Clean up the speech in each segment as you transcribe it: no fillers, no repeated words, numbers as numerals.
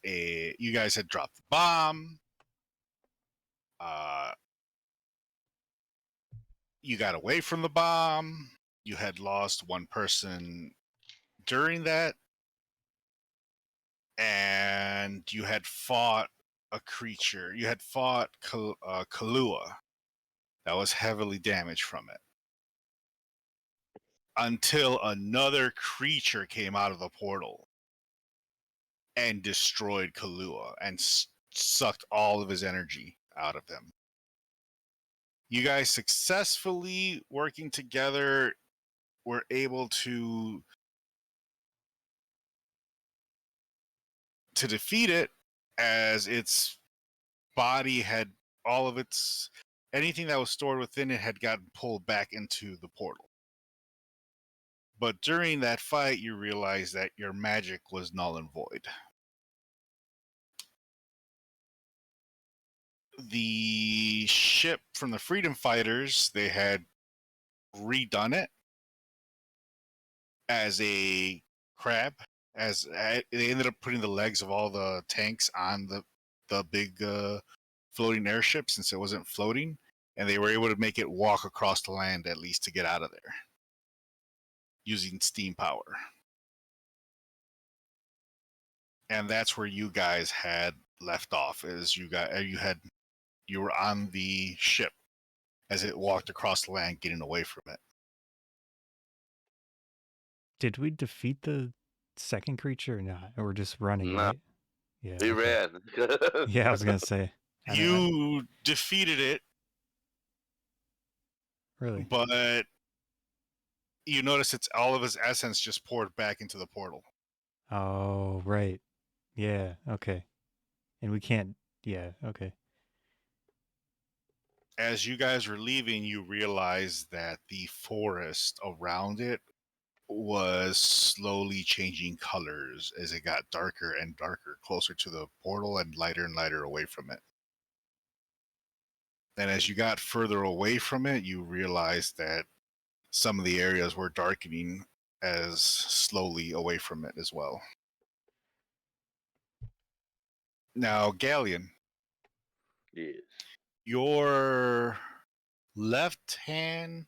you guys had dropped the bomb. You got away from the bomb. You had lost one person during that, and you had fought a creature. You had fought Kalua that was heavily damaged from it. Until another creature came out of the portal and destroyed Kalua and sucked all of his energy out of him. You guys successfully working together were able to defeat it, as its body had all of anything that was stored within it had gotten pulled back into the portal. But during that fight, you realized that your magic was null and void. The ship from the Freedom Fighters, they had redone it as a crab. As they ended up putting the legs of all the tanks on the big floating airship, since it wasn't floating, and they were able to make it walk across the land at least to get out of there using steam power. And that's where you guys had left off, is you were on the ship as it walked across the land, getting away from it. Did we defeat the second creature or not? Or we're just running, No. right? Yeah. We ran. Yeah, I was gonna say. You defeated it. Really? But you notice it's all of his essence just poured back into the portal. Oh, right. Yeah, okay. And we can't, yeah, okay. As you guys were leaving, you realized that the forest around it was slowly changing colors as it got darker and darker, closer to the portal and lighter away from it. And as you got further away from it, you realized that some of the areas were darkening as slowly away from it as well. Now, Ghaleon. Yes. Your left hand,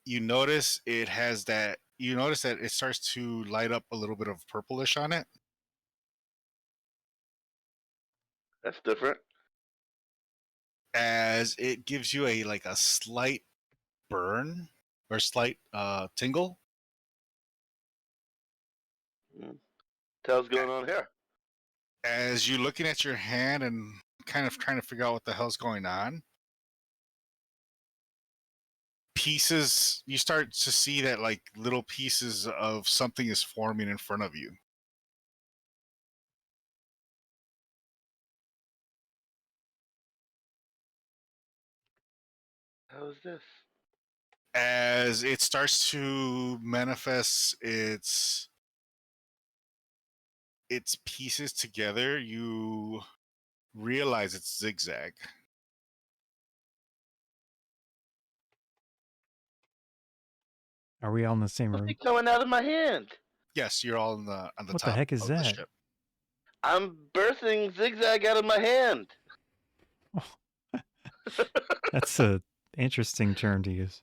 you notice it has that. You notice that it starts to light up a little bit of purplish on it. That's different. As it gives you a slight burn or slight tingle. What's going on here? As you're looking at your hand and kind of trying to figure out what the hell's going on, pieces, you start to see that little pieces of something is forming in front of you. How is this? As it starts to manifest its pieces together, you realize it's zigzag. Are we all in the same room? What's coming out of my hand? Yes, you're all on the what top the heck is of that? the ship. I'm birthing zigzag out of my hand. That's a interesting term to use.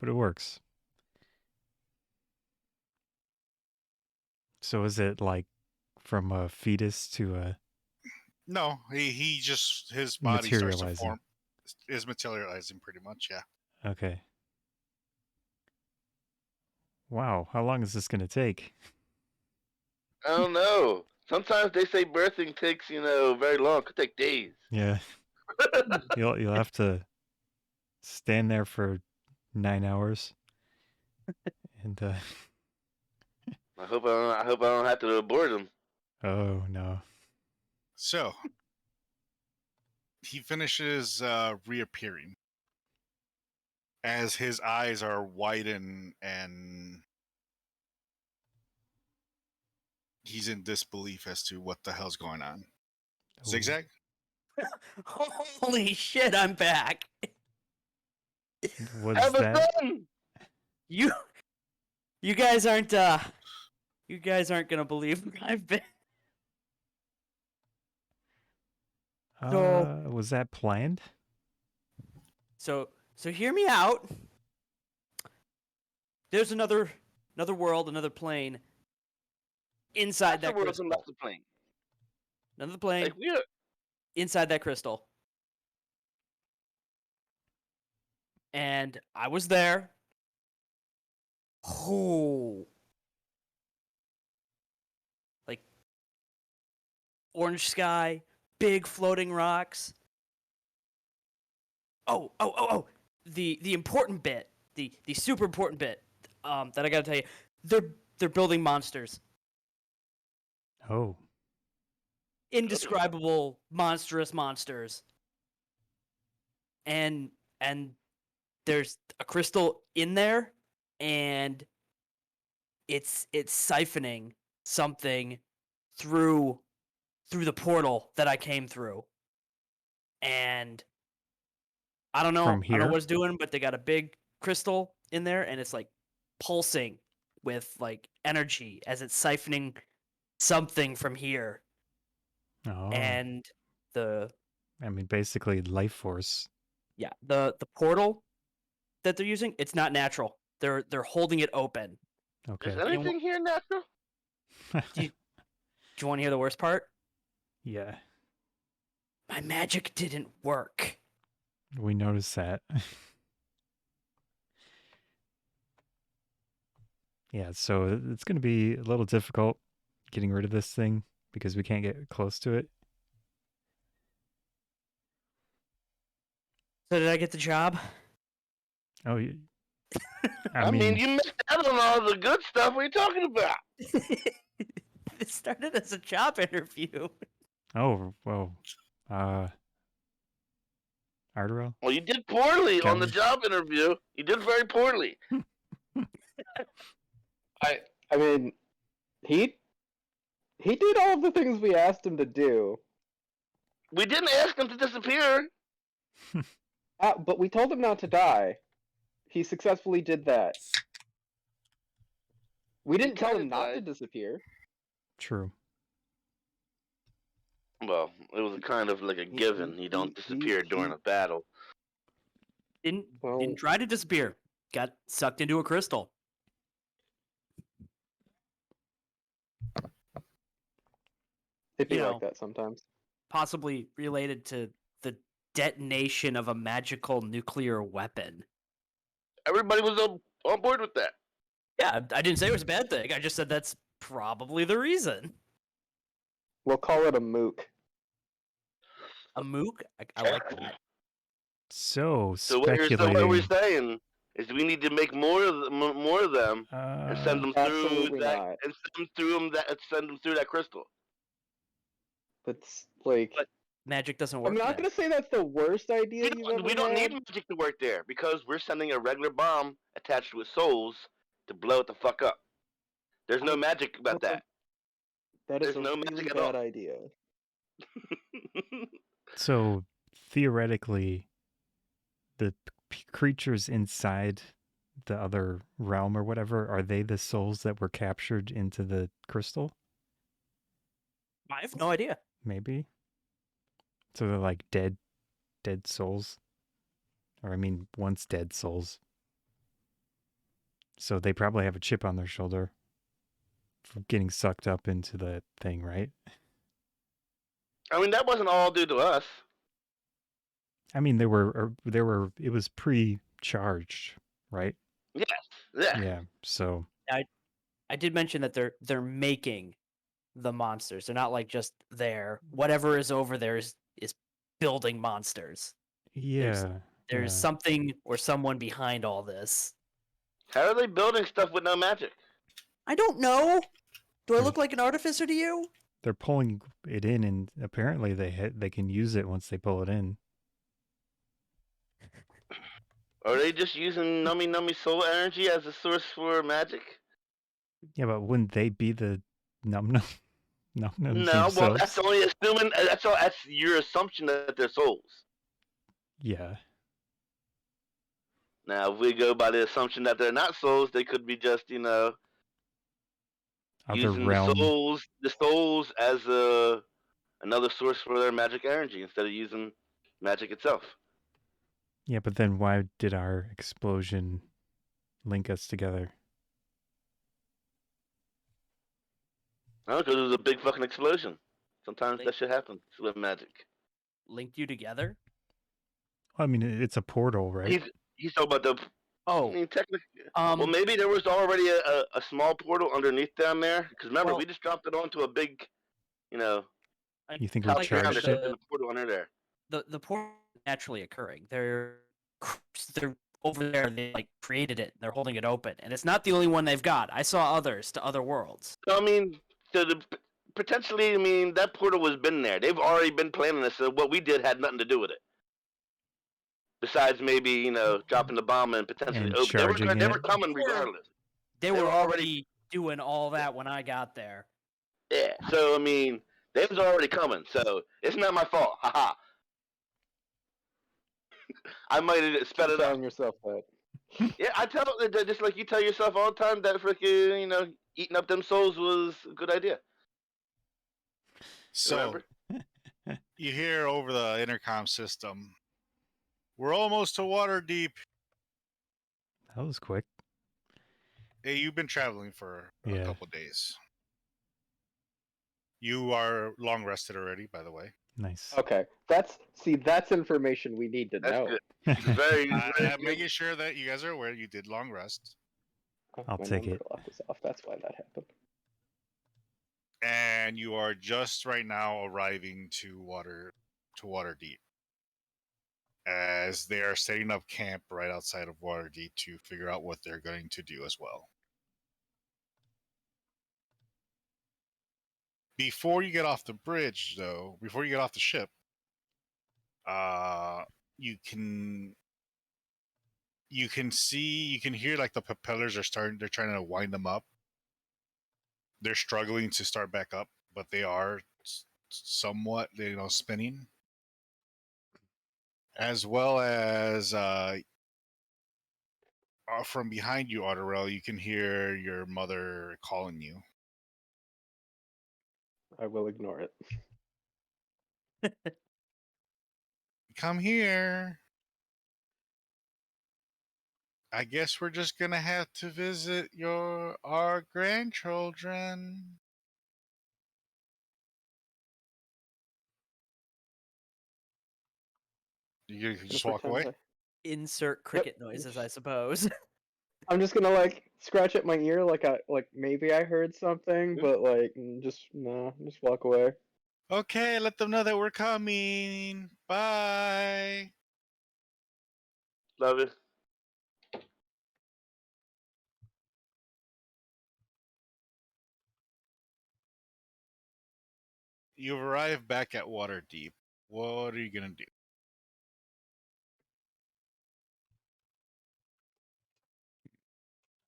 But it works. So is it from a fetus to a... No, he just, his body starts to form. Is materializing pretty much, yeah. Okay. Wow, how long is this going to take? I don't know. Sometimes they say birthing takes, very long. It could take days. Yeah. You'll have to stand there for 9 hours. And I hope I don't have to abort him. oh no. So he finishes reappearing as his eyes are widened and he's in disbelief as to what the hell's going on. Oh. Zigzag? Holy shit, I'm back. What is that? You You guys aren't gonna believe where I've been. So- Was that planned? So hear me out. There's another world, another plane inside that Afterwards, crystal. I'm left the plane. Another plane Like we're inside that crystal. And I was there. Oh. Like orange sky, big floating rocks. Oh. The important bit, the super important bit, that I gotta tell you, they're building monsters. Oh. Indescribable, monstrous monsters. And there's a crystal in there, and it's siphoning something through the portal that I came through. And I don't know. From I don't here? know what it's doing, but they got a big crystal in there, and it's like pulsing with like energy as it's siphoning something from here. Oh. And the I mean, basically life force. the portal that they're using, it's not natural. They're holding it open. Okay. is anything here natural? Do you want to hear the worst part? Yeah, My magic didn't work. we noticed that. Yeah, so it's going to be a little difficult getting rid of this thing because we can't get close to it. So did I get the job? Oh, I mean, you missed out on all the good stuff. What are you talking about? It started as a job interview. oh, well, Ardorel? Well, you did poorly on the Ghaleon. job interview. You did very poorly. I mean, he did all of the things we asked him to do, We didn't ask him to disappear. but we told him not to die. He successfully did that. We didn't tell kinda him not to died. disappear. True. Well, it was kind of like a given. You don't disappear during a battle. Didn't Well, try to disappear. Got sucked into a crystal. it'd be you know. like that sometimes. Possibly related to the detonation of a magical nuclear weapon. Everybody was on board with that. Yeah, I didn't say it was a bad thing. I just said that's probably the reason. We'll call it a mook. A mook? I like that. So, So what speculating. we're saying is we need to make more of them and send them through Absolutely that not. and send them through that crystal. That's like But magic doesn't work. I'm not then. gonna say that's the worst idea you've ever We don't had. need magic to work there because we're sending a regular bomb attached with souls to blow it the fuck up. There's no magic about that. That is There's a no really magic at bad all. idea. So, theoretically, the creatures inside the other realm or whatever, are they the souls that were captured into the crystal? I have no idea. Maybe. So they're like dead souls. Or I mean, once dead souls. So they probably have a chip on their shoulder for getting sucked up into the thing, right? I mean, that wasn't all due to us. I mean, it was pre-charged, right? Yes. Yeah. Yeah. So I did mention that they're making the monsters. They're not like just there. Whatever is over there is building monsters. yeah. There's yeah. something or someone behind all this. How are they building stuff with no magic? I don't know. Do I There's- look like an artificer to you? They're pulling it in, and apparently they can use it once they pull it in. Are they just using nummy soul energy as a source for magic? Yeah, but wouldn't they be the num No, well, themselves? that's only assuming. That's your assumption that they're souls. Yeah. Now, if we go by the assumption that they're not souls, they could be just, Other using realm. the souls as another source for their magic energy instead of using magic itself. Yeah, but then why did our explosion link us together? No, because it was a big fucking explosion. Sometimes Link- that shit happens with magic. Linked you together? I mean, it's a portal, right? He's talking about the. I Oh, mean, technically. Well, um, maybe there was already a small portal underneath down there. Because remember, Well- we just dropped it onto a big, You think we top ground. charged There's it? a portal under there. the portal is naturally occurring. They're over there. They like created it. They're holding it open, and it's not the only one they've got. I saw others to other worlds. So, I mean, potentially, I mean, that portal has been there. They've already been planning this. So what we did had nothing to do with it. Besides maybe, dropping the bomb and potentially And open. charging They it. were coming regardless. They They were were already doing all that when I got there. Yeah. So, I mean, they was already coming. So, it's not my fault. Haha. I might have sped Keep it up. telling yourself that. Yeah, I tell just like you tell yourself all the time that freaking, eating up them souls was a good idea. So Remember? you hear over the intercom system, "We're almost to water deep." That was quick. Hey, you've been traveling for a Yeah. couple days. You are long rested already, by the way. Nice. Okay, that's information we need to That's know. good. Very, very I'm good. making sure that you guys are aware you did long rest, Oh, I'll my take number it. clock was off. That's why that happened. and you are just right now arriving to Waterdeep, as they are setting up camp right outside of Waterdeep to figure out what they're going to do as well. Before you get off the bridge, though, before you get off the ship, you can hear like the propellers are starting. They're trying to wind them up. They're struggling to start back up, but they are somewhat, spinning. As well as from behind you, Ardorel, you can hear your mother calling you. I will ignore it. Come here. I guess we're just gonna have to visit our grandchildren. You can just walk away. Insert cricket noises, I suppose. I'm just gonna scratch at my ear like maybe I heard something, but just walk away. Okay, let them know that we're coming. Bye. Love it. You've arrived back at Waterdeep. What are you gonna do?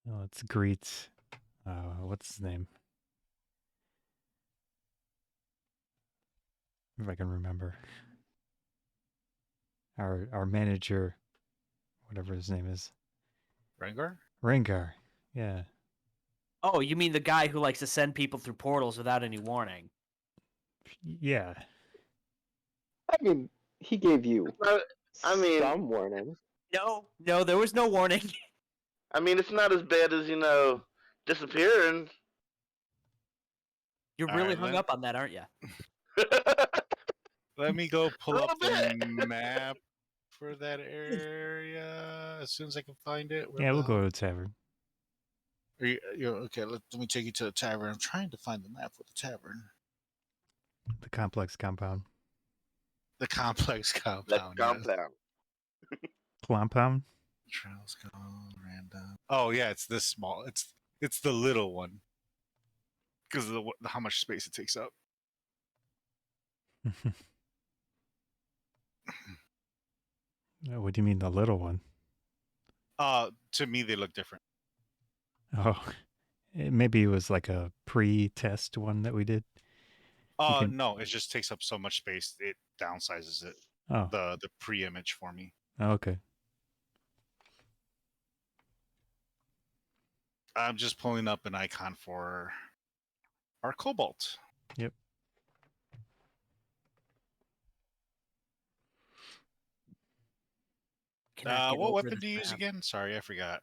Let's greet. What's his name? If I can remember. Our manager, whatever his name is. Rengar? Rengar. Yeah. Oh, you mean the guy who likes to send people through portals without any warning? Yeah. I mean, he gave you I mean- some warning. No, there was no warning. I mean, it's not as bad as, disappearing. You're All really right, hung let- up on that, aren't you? Let me go pull Little up the bit. map for that area as soon as I can find it. Where Yeah, we'll the- go to the tavern. Okay, let me take you to the tavern. I'm trying to find the map for the tavern. The complex compound. The complex Like compound. yes. compound. Compound? Trails go random. Oh yeah, it's this small. It's the little one because of how much space it takes up. What do you mean the little one? To me they look different. Oh, maybe it was like a pre-test one that we did. can- No, it just takes up so much space. It downsizes it. Oh, The pre-image for me. okay. I'm just pulling up an icon for our cobalt. Yep. Cannot get What over weapon this do you use map. again? Sorry, I forgot.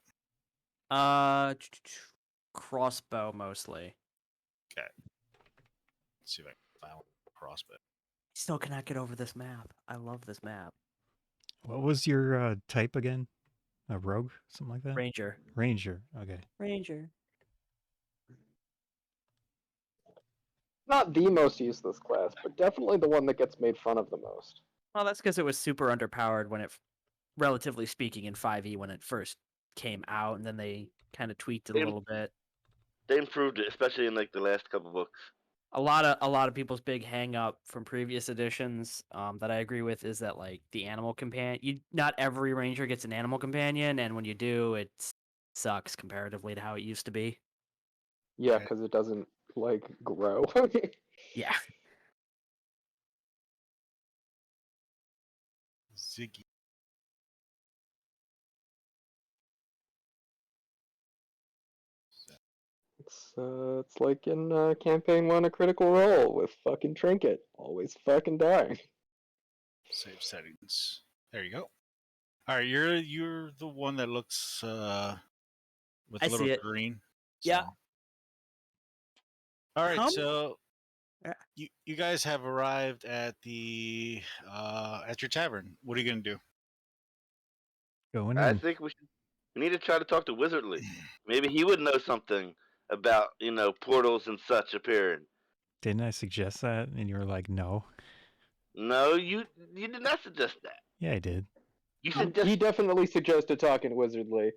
Crossbow mostly. Okay. Let's see if I can find a crossbow. Still cannot get over this map. I love this map. What was your type again? A rogue, something like that. Ranger. Ranger. Okay. Ranger. Not the most useless class, but definitely the one that gets made fun of the most. Well, that's because it was super underpowered when it, relatively speaking, in 5e when it first came out, and then they kind of tweaked it a They- little bit. They improved it, especially in like the last couple books. A lot of people's big hang up from previous editions that I agree with is that like the animal companion, not every ranger gets an animal companion, and when you do, it sucks comparatively to how it used to be. Yeah, Okay. because it doesn't like grow. Yeah. Ziggy. It's like in campaign 1 a critical role with fucking trinket, always fucking dying. Save settings. There you go. All right, you're the one that looks with I a little see it. green. Yeah. So. All right, Come- so Yeah. you guys have arrived at the at your tavern. What are you gonna do? Going I in. think we need to try to talk to Wizardly. Maybe he would know something about portals and such appearing. Didn't I suggest that? And you were like, no. No, you did not suggest that. Yeah, I did. You He suggested definitely suggested talking to Wizardly.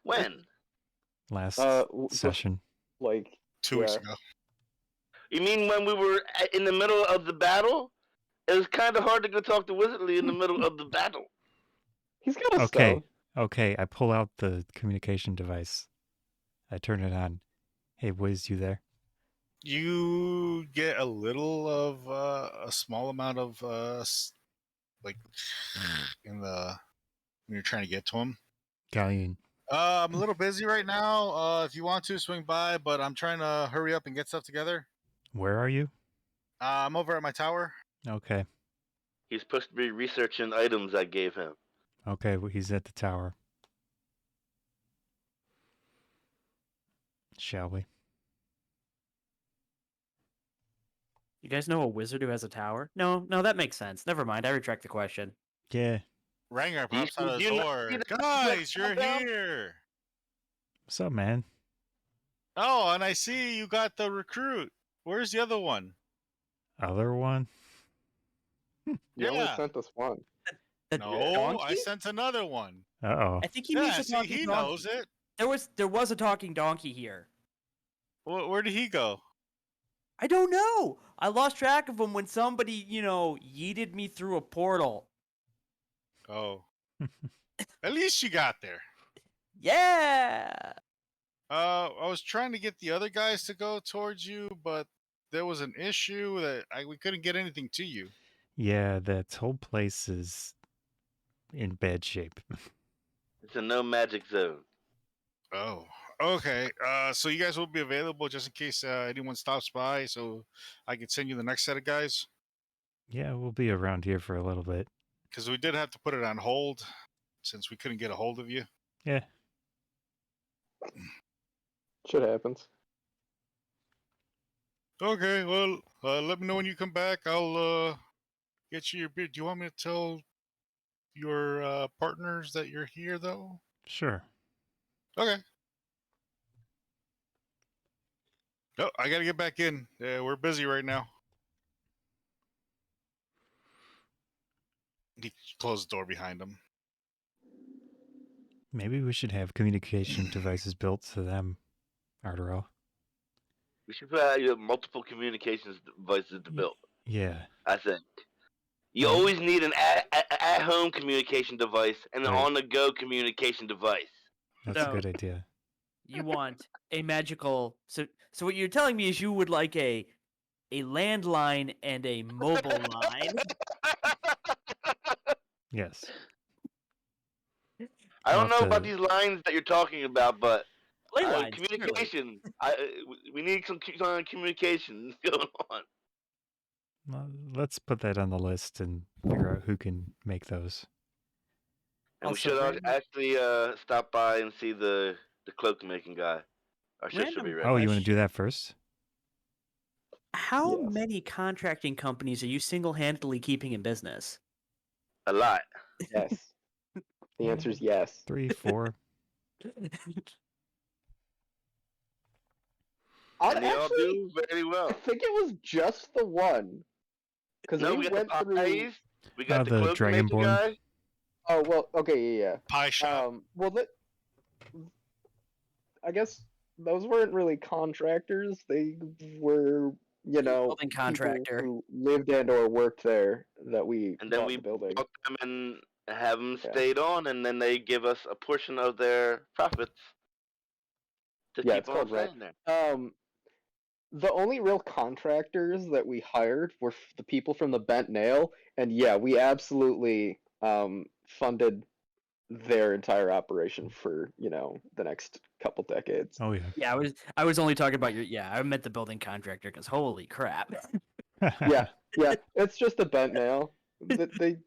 when? Last Just session. like 2 weeks yeah. ago. You mean when we were in the middle of the battle? It was kind of hard to go talk to Wizardly in the middle of the battle. He's got a Okay. stone. Okay, I pull out the communication device. I turn it on. Hey, Wiz, you there? You get a little of a small amount of like in the when you're trying to get to him. Ghaleon. I'm a little busy right now. If you want to swing by, but I'm trying to hurry up and get stuff together. Where are you? I'm over at my tower. Okay. He's supposed to be researching items I gave him. Okay, well, he's at the tower. Shall we? You guys know a wizard who has a tower? No, that makes sense. Never mind. I retract the question. Yeah. Ranger Do you pops out of see- the do you not door. see the Guys, you're compound? here. What's up, man? Oh, and I see you got the recruit. Where's the other one? Other one? You only Yeah. sent us one. The No, donkey? I sent another one. Uh-oh. I think he Yeah, means a see, talking he donkey. knows it. There was a talking donkey here. Where did he go? I don't know. I lost track of him when somebody, yeeted me through a portal. Oh. At least you got there. Yeah. I was trying to get the other guys to go towards you, but there was an issue that we couldn't get anything to you. Yeah, that whole place is in bad shape. It's a no magic zone. Oh, okay. So you guys will be available just in case anyone stops by, so I could send you the next set of guys. Yeah, we'll be around here for a little bit. Because we did have to put it on hold since we couldn't get a hold of you. Yeah. Shit happens. Okay, well, let me know when you come back. I'll get you your beer. Do you want me to tell your partners that you're here, though? Sure. Okay. No, I gotta get back in. We're busy right now. He closed the door behind him. Maybe we should have communication devices built to them, Ardorel. We should put multiple communications devices to build. Yeah. I think. You Well- always need an at-home communication device and an Right. on-the-go communication device. That's a No. good idea. You want a magical. So what you're telling me is you would like a landline and a mobile line. Yes. I don't We'll know have about to- these lines that you're talking about, but Ley lines, clearly. Communication. We need some communication going on. Well, let's put that on the list and figure out who can make those. And we Also, should random- actually stop by and see the cloak making guy. Our ship should be Random ready. Oh, you want to do question. that first? How Yes. many contracting companies are you single-handedly keeping in business? A lot. Yes. The answer is yes. 3, 4. And they all Actually, do very I well. think it was just the one. Because No, we we got went the through. pies. We got the the cloak making Dragonborn. guy. Oh well, okay, yeah. Pie shop. Well, I guess those weren't really contractors. They were, Building people contractor. who lived and or worked there that we And then bought we the building. bought them and have them Yeah. stayed on, and then they give us a portion of their profits to Yeah, keep it's on called rent. staying there. The only real contractors that we hired were the people from the Bent Nail, and yeah, we absolutely funded their entire operation for the next couple decades. Oh, yeah. Yeah, I was only talking about your. Yeah, I meant the building contractor because holy crap. Yeah, it's just a Bent Nail. They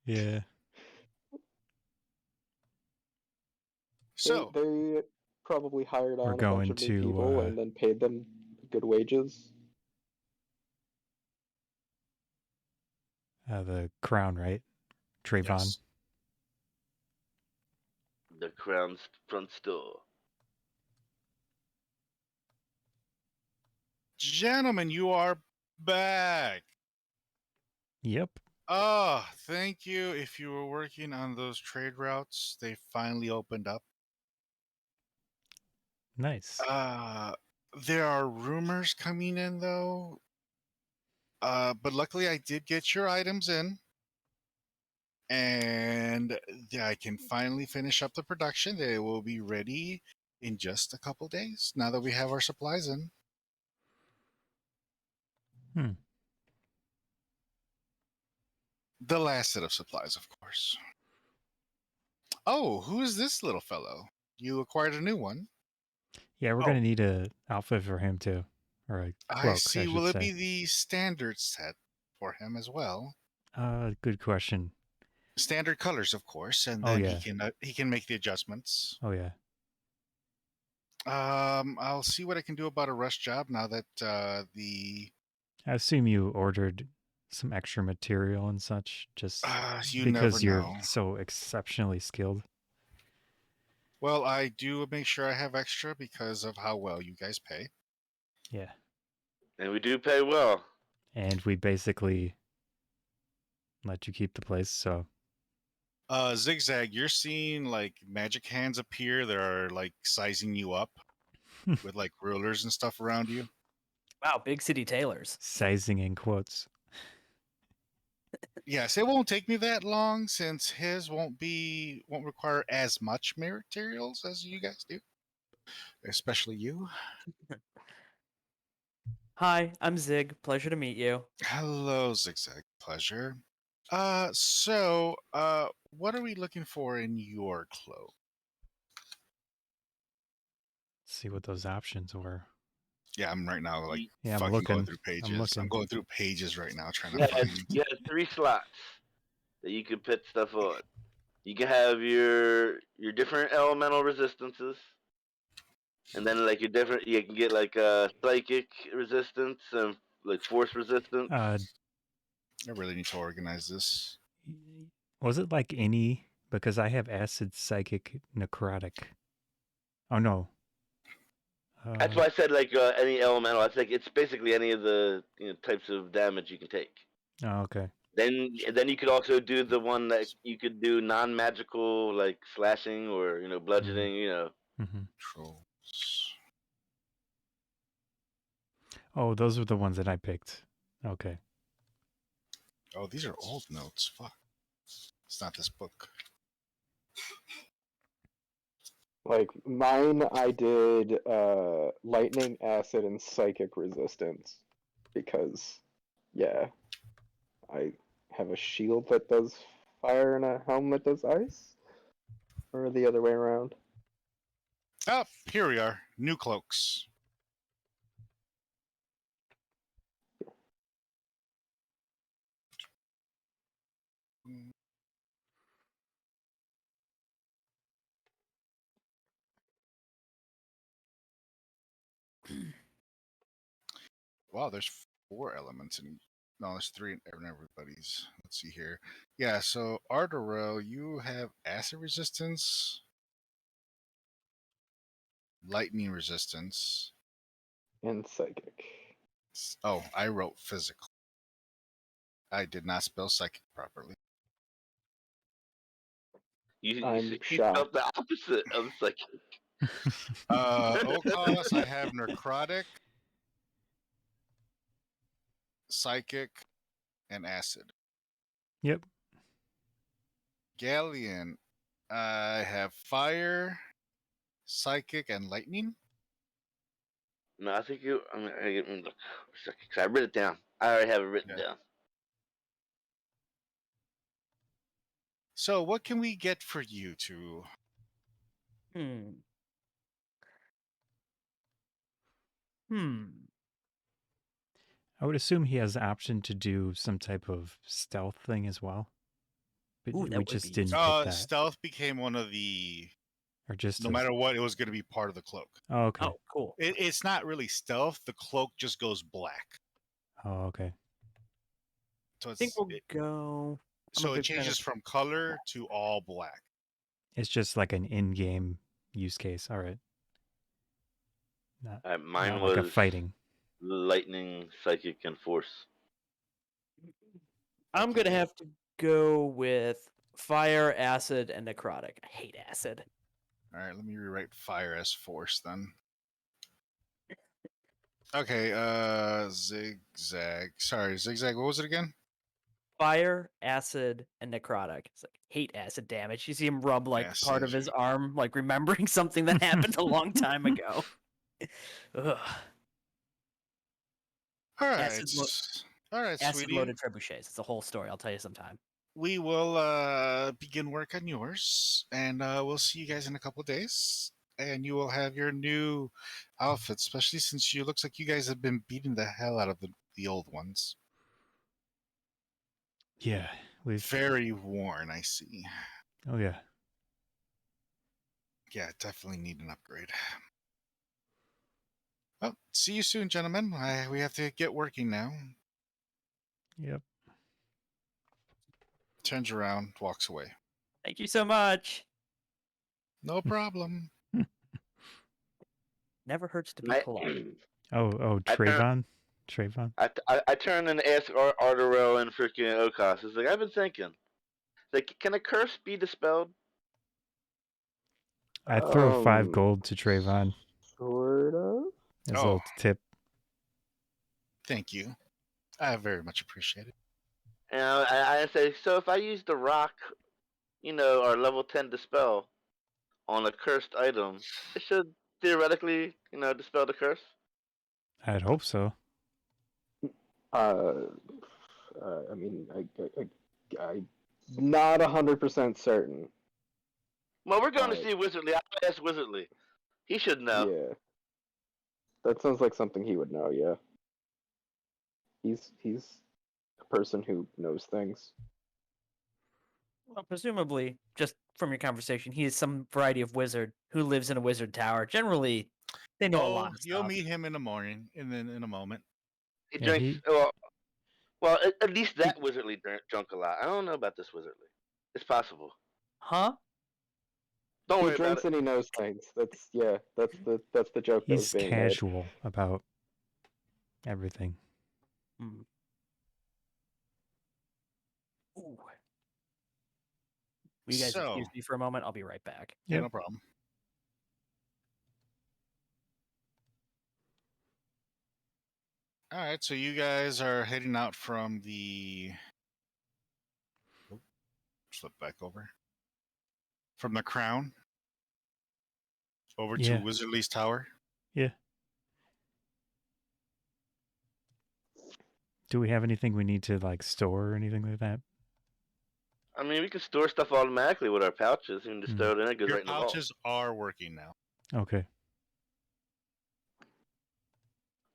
Yeah. So, they probably hired on a bunch going of new to, people and then paid them good wages. The crown, right? Trayvon. yes. The Crown's front store. Gentlemen, you are back. Yep. Oh, thank you. If you were working on those trade routes, they finally opened up. Nice. There are rumors coming in though. But luckily I did get your items in. And I can finally finish up the production. They will be ready in just a couple days now that we have our supplies in. The last set of supplies, of course. Oh, who is this little fellow? You acquired a new one. Yeah, we're Oh. going to need a outfit for him too. Or a cloak, I see. should Will it say. be the standard set for him as well? Good question. Standard colors, of course, and Oh, then yeah. he can make the adjustments. Oh, yeah. I'll see what I can do about a rush job now that the I assume you ordered some extra material and such just you because never you're know. so exceptionally skilled. Well, I do make sure I have extra because of how well you guys pay. Yeah. And we do pay well. And we basically let you keep the place, so Zigzag, you're seeing like magic hands appear that are like sizing you up with like rulers and stuff around you. Wow, big city tailors. sizing in quotes. Yes, it won't take me that long since his won't require as much materials as you guys do. Especially you. Hi, I'm Zig. Pleasure to meet you. Hello, Zigzag. Pleasure. What are we looking for in your cloak? See what those options were. Yeah, I'm right now like Yeah, I'm fucking looking. going through pages. I'm looking. going through pages right now trying to Yeah, find. you have 3 slots that you can put stuff on. You can have your different elemental resistances, and then like your different. You can get like psychic resistance and like force resistance. I really need to organize this. Was it like any? Because I have acid, psychic, necrotic. Oh no. That's why I said like any elemental. I think it's basically any of the types of damage you can take. Oh, okay. Then you could also do the one that you could do non-magical like slashing or bludgeoning. Mm-hmm. Trolls. Oh, those were the ones that I picked. Okay. Oh, these are old notes. Fuck. It's not this book. Like mine, I did lightning, acid, and psychic resistance because, yeah, I have a shield that does fire and a helmet that does ice, or the other way around. Oh, here we are. New cloaks. Wow, there's 4 elements in each. No, there's 3 in everybody's. Let's see here. Yeah, so Ardorel, you have acid resistance, lightning resistance. And psychic. Oh, I wrote physical. I did not spell psychic properly. I'm You shocked. felt the opposite of psychic. O'Koss, I have necrotic, psychic, and acid. Yep. Ghaleon, I have fire, psychic, and lightning. No, I think you. Look for a second, 'cause I wrote it down. I already have it written Yeah. down. So, what can we get for you two? Hmm. Hmm. I would assume he has the option to do some type of stealth thing as well. But Ooh, that we would just be didn't useful. pick that. Stealth became one of the. Or just No matter what, it was going to be part of the cloak. Oh, okay. Oh, cool. It's not really stealth. The cloak just goes black. Oh, okay. So I think we'll go. I'm a so it big fan of- changes from color to all black. It's just like an in-game use case. All right. Mine Not was like a fighting. lightning, psychic, and force. I'm gonna have to go with fire, acid, and necrotic. I hate acid. All right, let me rewrite fire as force then. Okay, zigzag. Sorry, zigzag. What was it again? Fire, acid, and necrotic. It's like hate acid damage. You see him rub like part of Acid. his arm, like remembering something that happened a long time ago. Ugh. All right, all right, Acid sweetie. loaded trebuchets. It's a whole story. I'll tell you sometime. We will begin work on yours, and we'll see you guys in a couple of days. And you will have your new outfits, especially since you looks like you guys have been beating the hell out of the old ones. Yeah, we've. Very worn, I see. Oh yeah. Yeah, definitely need an upgrade. Well, see you soon, gentlemen. We have to get working now. Yep. Turns around, walks away. Thank you so much. No problem. Never hurts to be I, polite. Oh, Trayvon. Trayvon. I turn and ask Ardorel and freaking O'Koss. It's like, I've been thinking. Like, can a curse be dispelled? I throw 5 Um, gold to Trayvon Sort of. as a little tip. Thank you. I very much appreciate it. And I say, so if I use the rock, our level 10 dispel on a cursed item, it should theoretically, dispel the curse. I'd hope so. I mean, I'm not 100% certain. Well, we're going to see Wizardly. I asked Wizardly. He should know. Yeah. That sounds like something he would know, yeah. He's a person who knows things. Well, presumably, just from your conversation, he is some variety of wizard who lives in a wizard tower. Generally, they know a lot of You'll stuff. meet him in the morning, and then in a moment. He Yeah, drinks. Well, at least that Wizardly drunk a lot. I don't know about this Wizardly. It's possible. Huh? Don't He worry about drinks it. and he knows things. That's the joke that was He's being casual about everything. Hmm. Ooh. Will you guys excuse me for a moment? I'll be right back. Yeah, Yep. no problem. All right, so you guys are heading out from the. Flip back over. From the Crown over to Yeah. Wizardly's Tower. Yeah. Do we have anything we need to like store or anything like that? I mean, we can store stuff automatically with our pouches. You can just throw it in. It goes Your right in the vault. pouches are working now. Okay.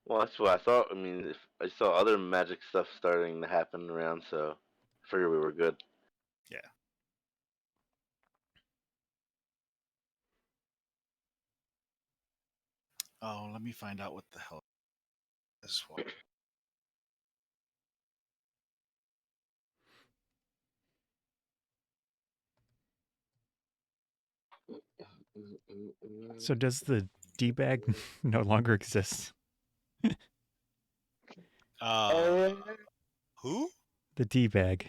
Well, that's what I thought. I mean, if I saw other magic stuff starting to happen around, so I figured we were good. Yeah. Oh, let me find out what the hell this one. So does the D bag no longer exist? Who? The D bag.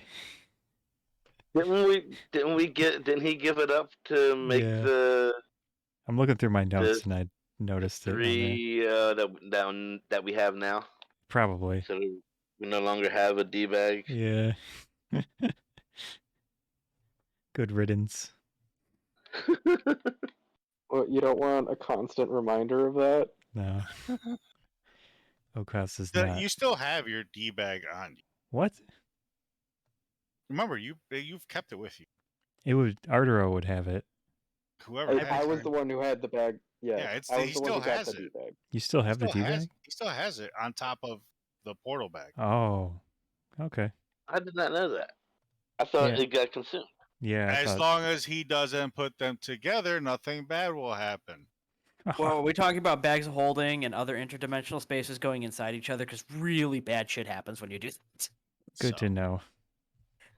Didn't he give it up to make Yeah. the I'm looking through my notes and I noticed it on there. three that we have now? Probably. So we no longer have a D bag. Yeah. Good riddance. Well, you don't want a constant reminder of that. No. O'Koss is not. You still have your D bag on you. What? Remember, you've kept it with you. It would Ardorel would have it. Whoever I has was it. the one who had the bag. Yeah, Yeah, I was he the one still who got has the it. D bag. You still have the D bag? He still has it on top of the portal bag. Oh. Okay. I did not know that. I thought Yeah. it got consumed. Yeah. I As thought... long as he doesn't put them together, nothing bad will happen. Well, are we talking about bags of holding and other interdimensional spaces going inside each other? Because really bad shit happens when you do that. Good to know.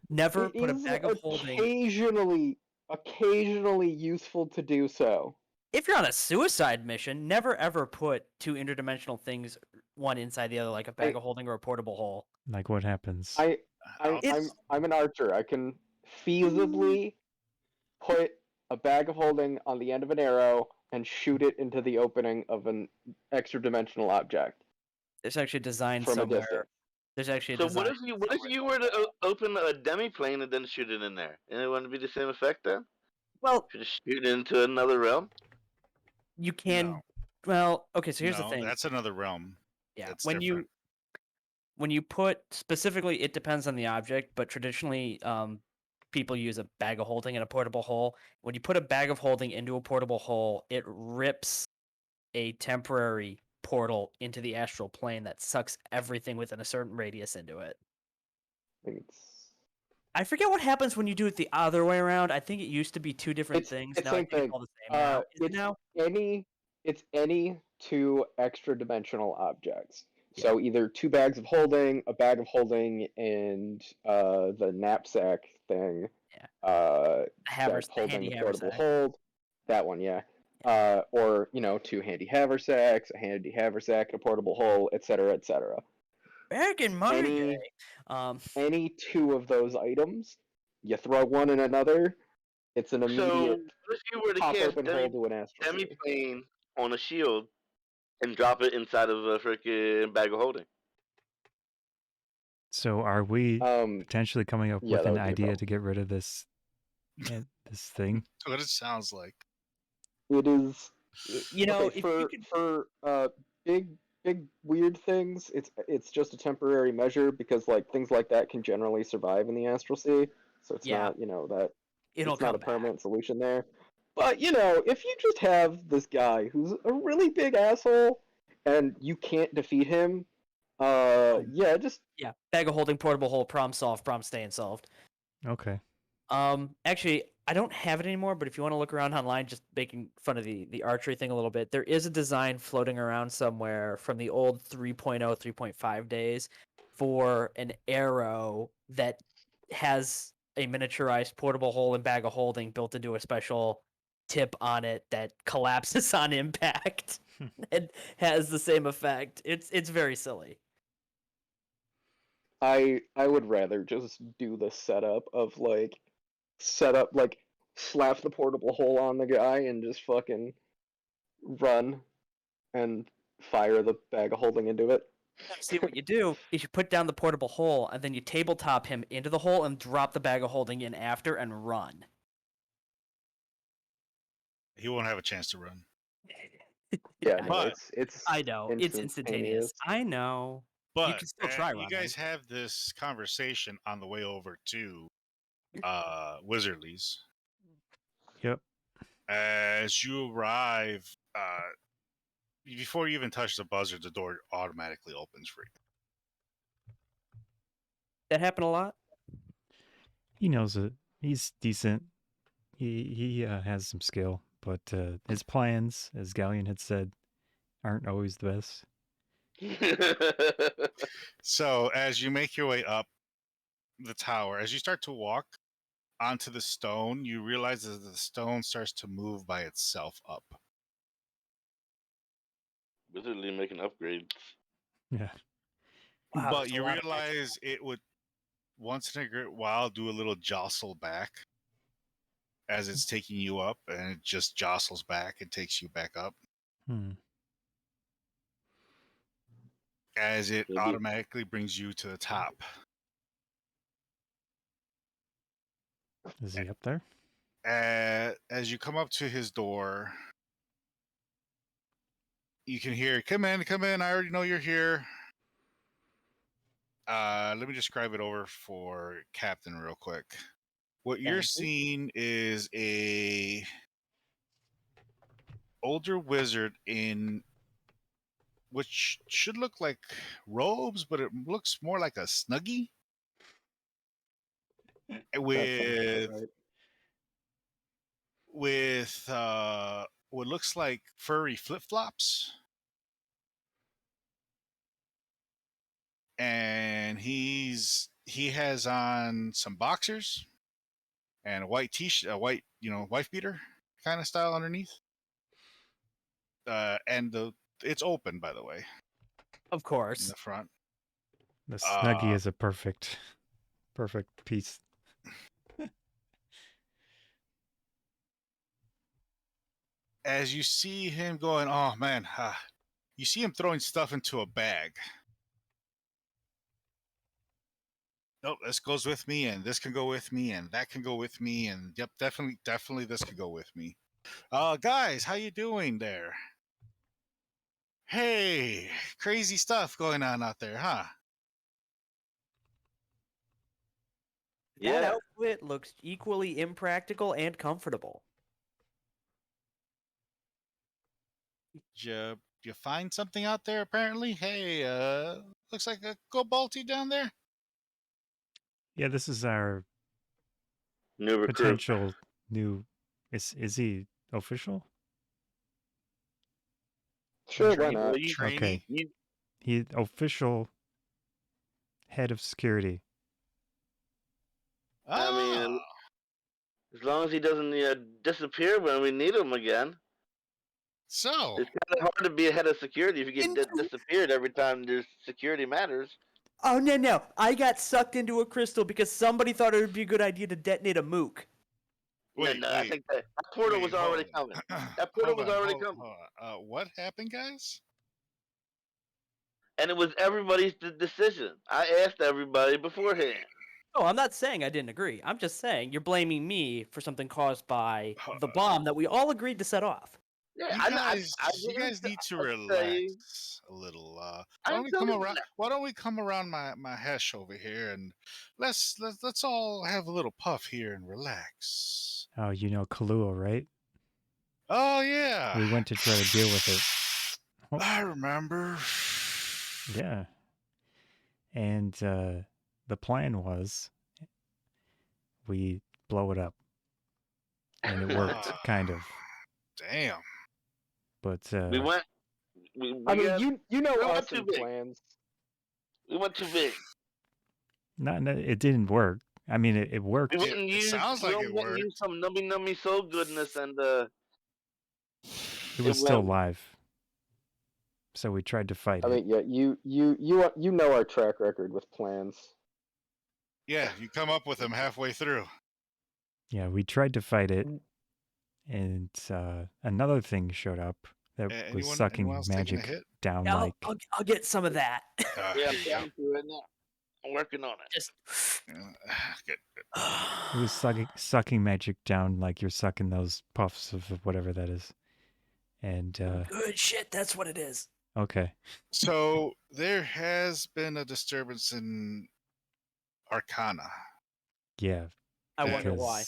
Never It put a is bag of holding. occasionally useful to do so. If you're on a suicide mission, never ever put two interdimensional things one inside the other, like a bag of holding or a portable hole. Like what happens? I'm an archer. I can feasibly put a bag of holding on the end of an arrow and shoot it into the opening of an extra dimensional object There's actually a design from a somewhere. distance. There's actually a So design. what if you were to open a demi-plane and then shoot it in there? And it wouldn't be the same effect then? Well, You just shoot it into another realm? you can. No. Well, okay. So here's the No, thing. that's another realm. Yeah, That's when different. you put specifically, it depends on the object, but traditionally, people use a bag of holding and a portable hole. When you put a bag of holding into a portable hole, it rips a temporary portal into the astral plane that sucks everything within a certain radius into it. I forget what happens when you do it the other way around. I think it used to be two different things. It's Now I same think it's thing. all the same now. Is it now? It's any two extra dimensional objects. Yeah. So either two bags of holding, a bag of holding, and the knapsack thing. The That's holding handy the portable haversack. hold. That one, yeah. Or two handy haversacks, a handy haversack, and a portable hole, etc., etc. Back in my day, Any two of those items, you throw one in another, it's an So immediate what if you were to pop cast open hole to an astral sea. demi-plane on a shield and drop it inside of a freaking bag of holding? So are we potentially coming up yeah, with that an would be a idea problem. to get rid of this this thing? That's what it sounds like. It is. you know, Okay, if you could, for big weird things, it's just a temporary measure because like things like that can generally survive in the astral sea, so it's Yeah. not that it'll it's not come a back. permanent solution there. But if you just have this guy who's a really big asshole and you can't defeat him, yeah, just Yeah, bag of holding, portable hole, problem solved, problem staying solved. Okay. Actually, I don't have it anymore, but if you want to look around online, just making fun of the archery thing a little bit, there is a design floating around somewhere from the old 3.0, 3.5 days for an arrow that has a miniaturized portable hole and bag of holding built into a special tip on it that collapses on impact and has the same effect. It's very silly. I would rather just do the setup of slap the portable hole on the guy and just fucking run and fire the bag of holding into it. See, what you do is you put down the portable hole, and then you tabletop him into the hole and drop the bag of holding in after and run. He won't have a chance to run. Yeah, no, But- it's I know it's instantaneous. I know. But can still try you running. guys have this conversation on the way over to Wizardly's. Yep. As you arrive before you even touch the buzzer, the door automatically opens for you. That happened a lot. He knows it. He's decent. He has some skill, but his plans, as Ghaleon had said, aren't always the best. So as you make your way up the tower, as you start to walk onto the stone, you realize that the stone starts to move by itself up. Wizardly making upgrades. Yeah. Wow, But that's a you lot of magic. realize it would once in a great while do a little jostle back as it's taking you up, and it just jostles back and takes you back up Hmm. as it Maybe. automatically brings you to the top. Is he up there? As you come up to his door, you can hear, come in, I already know you're here. Let me describe it over for Captain real quick. What you're Thank you. seeing is a older wizard in which should look like robes, but it looks more like a snuggie with Right. what looks like furry flip-flops. And he has on some boxers and a white t-shirt, a white, wife beater kind of style underneath. And it's open, by the way, Of in course. the front. The snuggie Uh, is a perfect piece. As you see him going, oh man, you see him throwing stuff into a bag. Nope, this goes with me, and this can go with me, and that can go with me, and yep, definitely this could go with me. Guys, how you doing there? Hey, crazy stuff going on out there, huh? That Yeah. outfit looks equally impractical and comfortable. Did you find something out there apparently? Hey, looks like a Cobalti down there. Yeah, this is our New recruit. potential new. Is he official? Sure, why Trainee- not? Trainee. Okay. He official head of security. I mean, Ah, as long as he doesn't disappear when we need him again. so It's kind of hard to be a head of security if you get disappeared every time there's security matters. Oh no! I got sucked into a crystal because somebody thought it would be a good idea to detonate a mook. wait, I think that portal was already coming. That portal was already coming. Hold on. What happened, guys? And it was everybody's decision. I asked everybody beforehand. Oh, I'm not saying I didn't agree. I'm just saying you're blaming me for something caused by the bomb that we all agreed to set off. Yeah, You guys need to say, relax a little. Why I'm don't we come telling you around? that. Why don't we come around my hesh over here and let's all have a little puff here and relax. Oh, you know Kahlua, right? Oh yeah, We went to try to deal with it. Oh. I remember. Yeah. And the plan was we blow it up. And it worked, kind of. Damn. But We went. I mean, you know we went us too and big. plans. We went too big. it didn't work. I mean, it worked. We wouldn't use. sounds We like it wouldn't use some nummy soul goodness and It was still live. So we tried to fight I it. mean, yeah, you know our track record with plans. Yeah, you come up with them halfway through. Yeah, we tried to fight it. And another thing showed up that was Anyone sucking else taking a magic hit? down Yeah, like... I'll get some of that. Yeah, Here I'm you go. trying to right now. I'm working on it. Just Good. It was sucking magic down like you're sucking those puffs of whatever that is. And good shit. That's what it is. okay. So there has been a disturbance in Arcana. Yeah. I wonder why.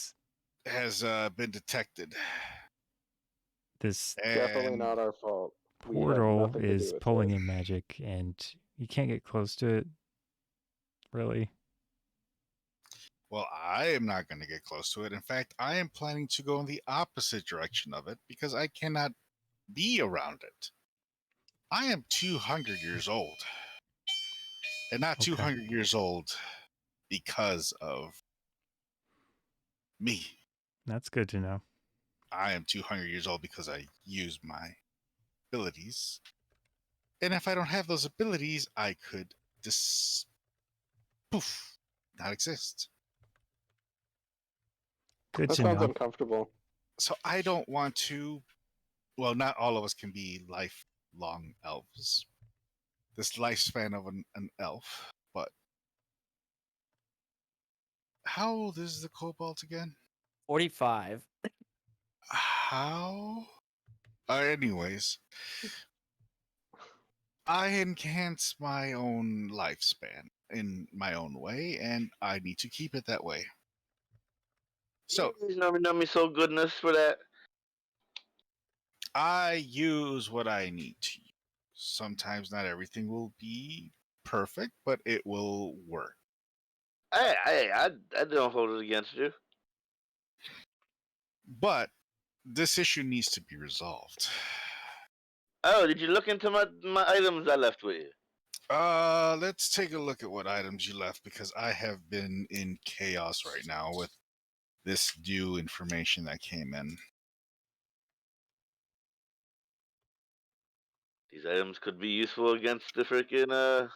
Has been detected. this Definitely And not our fault. We have portal nothing to do is with pulling it. in magic, and you can't get close to it. Really? well, I am not going to get close to it. In fact, I am planning to go in the opposite direction of it because I cannot be around it. I am 200 years old. And not Okay. 200 years old because of me. That's good to know. I am 200 years old because I use my abilities. And if I don't have those abilities, I could just poof, not exist. Good That to sounds know. uncomfortable. So I don't want to. Well, not all of us can be lifelong elves. This lifespan of an elf, but how old is the kobold again? 45. How? Anyways, I enhance my own lifespan in my own way, and I need to keep it that way. So You know me so goodness for that. I use what I need to use. Sometimes not everything will be perfect, but it will work. I don't hold it against you. But this issue needs to be resolved. Oh, did you look into my items I left with you? Let's take a look at what items you left because I have been in chaos right now with this new information that came in. These items could be useful against the freaking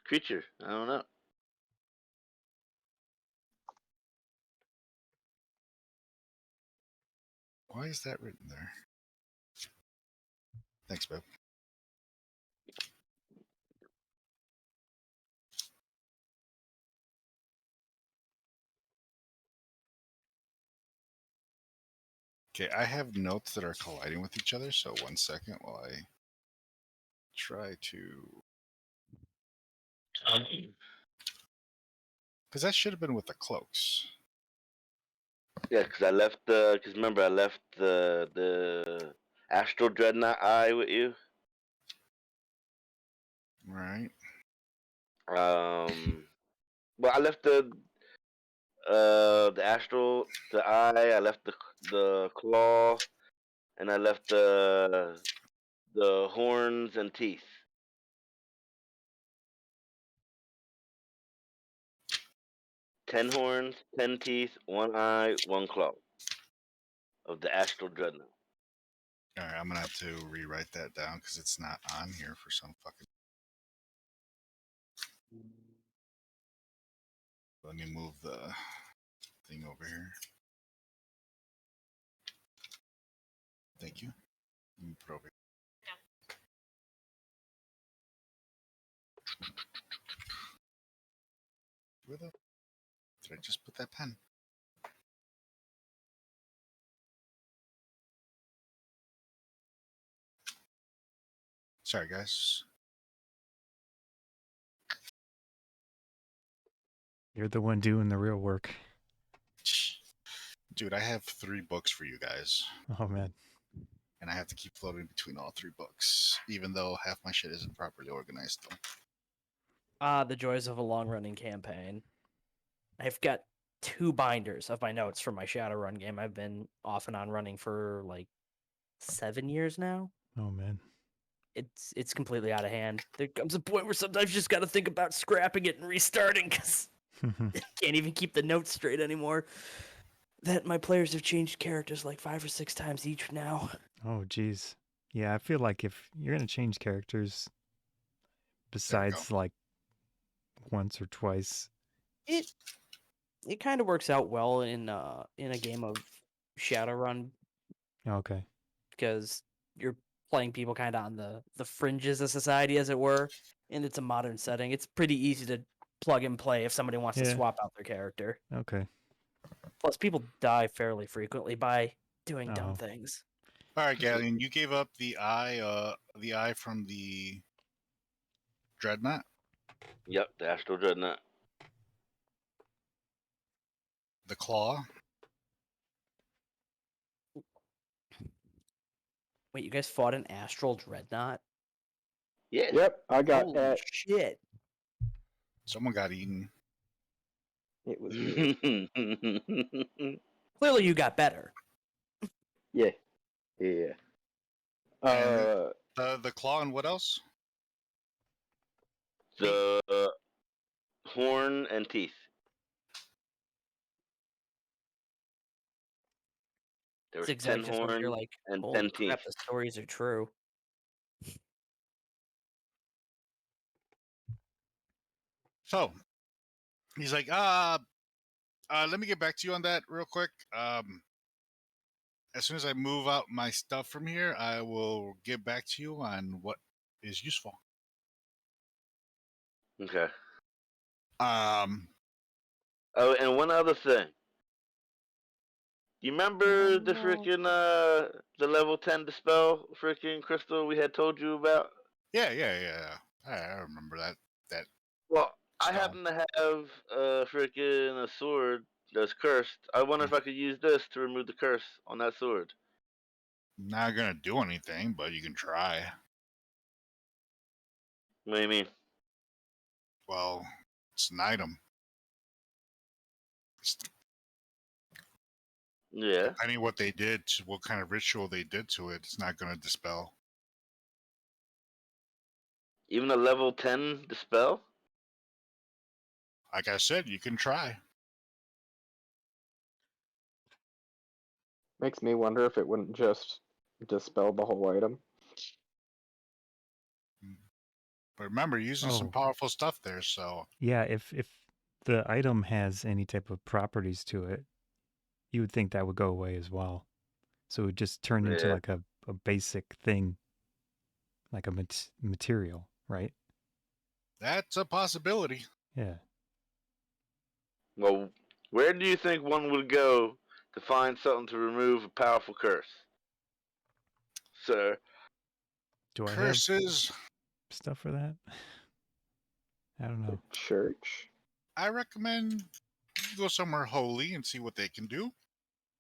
creature. I don't know. Why is that written there? Thanks, babe. Okay, I have notes that are colliding with each other, so 1 second while I try to. Because that should have been with the cloaks. Yeah, because I left the. Because remember, I left the Astral Dreadnought Eye with you. Right. Well, I left the Astral, the Eye. I left the Claw, and I left the horns and teeth. Ten horns, 10 teeth, 1 eye, 1 claw of the Astral Dreadnought. All right, I'm going to have to rewrite that down because it's not on here for some fucking. Let me move the thing over here. Thank you. Let me put over here. Where the did I just put that pen? Sorry, guys. You're the one doing the real work. Dude, I have 3 books for you guys, Oh man. and I have to keep floating between all 3 books, even though half my shit isn't properly organized still. The joys of a long-running campaign. I've got 2 binders of my notes from my Shadowrun game. I've been off and on running for like 7 years now. Oh man. It's completely out of hand. There comes a point where sometimes you just got to think about scrapping it and restarting because I can't even keep the notes straight anymore. That my players have changed characters like 5 or 6 times each now. Oh geez. Yeah, I feel like if you're gonna change characters besides like once or twice. It kind of works out well in a game of Shadowrun Okay. because you're playing people kind of on the fringes of society, as it were, and it's a modern setting. It's pretty easy to plug and play if somebody wants to Yeah. swap out their character. Okay. Plus, people die fairly frequently by doing dumb Oh. things. All right, Ghaleon, you gave up the eye from the Dreadnought, Yep, the Astral Dreadnought. the claw. Wait, you guys fought an astral dreadnought? Yeah. Yep, I got Holy that. shit! Someone got eaten. It was good. Clearly, you got better. Yeah. Yeah. And the claw and what else? the horn and teeth. There was Zigzag 10 just over here horns like, and holy 10 teeth. crap, the stories are true. So he's like, let me get back to you on that real quick. As soon as I move out my stuff from here, I will get back to you on what is useful. Okay. Um, Oh, and one other thing. You remember the freaking the level 10 dispel freaking crystal we had told you about? yeah. I remember that. Well, I Stone. happen to have a sword that's cursed. I wonder if I could use this to remove the curse on that sword. Not gonna do anything, but you can try. What do you mean? Well, it's an item. Yeah. Depending what they did, what kind of ritual they did to it, it's not gonna dispel. Even a level 10 dispel? Like I said, you can try. Makes me wonder if it wouldn't just dispel the whole item. But remember, you're using some Oh. powerful stuff there, so Yeah, if the item has any type of properties to it, you would think that would go away as well. So it would just turn into Yeah. like a basic thing, like a material, right? that's a possibility. Yeah. Well, where do you think one would go to find something to remove a powerful curse? Sir. Do I have Curses, stuff for that? I don't know. Church? I recommend you go somewhere holy and see what they can do.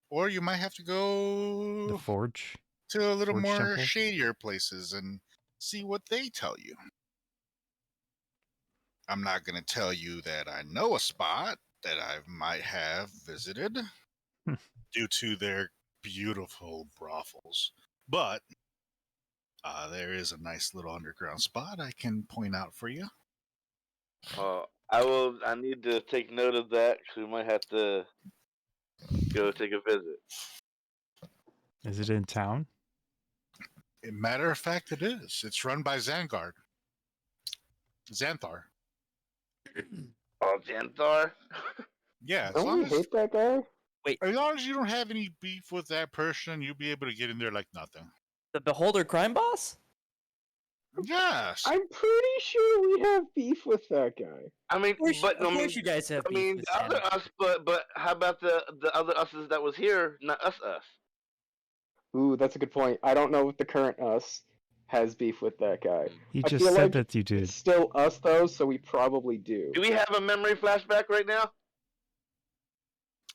Or you might have to The go forge? to a little Forge more temple? shadier places and see what they tell you. I'm not going to tell you that I know a spot that I might have visited due to their beautiful brothels. But there is a nice little underground spot I can point out for you. I need to take note of that because we might have to go take a visit. Is it in town? Matter of fact, it is. It's run by Xanthar. Oh, Xanthar? Yeah, as Don't long we hate that guy? as you don't have any beef with that person, you'll be able to get in there like nothing. The Beholder crime boss? Yes. I'm pretty sure we have beef with that guy. I mean, Of course you guys have I beef mean, with the other Xanax. us, but how about the other us's that was here? Not us. Ooh, that's a good point. I don't know if the current us has beef with that guy. He I just feel said like that you did. it's still us though, so we probably do. Do we have a memory flashback right now?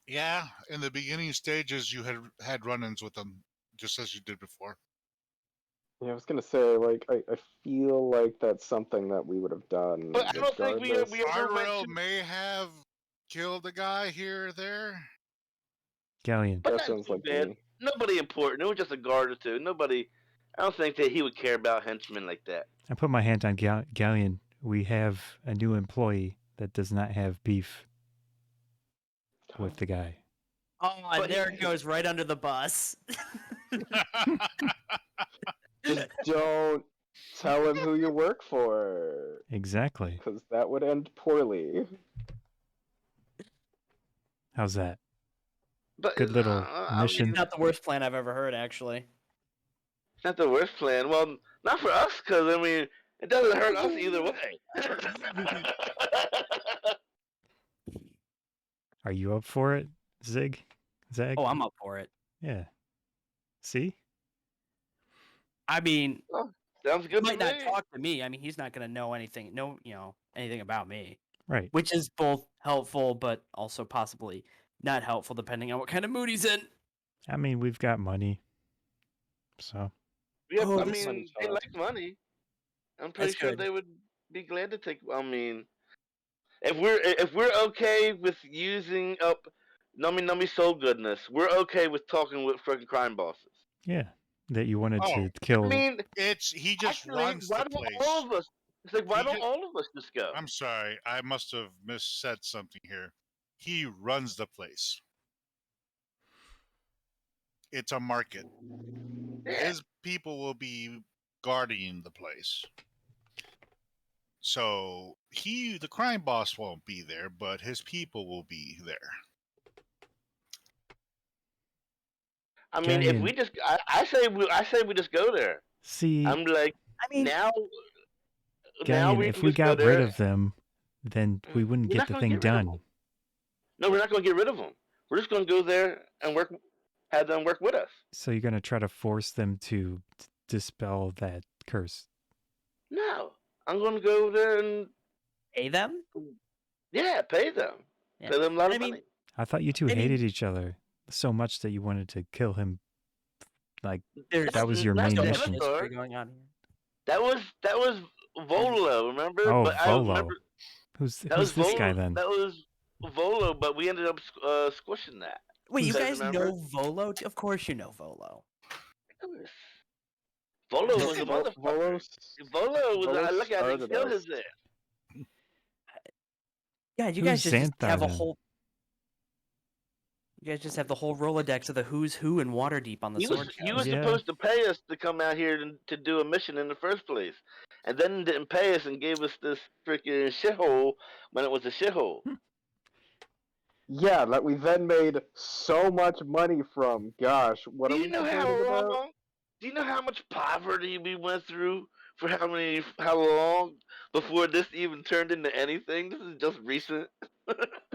Yeah, in the beginning stages, you had run-ins with them, just as you did before. Yeah, I was gonna say, like, I feel like that's something that we would have done. But I don't think we regardless. ever went Ardorel to. may have killed a guy here or there. Ghaleon. But That not sounds too like bad. me. Nobody important. It was just a guard or two. Nobody. I don't think that he would care about henchmen like that. I put my hand on Ghaleon. We have a new employee that does not have beef with the guy. Oh, and But there it goes right under the bus. Just don't tell him who you work for, Exactly. because that would end poorly. How's that? But Good little I mission. mean, Not the worst plan I've ever heard, actually. it's not the worst plan. Well, not for us, because I mean, it doesn't hurt us either way. Are you up for it, Zag? Oh, I'm up for it. Yeah. See? Sounds I mean, he good to might not me. talk to me. I mean, he's not going to know anything, anything about me, Right. which is both helpful, but also possibly not helpful, depending on what kind of mood he's in. I mean, we've got money. So, Yeah, Oh, I this- mean, Money they shot. like money. I'm pretty That's sure good. they would be glad to take. I mean, if we're okay with using up Numi Soul Goodness, we're okay with talking with freaking crime bosses. Yeah, that you wanted Oh, to I kill. mean, he just actually, runs why the don't place. all of us? It's like, why He don't ju- all of us just go? I'm sorry, I must have missaid something here. He runs the place. It's a market. Yeah. His people will be guarding the place. So the crime boss won't be there, but his people will be there. I mean, if Ghaleon, we just, I say we just go there. see, I'm like, I mean, now Ghaleon, we if can we just go got rid there. of them, then we wouldn't We're get not the going to thing get rid of done. them. No, we're not going to get rid of them. We're just going to go there and have them work with us. So you're gonna try to force them to dispel that curse. No, I'm going to go there and pay them. pay them. Yeah. Pay them a lot I of mean, money. I thought you two I mean- hated each other so much that you wanted to kill him. Like, There's that was your Not main so the much mission. Avatar. history going on here. That was Volo, remember? Oh, But I Volo. remember Who's that was this Volo. guy then? That was Volo, but we ended up squishing that. Wait, you Who's- guys Remember? know Volo? Of course you know Volo. Volo No, was a Vo- motherfucker. Volo was. I Volo look at it, started kill us. his ass. Yeah, you Who's guys just Xanthar have a then? whole. You guys just have the whole Rolodex of the who's who in Waterdeep on the You sword was chest. Yeah. supposed to pay us to come out here to do a mission in the first place, and then didn't pay us and gave us this freaking shithole when it was a shithole. Yeah, that we then made so much money from. Gosh, what Do are you we know complaining how about? long? Do you know how much poverty we went through for how long before this even turned into anything? This is just recent.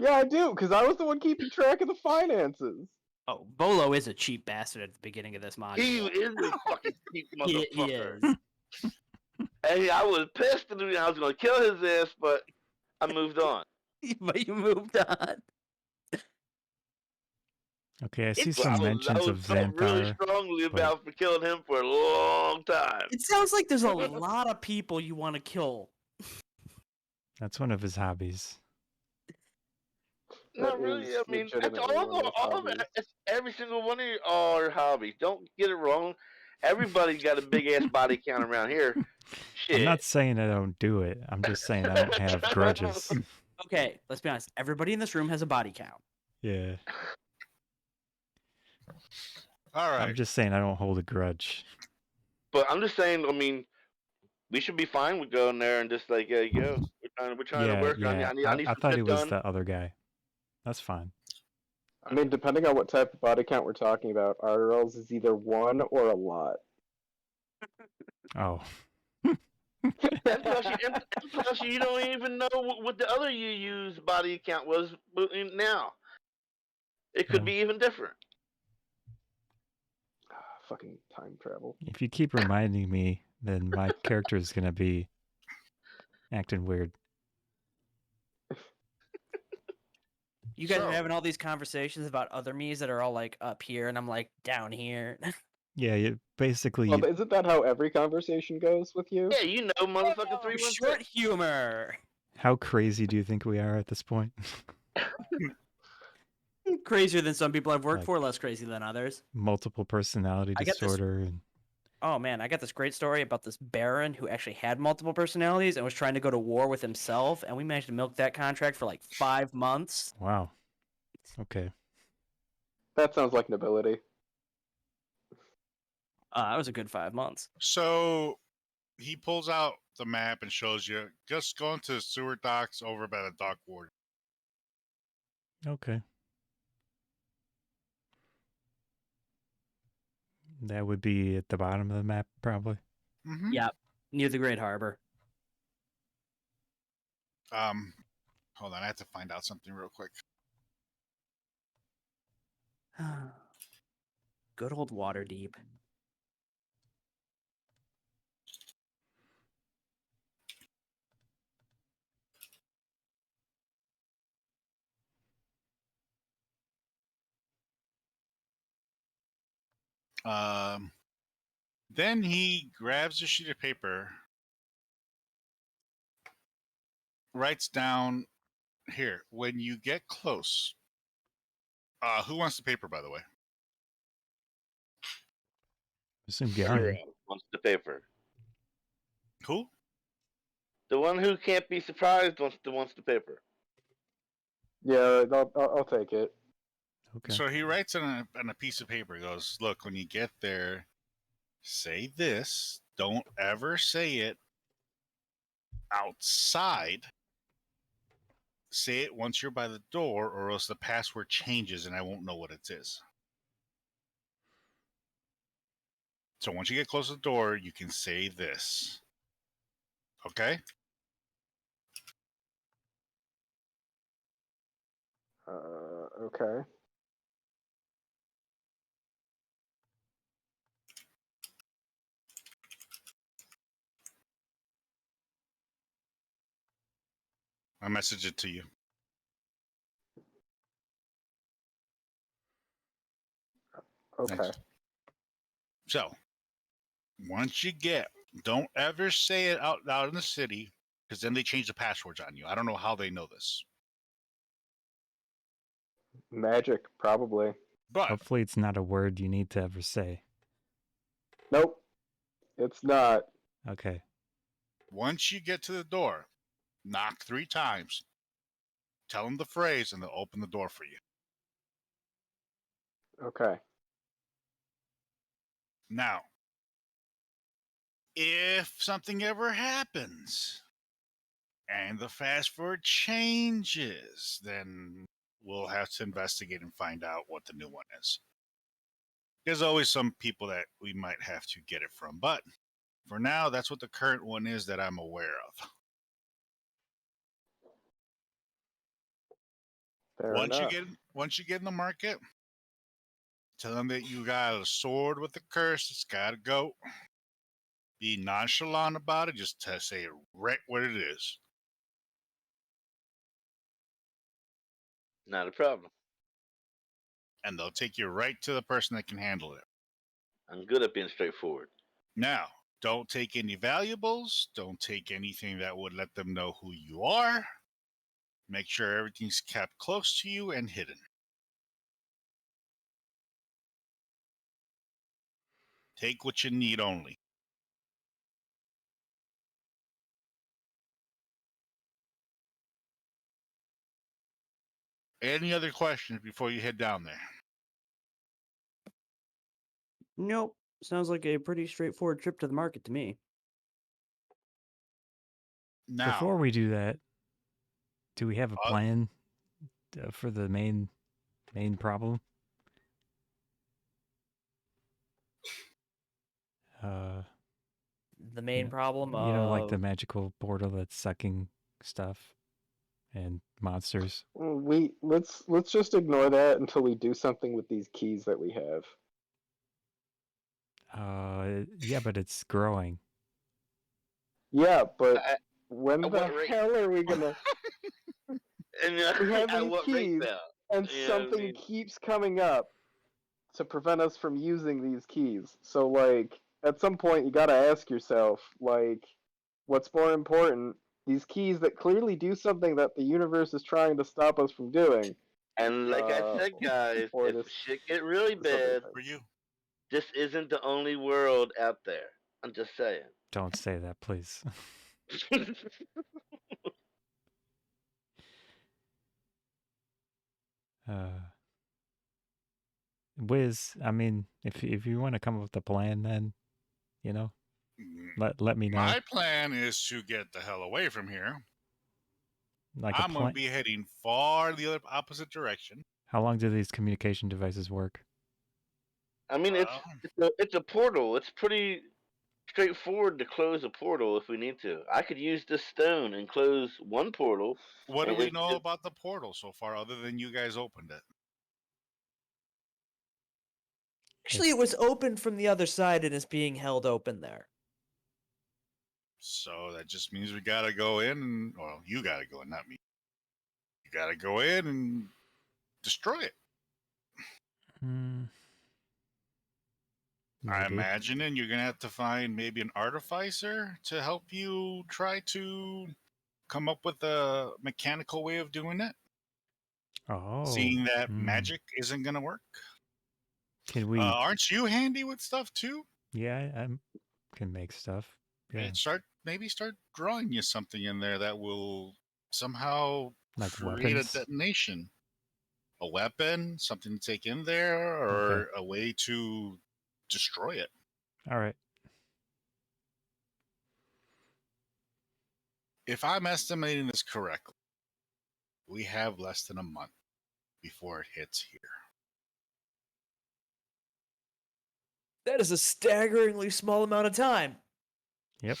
Yeah, I do, because I was the one keeping track of the finances. Oh, Volo is a cheap bastard at the beginning of this module. He is a fucking cheap He motherfucker. is. Hey, I was pissed and I was gonna kill his ass, but I moved on. But you moved on. Okay, I see Well, some I mentions of felt really Xanthar. strongly but- about for killing him for a long time. It sounds like there's a lot of people you want to kill. That's one of his hobbies. Not That really. is I mean, that's legitimately one of his all of hobbies. it. It's every single one of our hobbies. Don't get it wrong. Everybody's got a big ass body count around here. Shit. I'm not saying I don't do it. I'm just saying I don't have grudges. Okay, let's be honest. Everybody in this room has a body count. Yeah. All right. I'm just saying I don't hold a grudge. But I'm just saying. I mean, we should be fine with going there and just like, yeah, go. We're trying Yeah, to work. yeah. I need I some thought shit he was done. the other guy. That's fine. I mean, depending on what type of body count we're talking about, Ardorel's is either one or a lot. Oh. And plus, you don't even know what the other you use body count was now. It could Yeah. be even different. Fucking time travel. If you keep reminding me, then my character is going to be acting weird. You guys So- are having all these conversations about other me's that are all like up here, and I'm like down here. Yeah, basically, Well, but isn't that how every conversation goes with you? Yeah, you know, motherfucker, Short 316. humor. how crazy do you think we are at this point? Crazier than some people I've worked Like- for, less crazy than others. Multiple personality I get this- disorder. And Oh man, I got this great story about this baron who actually had multiple personalities and was trying to go to war with himself, and we managed to milk that contract for like 5 months. wow. Okay. That sounds like nobility. That was a good 5 months. So he pulls out the map and shows you just going to the sewer docks over by the dock ward. Okay. That would be at the bottom of the map, probably. Mm-hmm. Yep, near the Great Harbor. Hold on, I have to find out something real quick. Good old Waterdeep. Um, Then he grabs a sheet of paper, writes down here, when you get close. Who wants the paper, by the way? Assume Hero Ghaleon. wants the paper. Who? The one who can't be surprised wants the paper. Yeah, I'll take it. Okay. So he writes on a piece of paper. He goes, look, when you get there, say this. Don't ever say it outside. Say it once you're by the door, or else the password changes and I won't know what it is. So once you get close to the door, you can say this. Okay? Okay. I message it to you. Okay. Thanks. So, once you don't ever say it out loud in the city, because then they change the passwords on you. I don't know how they know this. Magic, probably. But Hopefully, it's not a word you need to ever say. Nope. It's not. Okay. once you get to the door, knock 3 times, tell them the phrase, and they'll open the door for you. Okay. Now, if something ever happens and the fast forward changes, then we'll have to investigate and find out what the new one is. There's always some people that we might have to get it from, but for now, that's what the current one is that I'm aware of. Fair Once enough. you get in the market, tell them that you got a sword with a curse. It's got to go. Be nonchalant about it. Just to say it right what it is. Not a problem. And they'll take you right to the person that can handle it. I'm good at being straightforward. Now, don't take any valuables. Don't take anything that would let them know who you are. Make sure everything's kept close to you and hidden. Take what you need only. Any other questions before you head down there? Nope. Sounds like a pretty straightforward trip to the market to me. Now, Before we do that, do we have a plan for the main problem? The main problem You know, like the of magical portal that's sucking stuff and monsters. Let's just ignore that until we do something with these keys that we have. Yeah, but it's growing. Yeah, but At- when at the what rate? hell are we gonna? And We have at these what rate keys, now? and You know what I something mean? keeps coming up to prevent us from using these keys. So, like, at some point, you gotta ask yourself, like, what's more important? These keys that clearly do something that the universe is trying to stop us from doing. And like I said, guys, or if this, shit get really this other bad, for you. this isn't the only world out there. I'm just saying. Don't say that, please. Wiz, I mean, if you want to come up with a plan, then you know, let me know. My plan is to get the hell away from here. Like I'm going to be heading far the other opposite direction. How long do these communication devices work? I mean, it's a portal. It's pretty straightforward to close a portal if we need to. I could use this stone and close one portal. What do and we it's know just- about the portal so far, other than you guys opened it? Actually, it was open from the other side and is being held open there. So that just means we got to go in, and, well, you got to go in, not me. You got to go in and destroy it. I Maybe. imagine, and you're gonna have to find maybe an artificer to help you try to come up with a mechanical way of doing it. Oh. Seeing that mm. magic isn't gonna work. Can we? Aren't you handy with stuff too? Yeah, I can make stuff. Yeah, Maybe start drawing you something in there that will somehow like create a weapons. detonation. A weapon, something to take in there, or Okay. a way to destroy it. All right. If I'm estimating this correctly, we have less than a month before it hits here. That is a staggeringly small amount of time. Yep.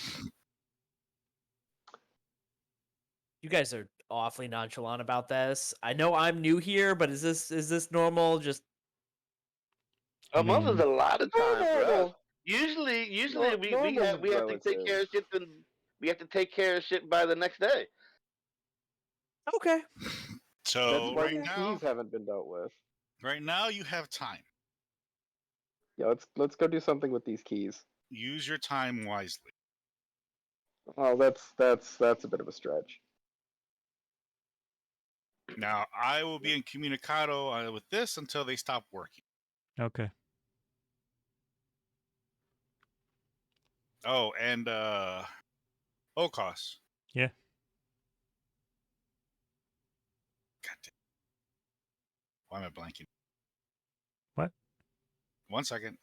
You guys are awfully nonchalant about this. I know I'm new here, but is this normal? Just A month is a lot of time for us. Normal. Usually we Normal's have to take care of relative. shit. We have to take care of shit by the next day. okay. So That's why right the now, keys haven't been dealt with. you have time. Yeah, let's go do something with these keys. Use your time wisely. Oh, that's a bit of a stretch. Now, I will be incommunicado with this until they stop working. Okay. Oh, and O'Koss. Yeah. God damn. Why am I blanking? What? 1 second.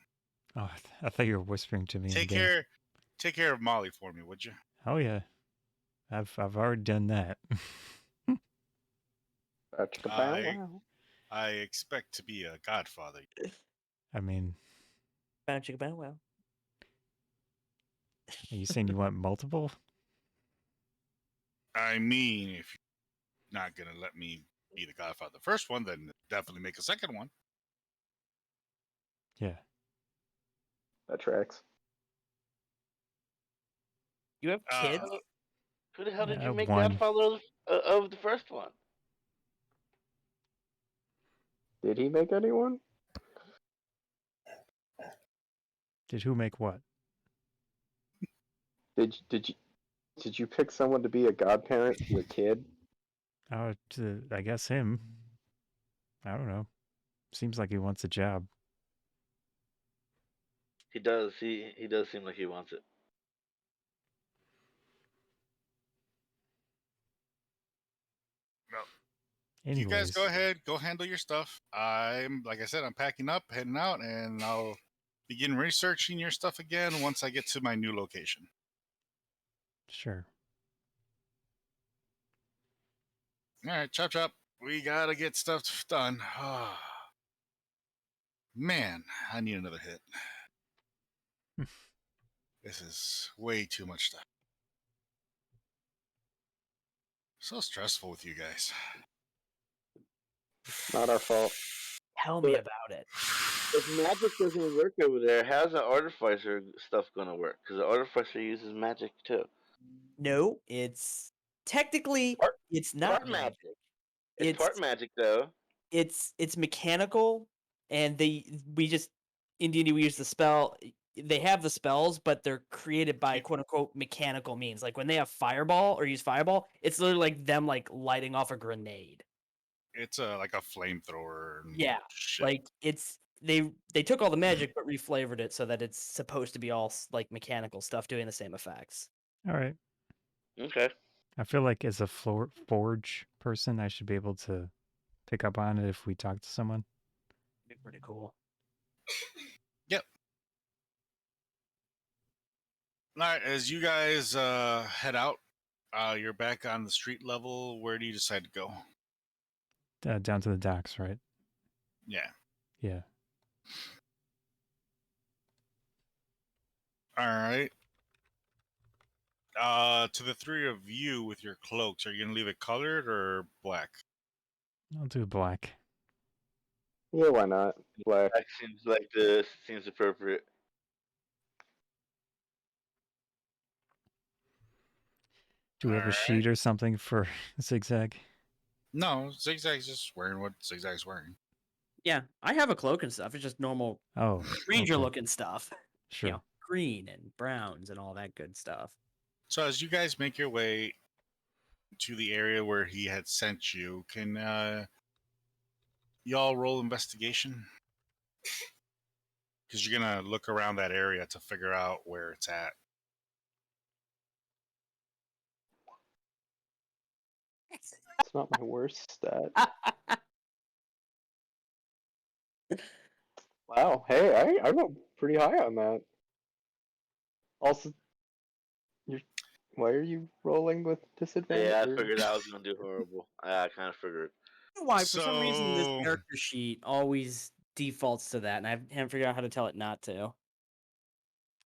Oh, I thought you were whispering to me. Take care of Molly for me, would you? Oh yeah, I've already done that. Wow. I expect to be a godfather. I mean, Bow chicka bow wow. are you saying you want multiple? I mean, if you're not gonna let me be the godfather the first one, then definitely make a second one. Yeah. That tracks. You have kids? Who the hell did you Yeah, make one. godfather of the first one? Did he make anyone? Did who make what? Did you pick someone to be a godparent to your kid? Oh, I guess him. I don't know. Seems like he wants a job. He does. He does seem like he wants it. No. Anyways. You guys go ahead, go handle your stuff. Like I said, I'm packing up, heading out, and I'll begin researching your stuff again once I get to my new location. Sure. All right, chop chop. We gotta get stuff done. Man, I need another hit. This is way too much stuff. So stressful with you guys. Not our fault. Tell me about it. If magic doesn't work over there, how's the artificer stuff gonna work? Because the artificer uses magic too. No, it's technically it's not Part magic. It's part magic though. It's mechanical, and we just in D&D we use the spell. They have the spells, but they're created by quote unquote mechanical means. Like when they have fireball or use fireball, it's literally like them like lighting off a grenade. It's like a flamethrower. Yeah, shit. like it's they took all the magic but reflavored it so that it's supposed to be all like mechanical stuff doing the same effects. All right. Okay. I feel like as a forge person, I should be able to pick up on it if we talk to someone. Be pretty cool. Yep. All right, as you guys head out, you're back on the street level. Where do you decide to go? Down to the docks, right? Yeah. Yeah. All right. To the three of you with your cloaks, are you gonna leave it colored or black? I'll do black. Yeah, why not? Black. That seems appropriate. Do we have a sheet or something for zigzag? No, Zigzag's just wearing what Zigzag's wearing. Yeah, I have a cloak and stuff. It's just normal Oh, ranger okay. looking stuff. Sure. You know, green and browns and all that good stuff. So as you guys make your way to the area where he had sent you, can y'all roll investigation? Because you're gonna look around that area to figure out where it's at. It's not my worst stat. Wow. Hey, I went pretty high on that. Also, why are you rolling with disadvantage? Yeah, I figured I was gonna do horrible. I kind of figured. Why? For some reason, this So- character sheet always defaults to that, and I haven't figured out how to tell it not to.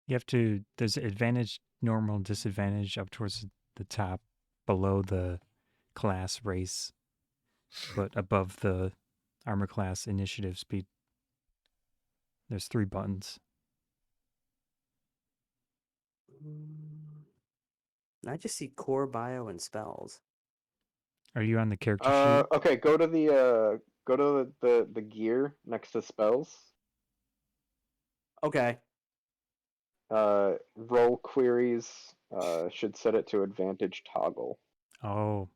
You have to, there's advantage, normal, disadvantage up towards the top, below the class race, but above the armor class initiative speed. There's 3 buttons. I just see core bio and spells. Are you on the character sheet? Okay, go to the gear next to spells. Okay. Roll queries should set it to advantage toggle. Oh,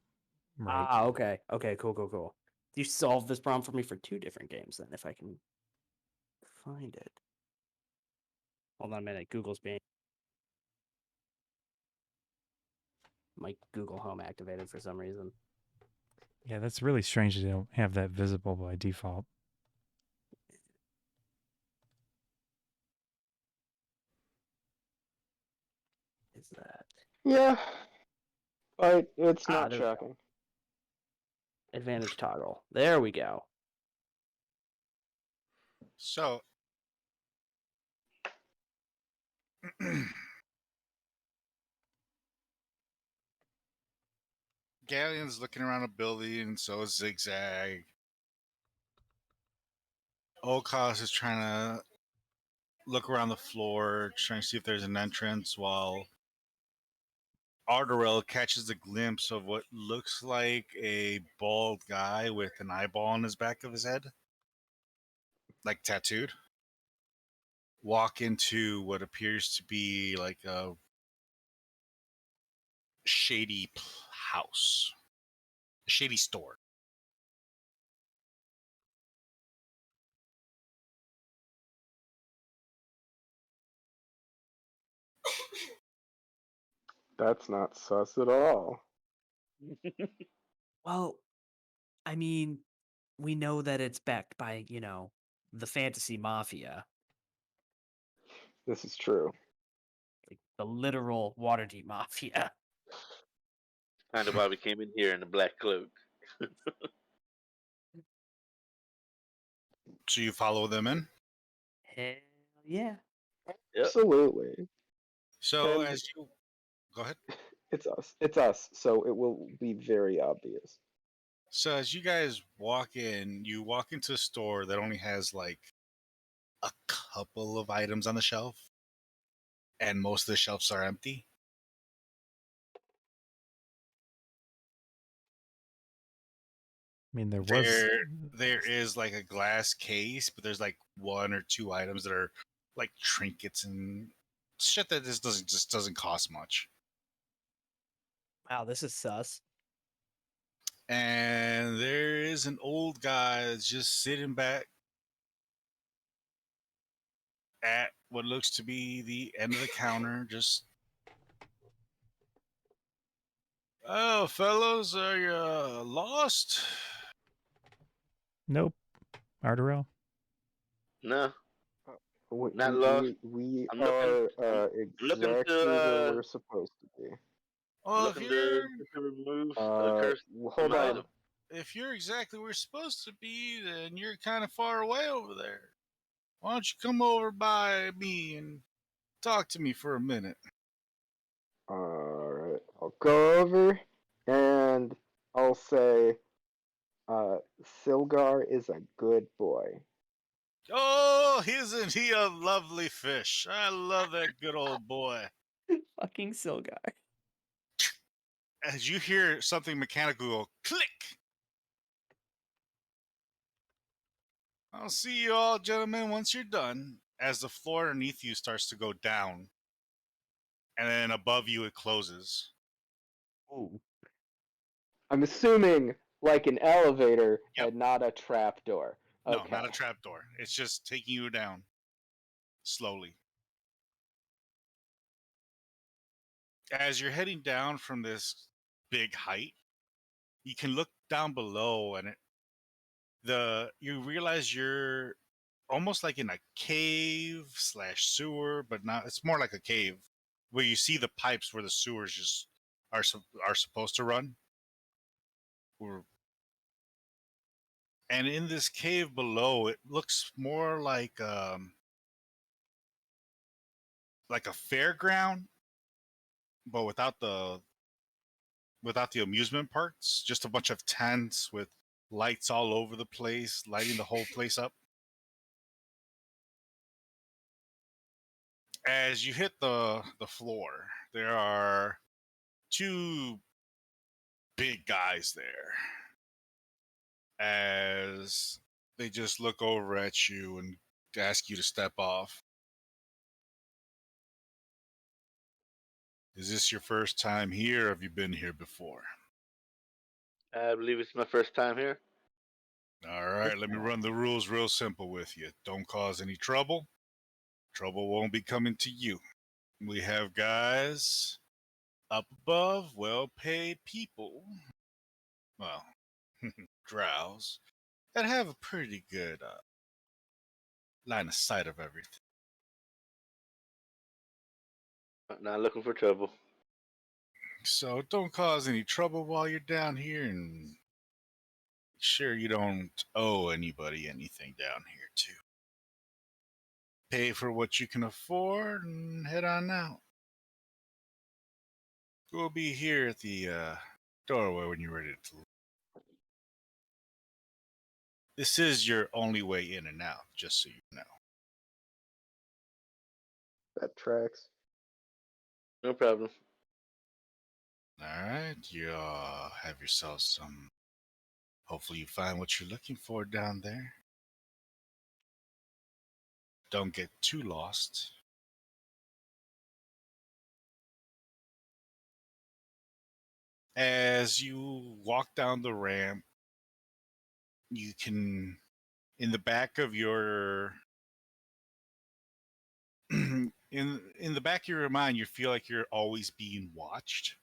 right. Ah, okay. Okay, cool. You solved this problem for me for 2 different games then, if I can find it. Hold on a minute. Google's being... My Google Home activated for some reason. Yeah, that's really strange they don't have that visible by default. Is that Yeah, but it's Ah, not there we go. checking. advantage toggle? There we go. So, Ghaleon's looking around a building, and so is Zigzag. O'Koss is trying to look around the floor, trying to see if there's an entrance, while Ardorel catches a glimpse of what looks like a bald guy with an eyeball on his back of his head, like tattooed, walk into what appears to be like a shady house, a shady store. That's not sus at all. Well, I mean, we know that it's backed by, the fantasy mafia, This is true. like the literal Waterdeep mafia. Kind of why we came in here in the black cloak. So you follow them in. Hell yeah. Yep. Absolutely. So And- as you go ahead. It's us. It's us. So it will be very obvious. So as you guys walk in, you walk into a store that only has like a couple of items on the shelf, and most of the shelves are empty. I mean, there was. There is like a glass case, but there's like 1 or 2 items that are like trinkets and shit that just doesn't cost much. Wow, this is sus. And there is an old guy that's just sitting back at what looks to be the end of the counter, just, oh, fellows, are you lost? Nope. Ardorel? No, We, Not we, lost. we I'm looking- are looking to, exactly where we're supposed to be. Well, if looking you're to remove a curse Hold from on. item. if you're exactly where you're supposed to be, then you're kind of far away over there. Why don't you come over by me and talk to me for a minute? Alright, I'll go over and I'll say, Silgar is a good boy. Oh, isn't he a lovely fish? I love that good old boy. Fucking Silgar. As you hear something mechanical go click, I'll see you all, gentlemen, once you're done. As the floor underneath you starts to go down, and then above you it closes. Ooh. I'm assuming like an elevator Yep. and not a trap door. No, Okay. not a trapdoor. It's just taking you down slowly. As you're heading down from this big height, you can look down below, and you realize you're almost like in a cave slash sewer, but not. It's more like a cave where you see the pipes where the sewers just are supposed to run. And in this cave below, it looks more like a fairground, but without the amusement parks. Just a bunch of tents with lights all over the place, lighting the whole place up. As you hit the floor, there are two big guys there. As they just look over at you and ask you to step off. Is this your first time here, or have you been here before? I believe it's my first time here. All right, let me run the rules real simple with you. Don't cause any trouble. Trouble won't be coming to you. We have guys up above, well-paid people, well, drows, that have a pretty good line of sight of everything. Not looking for trouble. So don't cause any trouble while you're down here, and make sure you don't owe anybody anything down here, too. Pay for what you can afford and head on out. We'll be here at the doorway when you're ready to leave. This is your only way in and out, just so you know. That tracks. No problem. All right, you have yourselves some. Hopefully, you find what you're looking for down there. Don't get too lost. As you walk down the ramp, you can, in the back of your, in the back of your mind, you feel like you're always being watched.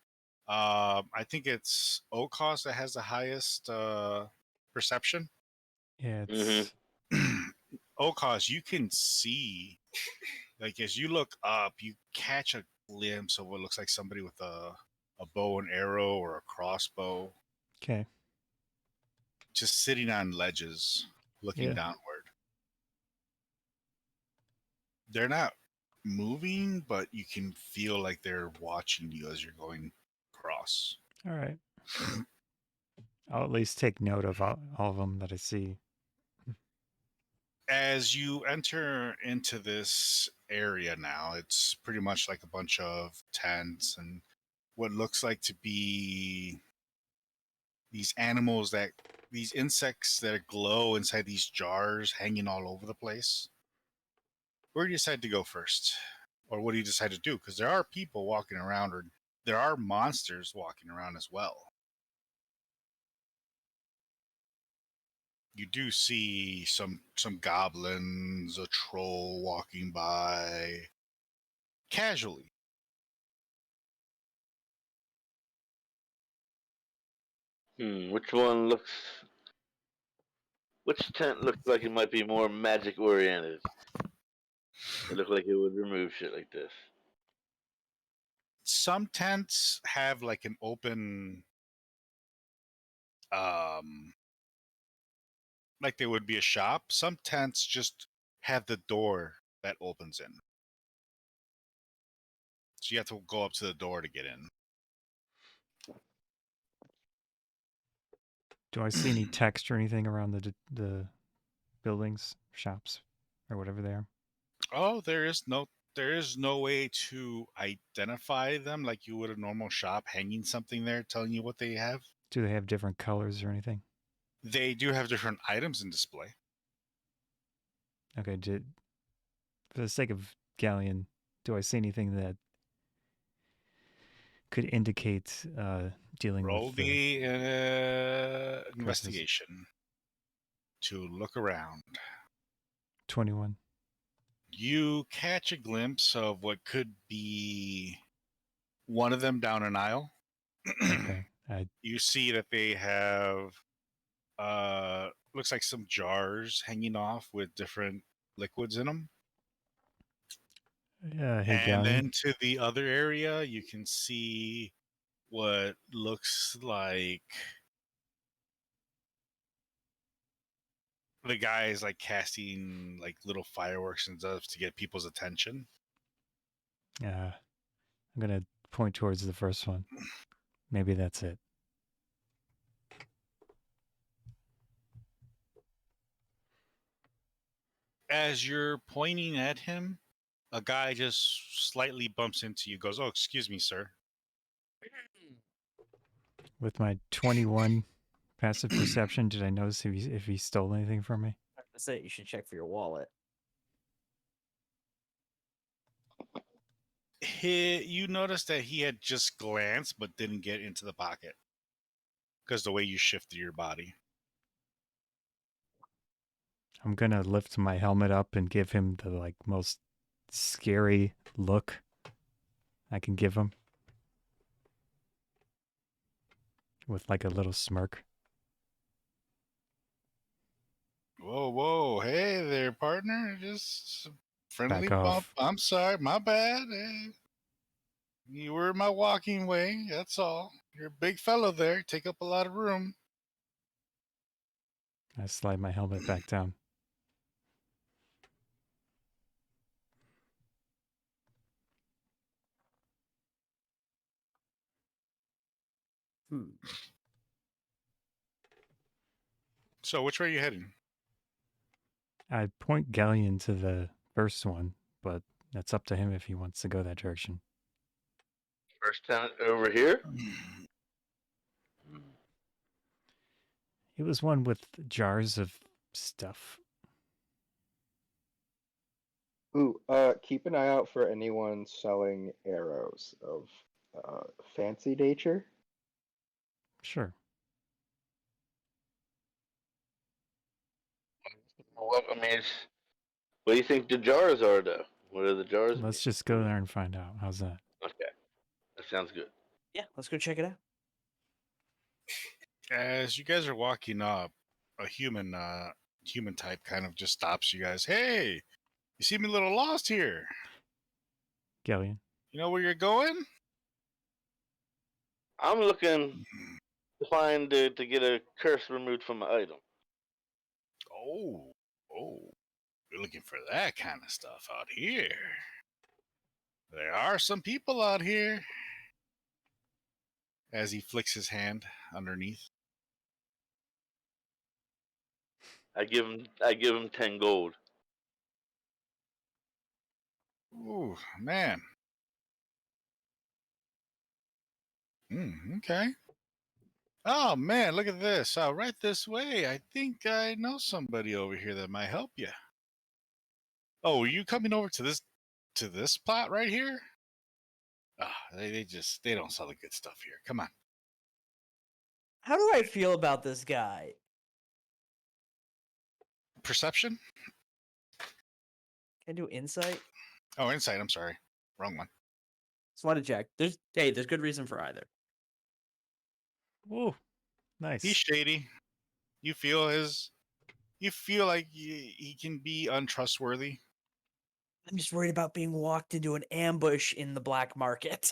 I think it's O'Koss that has the highest perception. Yeah, Mhm. it's O'Koss, you can see, like as you look up, you catch a glimpse of what looks like somebody with a bow and arrow or a crossbow, okay. just sitting on ledges, looking Yeah. downward. They're not moving, but you can feel like they're watching you as you're going across. All right. I'll at least take note of all of them that I see. As you enter into this area now, it's pretty much like a bunch of tents and what looks like to be these insects that glow inside these jars hanging all over the place. Where do you decide to go first? Or what do you decide to do? Because there are people walking around, or there are monsters walking around as well. You do see some goblins, a troll walking by casually. Which one looks? Which tent looks like it might be more magic oriented? It looked like it would remove shit like this. Some tents have like an open, like they would be a shop. Some tents just have the door that opens in. So you have to go up to the door to get in. Do I see any text or anything around the buildings, shops, or whatever they are? Oh, there is no way to identify them like you would a normal shop, hanging something there telling you what they have. Do they have different colors or anything? They do have different items in display. Okay, for the sake of Ghaleon, do I see anything that could indicate dealing Roll with the the curses? investigation to look around. 21. You catch a glimpse of what could be one of them down an aisle. Okay. You see that they have looks like some jars hanging off with different liquids in them. Hey, And Ghaleon. then to the other area, you can see what looks like the guy is like casting like little fireworks and stuff to get people's attention. I'm going to point towards the first one. Maybe that's it. As you're pointing at him, a guy just slightly bumps into you, goes, "Oh, excuse me, sir." With my 21 passive perception, did I notice if he stole anything from me? I have to say, you should check for your wallet. You noticed that he had just glanced but didn't get into the pocket because the way you shifted your body. I'm going to lift my helmet up and give him the like most scary look I can give him. With like a little smirk. Whoa, whoa, hey there, partner. Just a friendly Back bump. off. I'm sorry, my bad. You were in my walking way, that's all. You're a big fellow there. Take up a lot of room. I slide my helmet back down. So, which way are you heading? I point Ghaleon to the first one, but that's up to him if he wants to go that direction. First tenant over here. It was one with jars of stuff. Ooh, keep an eye out for anyone selling arrows of fancy nature. Sure. What what do you think the jars are, though? What are the jars? Let's just go there and find out. How's that? Okay, that sounds good. Yeah, let's go check it out. As you guys are walking up, a human type kind of just stops you guys. Hey, you seem a little lost here. Ghaleon. You know where you're going? I'm looking to find to get a curse removed from my item. Oh, you're looking for that kind of stuff out here. There are some people out here. As he flicks his hand underneath. I give him 10 gold. Ooh, man. Okay. Oh, man, look at this. Right this way. I think I know somebody over here that might help you. Oh, are you coming over to this plot right here? They don't sell the good stuff here. Come on. How do I feel about this guy? Perception? Can I do insight? Oh, insight. I'm sorry. Wrong one. Just want to check. There's good reason for either. Ooh, nice. He's shady. You feel like he can be untrustworthy. I'm just worried about being walked into an ambush in the black market.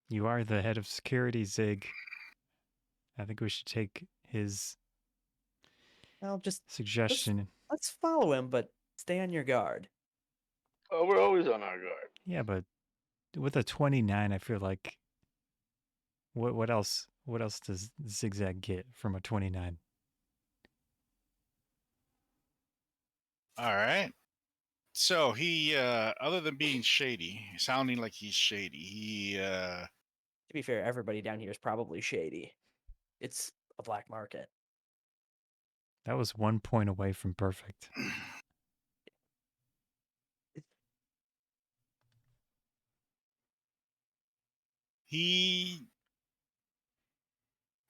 You are the head of security, Zig. I think we should take his Well, just suggestion. let's follow him, but stay on your guard. Oh, we're always on our guard. Yeah, but with a 29, I feel like what else does Zigzag get from a 29? All right. So he, other than being shady, sounding like he's shady, he, To be fair, everybody down here is probably shady. It's a black market. That was 1 point away from perfect.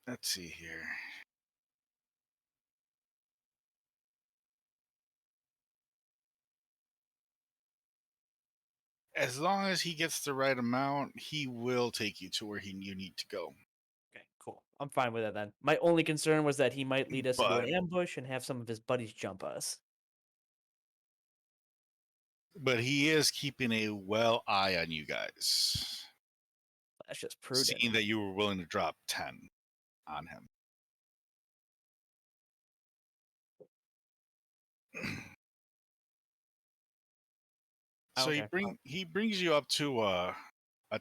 Let's see here. As long as he gets the right amount, he will take you to where you need to go. Okay, cool. I'm fine with that then. My only concern was that he might lead us into But- an ambush and have some of his buddies jump us. But he is keeping a well eye on you guys, That's just prudent. seeing that you were willing to drop 10 on him. So Okay. he brings you up to a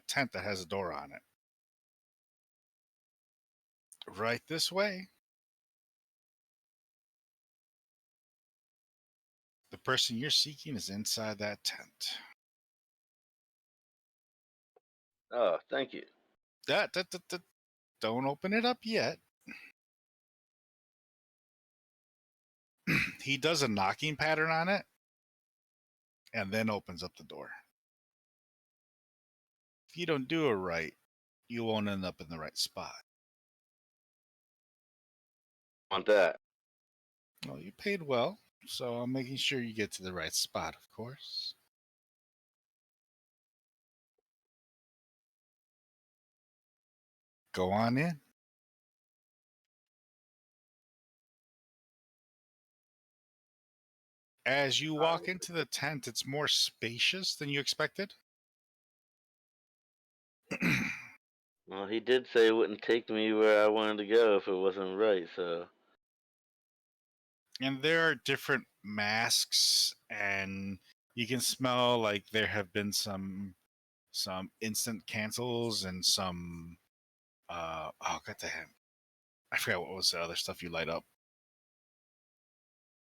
tent that has a door on it. Right this way. The person you're seeking is inside that tent. Oh, thank you. Don't open it up yet. He does a knocking pattern on it and then opens up the door. If you don't do it right, you won't end up in the right spot. Want that? Well, you paid well, so I'm making sure you get to the right spot, of course. Go on in. As you walk into the tent, it's more spacious than you expected. Well, he did say it wouldn't take me where I wanted to go if it wasn't right, so. And there are different masks, and you can smell like there have been some instant cancels and some oh god damn, I forgot what was the other stuff you light up.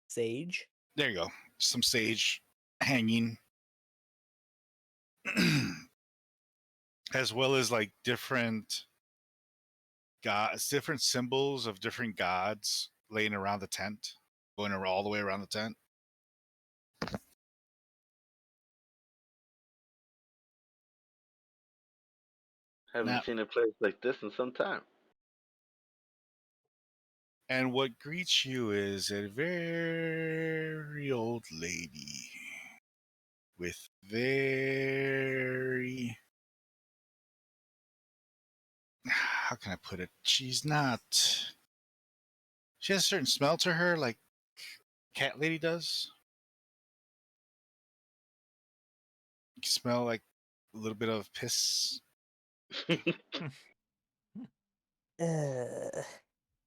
Sage. There you go. Some sage hanging. As well as like different gods, different symbols of different gods laying around the tent, going all the way around the tent. Haven't Now- seen a place like this in some time. And what greets you is a very old lady with very, how can I put it? She has a certain smell to her, like cat lady does. You can smell like a little bit of piss.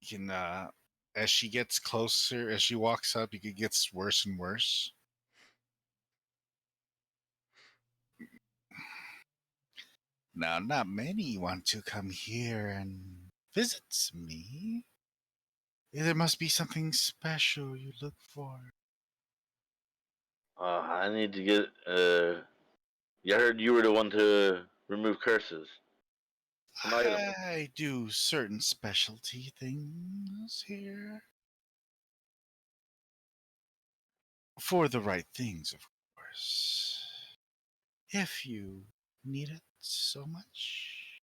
You can, as she gets closer, as she walks up, it gets worse and worse. Now, not many want to come here and visit me. There must be something special you look for. I need to get. I heard you were the one to remove curses. An item. I do certain specialty things here. For the right things, of course. If you need it so much.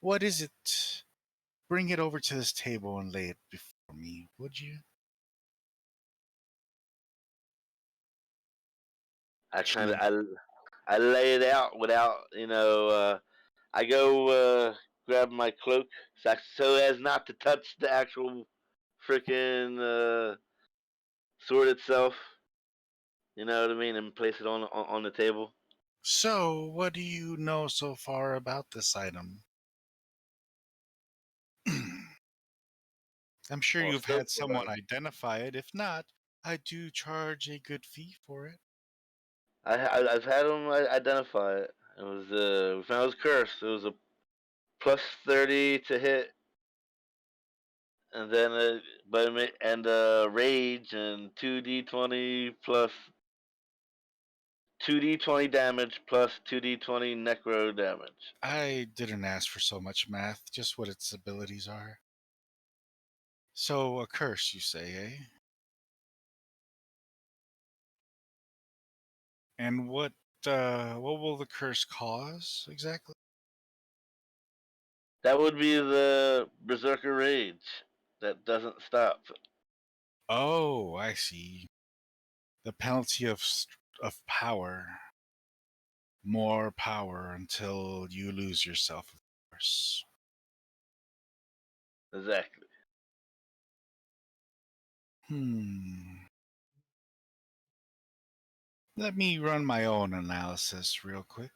What is it? Bring it over to this table and lay it before me, would you? I kind of I lay it out without I go grab my cloak so as not to touch the actual freaking sword itself. You know what I mean, and place it on the table. So, what do you know so far about this item? I'm sure Well, you've so had someone far, identify it. If not, I do charge a good fee for it. I've had them identify it. It was we found it was cursed. It was a plus 30 to hit, and then rage and 2d20 plus 2d20 damage plus 2d20 necro damage. I didn't ask for so much math, just what its abilities are. So, a curse, you say, eh? And what what will the curse cause exactly? That would be the Berserker Rage that doesn't stop. Oh, I see. The penalty of power. More power until you lose yourself, of course. Exactly. Let me run my own analysis real quick.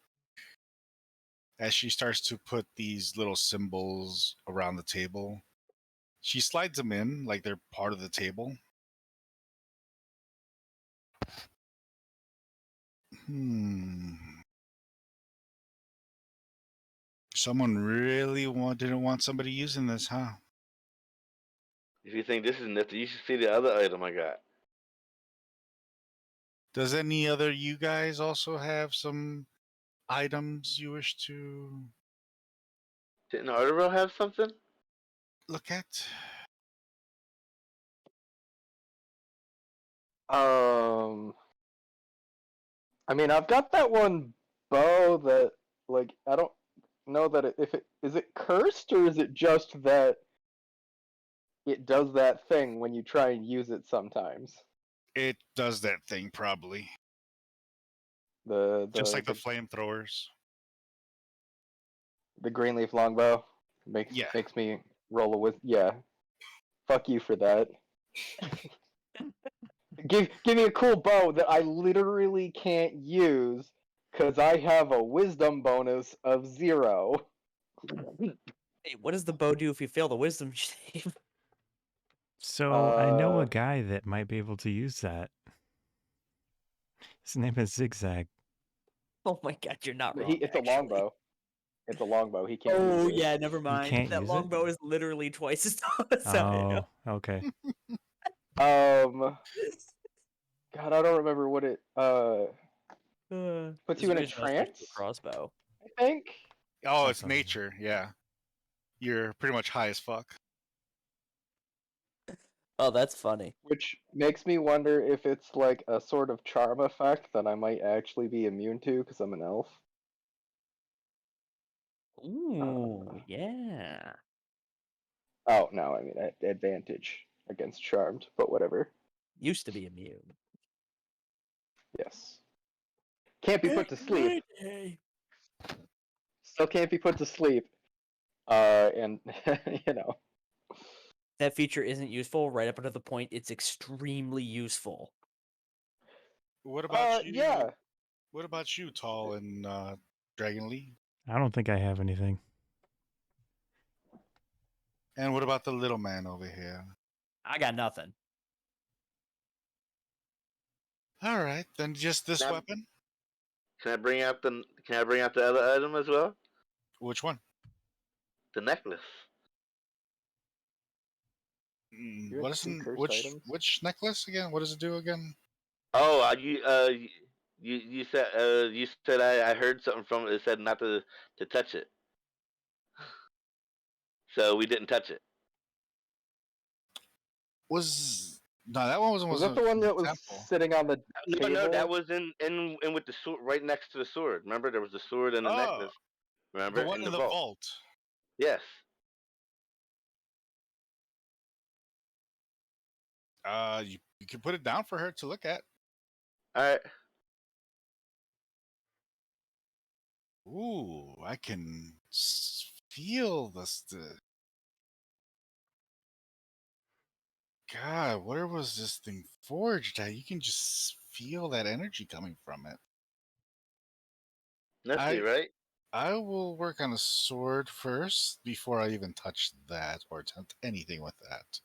As she starts to put these little symbols around the table, she slides them in like they're part of the table. Someone really didn't want somebody using this, huh? If you think this is nifty, you should see the other item I got. Does any other you guys also have some items you wish to Didn't Ardorel have something? look at? I mean, I've got that one bow that, like, I don't know that if it is it cursed or is it just that it does that thing when you try and use it sometimes. It does that thing probably. The Just like the flamethrowers. the green leaf longbow makes Yeah. me roll with Fuck you for that. Give me a cool bow that I literally can't use because I have a wisdom bonus of 0. Hey, what does the bow do if you fail the wisdom save? So I know a guy that might be able to use that. His name is Zigzag. Oh my god, you're not wrong. It's a actually. longbow. It's a longbow. He can't Oh use it. yeah, never mind. can't That use it? longbow is literally twice as tall as I am. Oh, okay. God, I don't remember what it puts you in a There's no switch to trance. a crossbow. I think. Oh, Something it's like that. nature, yeah. You're pretty much high as fuck. Oh, that's funny. Which makes me wonder if it's like a sort of charm effect that I might actually be immune to because I'm an elf. Ooh, yeah. Oh no, I mean advantage against charmed, but whatever. Used to be immune. Yes. Can't be put to sleep. Hey. Still can't be put to sleep. And you know. That feature isn't useful right up until the point it's extremely useful. What about you? Yeah. What about you, Tall and Dragon Lee? I don't think I have anything. And what about the little man over here? I got nothing. All right, then just this Now- weapon. Can I bring out the other item as well? Which one? The necklace. You What have is two cursed items? which necklace again? What does it do again? Oh, you said I heard something from it. It said not to touch it, so we didn't touch it. No, that one Was was that the one that was temple. sitting on the table? No, that was in with the sword right next to the sword. Remember, there was the sword and the Oh, necklace. Remember, the one in the vault. Yes. You can put it down for her to look at. All right. Ooh, I can feel this. God, where was this thing forged at? You can just feel that energy coming from it. Nifty, right? I will work on a sword first before I even touch that or attempt anything with that.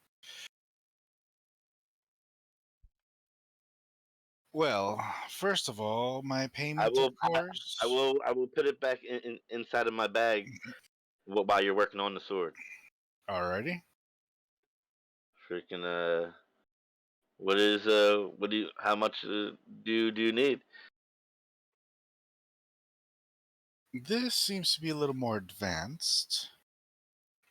Well, first of all, my payment, of course. I will put it back inside of my bag while you're working on the sword. Alrighty. Freaking how much do you need? This seems to be a little more advanced.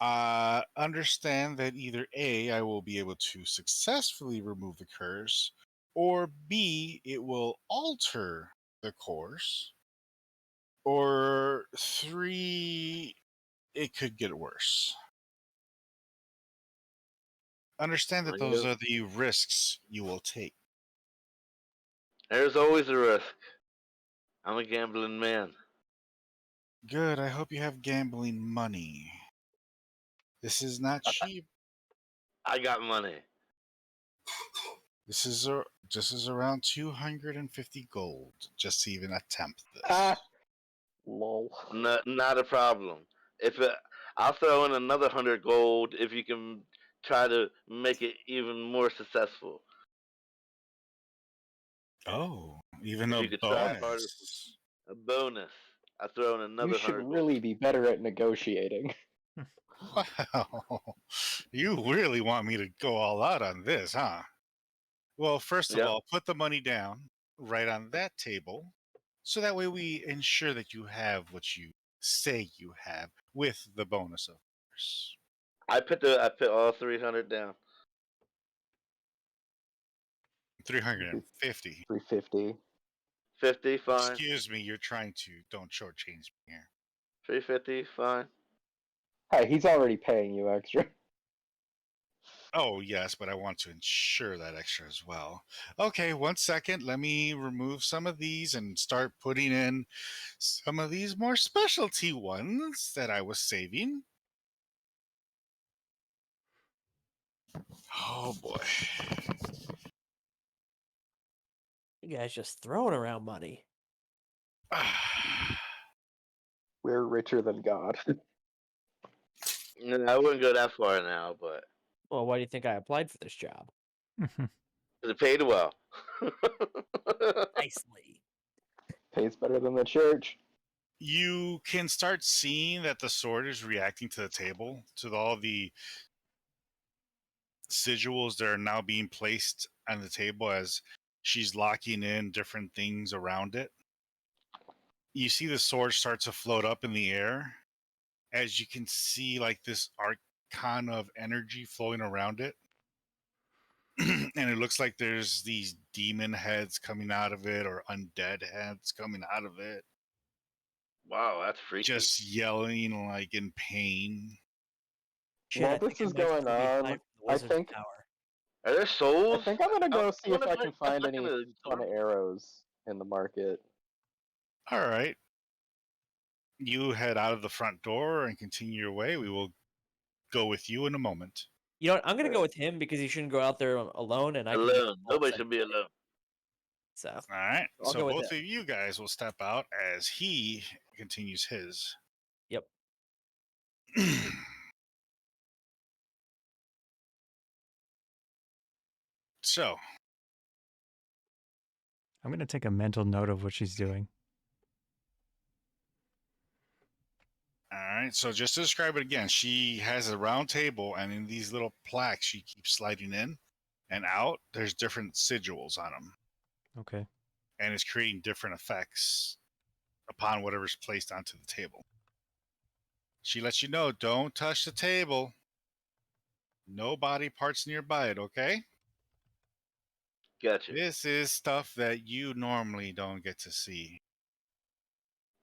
Understand that either A, I will be able to successfully remove the curse, or B, it will alter the course, or 3, it could get worse. Understand that those are the risks you will take. There's always a risk. I'm a gambling man. Good, I hope you have gambling money. This is not cheap. I got money. This is around 250 gold just to even attempt this. Ah, lol. Not a problem. I'll throw in another 100 gold if you can try to make it even more successful. Oh, even If a you could try harder. bonus. A bonus. I throw in another You should 100 really gold. be better at negotiating. Wow, you really want me to go all out on this, huh? Well, first of Yep. all, put the money down right on that table, so that way we ensure that you have what you say you have, with the bonus, of course. I put all 300 down. 350. 350. 50, fine. Excuse me, you're trying to, don't shortchange me here. 350, fine. Hey, he's already paying you extra. Oh, yes, but I want to ensure that extra as well. Okay, 1 second. Let me remove some of these and start putting in some of these more specialty ones that I was saving. Oh, boy. You guys just throwing around money. We're richer than God. I wouldn't go that far now, but Well, why do you think I applied for this job? it paid well. Nicely. Pays better than the church. You can start seeing that the sword is reacting to the table, to all the sigils that are now being placed on the table as she's locking in different things around it. You see the sword start to float up in the air, as you can see like this arcana of energy flowing around it. And it looks like there's these demon heads coming out of it, or undead heads coming out of it, Wow, that's freaky. just yelling like in pain. Shit, While I this think I is might going still be on, applying for the I Wizard's think Tower. Are there I souls? think I'm gonna go see if I wonder can find if I any can fun absorb- arrows in the market. All right. You head out of the front door and continue your way. We will go with you in a moment. You know what? I'm gonna go with him because he shouldn't go out there alone, and I can get Alone. Nobody lost should be alone. So All right. I'll So go with both him. of you guys will step out as he continues his. Yep. So, I'm going to take a mental note of what she's doing. all right. So just to describe it again, she has a round table, and in these little plaques she keeps sliding in and out, there's different sigils on them, Okay. and it's creating different effects upon whatever's placed onto the table. She lets you know, don't touch the table. No body parts nearby it, okay? Gotcha. This is stuff that you normally don't get to see.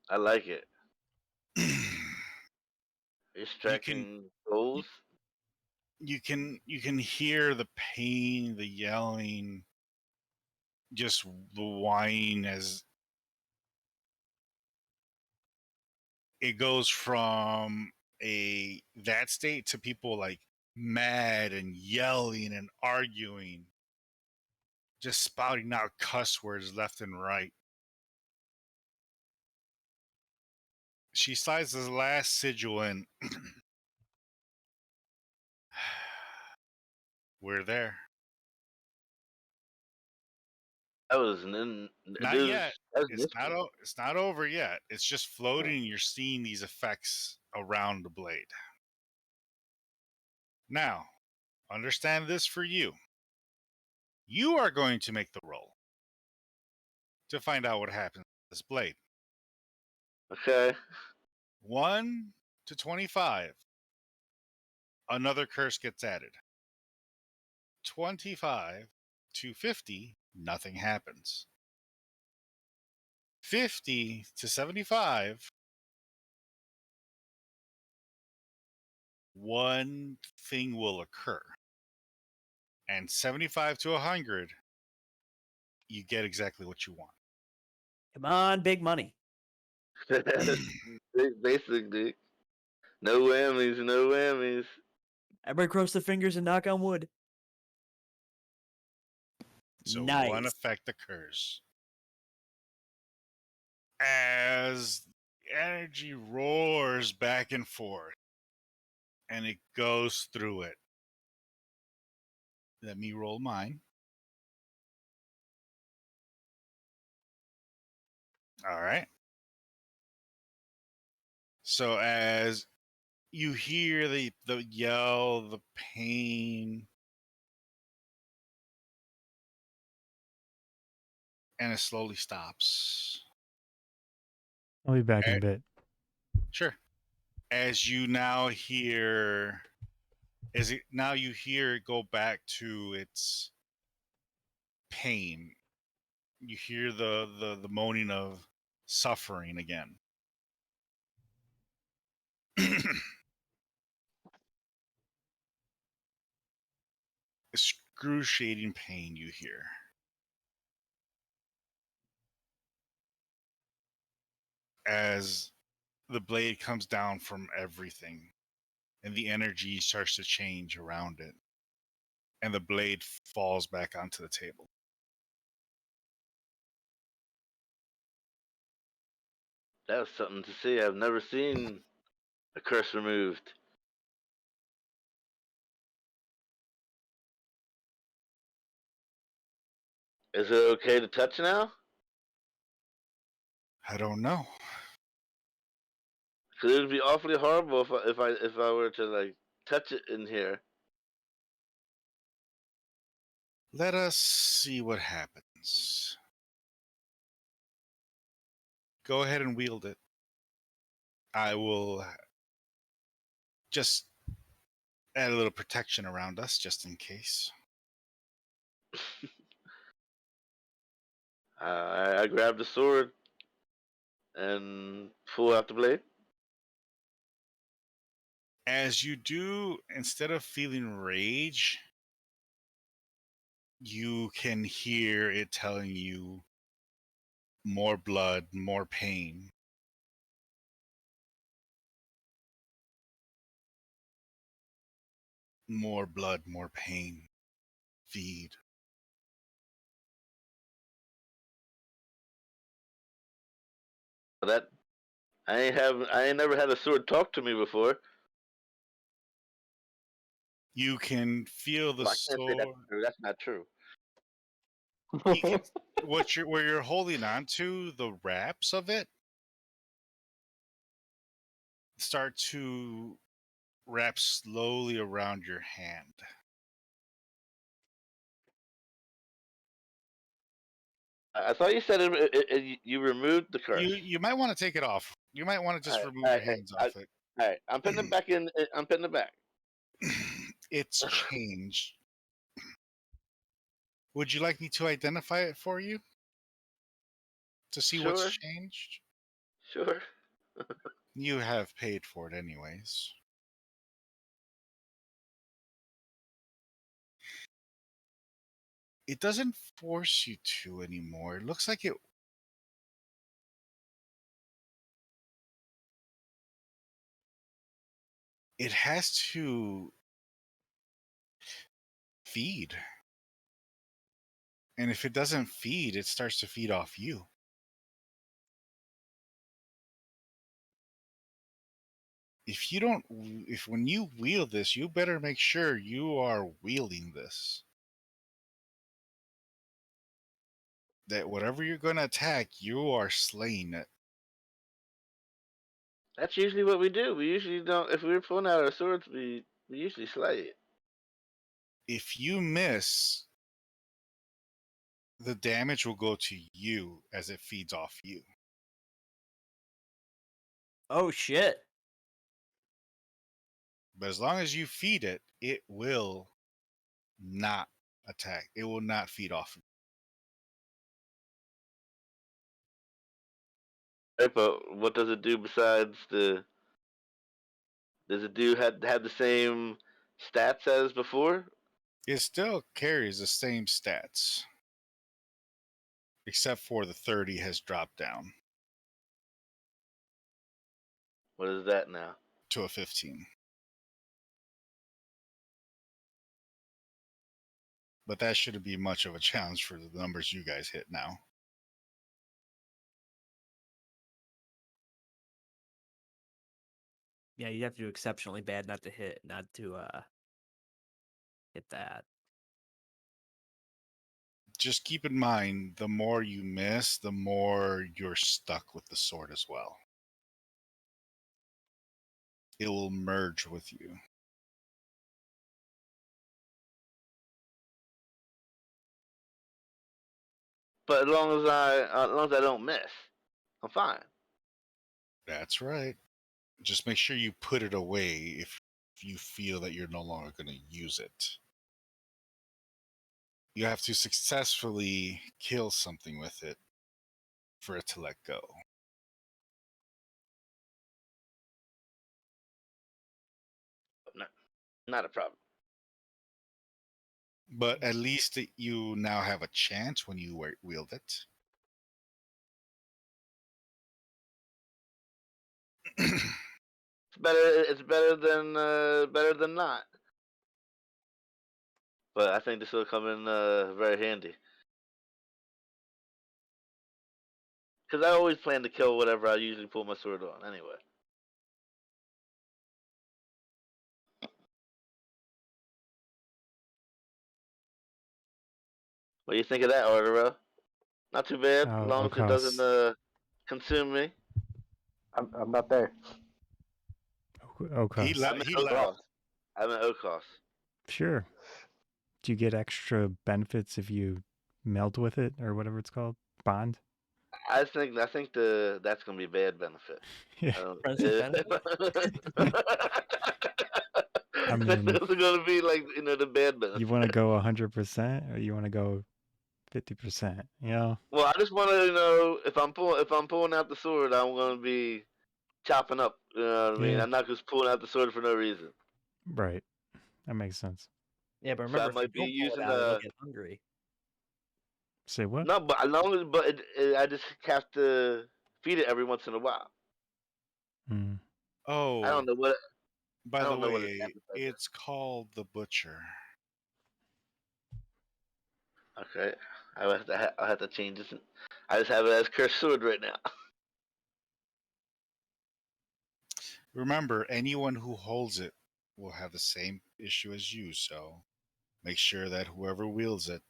I like it. You Extracting souls. can hear the pain, the yelling, just the whine as it goes from that state to people like mad and yelling and arguing, just spouting out cuss words left and right. She slides the last sigil in. We're there. That was an Not yet. That was It's not over yet. It's just floating. You're seeing these effects around the blade. Now, understand this for you. You are going to make the roll to find out what happens to this blade. Okay. 1 to 25. Another curse gets added. 25 to 50. Nothing happens. 50 to 75, one thing will occur. And 75 to 100, you get exactly what you want. Come on, big money. Basic, dude. No whammies, no whammies. Everybody cross the fingers and knock on wood. So Nice. one effect occurs. As energy roars back and forth, and it goes through it. Let me roll mine. All right. So as you hear the yell, the pain, and it slowly stops. I'll be back in a bit. Sure. As you now hear, you hear it go back to its pain. You hear the moaning of suffering again. Excruciating pain you hear. As the blade comes down from everything and the energy starts to change around it, and the blade falls back onto the table. That was something to see. I've never seen a curse removed. Is it okay to touch now? I don't know. Because it would be awfully horrible if I were to like touch it in here. Let us see what happens. Go ahead and wield it. I will just add a little protection around us just in case. I grabbed the sword and pull out the blade. As you do, instead of feeling rage, you can hear it telling you more blood, more pain. More blood, more pain. Feed. That I ain't never had a sword talk to me before. You can feel the Well, I can't say sword. that's not true. You can, where you're holding on to, the wraps of it start to wrap slowly around your hand. I thought you said you removed the curse. You might want to take it off. You might want to just remove your hands off it. All right, I'm putting it back in. I'm putting it back. It's changed. Would you like me to identify it for you? To see what's Sure. changed? Sure. You have paid for it anyways. It doesn't force you to anymore. It looks like it has to feed. And if it doesn't feed, it starts to feed off you. If when you wield this, you better make sure you are wielding this. That whatever you're going to attack, you are slaying it. That's usually what we do. We usually don't. If we're pulling out our swords, we usually slay it. If you miss, the damage will go to you as it feeds off you. Oh shit. But as long as you feed it, it will not attack. It will not feed off you. Right, but what does it do besides the? Does it do have the same stats as before? It still carries the same stats, except for the 30 has dropped down What is that now? to a 15. But that shouldn't be much of a challenge for the numbers you guys hit now. Yeah, you have to do exceptionally bad not to hit that. Just keep in mind, the more you miss, the more you're stuck with the sword as well. It will merge with you. But as long as I don't miss, I'm fine. That's right. Just make sure you put it away if you feel that you're no longer going to use it. You have to successfully kill something with it for it to let go. Not a problem. But at least you now have a chance when you wield it. It's better than not. But I think this will come in very handy. Because I always plan to kill whatever I usually pull my sword on, anyway. What do you think of that, Ardorel? Not too bad, as long as it O'Koss. doesn't consume me. I'm not there. O'Koss. I'm at left. O'Koss. I'm at O'Koss. Sure. Do you get extra benefits if you meld with it or whatever it's called? Bond? I think that's gonna be a bad benefit. Yeah. Friendship I mean, those are gonna be like the bad benefit. you want to go 100% or you want to go 50%? You know? Well, I just want to know if I'm pulling out the sword, I'm gonna be chopping up. You know what I mean? Yeah. I'm not just pulling out the sword for no reason. Right. That makes sense. Yeah, but So I remember, if you might be don't pull it using out, it'll get hungry. Say what? no, but as long as I just have to feed it every once in a while. Mm. Oh, I don't know what by I the don't know what its way, appetite is. it's called the Butcher. Okay, I'll have to change this. I just have it as cursed sword right now. Remember, anyone who holds it will have the same issue as you, so make sure that whoever wields it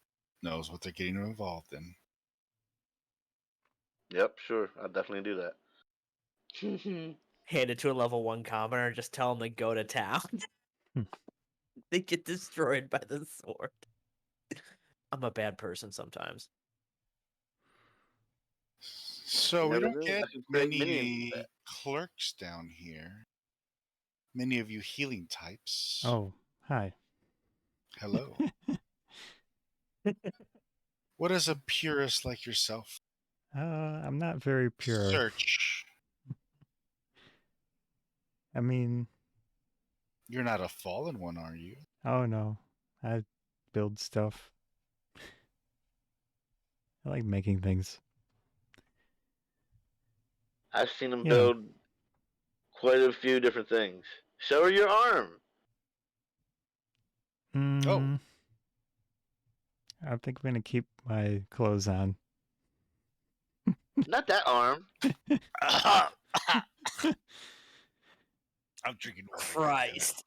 knows what they're getting involved in. Yep, sure, I'll definitely do that. Hand it to a level 1 commoner, just tell them to go to town. Hmm. They get destroyed by the sword. I'm a bad person sometimes. So we Never don't knew. get I can create minions with many that. clerks down here. Many of you healing types. Oh, hi. Hello. What is a purist like yourself? I'm not very pure. Search. I mean, You're not a fallen one, are you? oh no. I build stuff. I like making things. I've seen him You know. build quite a few different things. Show her your arm. Mm, I think I'm gonna keep my clothes on. Not that arm. I'm drinking water. Christ.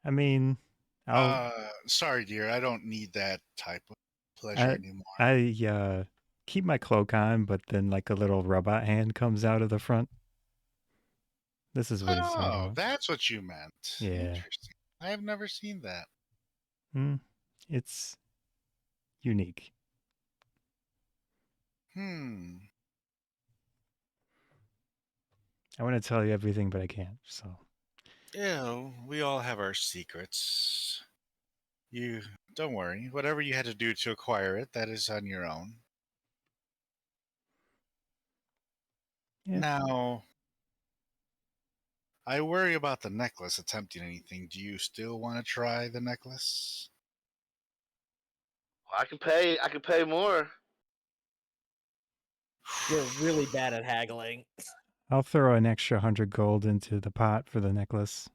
I mean, Sorry, dear. I don't need that type of pleasure anymore. I keep my cloak on, but then like a little robot hand comes out of the front. This is what he's talking Oh, about. that's what you meant. Yeah. Interesting. I have never seen that. It's unique. I want to tell you everything, but I can't. So. Yeah, we all have our secrets. You don't worry. Whatever you had to do to acquire it, that is on your own. Yeah. Now, I worry about the necklace attempting anything. Do you still want to try the necklace? I can pay more. You're really bad at haggling. I'll throw an extra 100 gold into the pot for the necklace.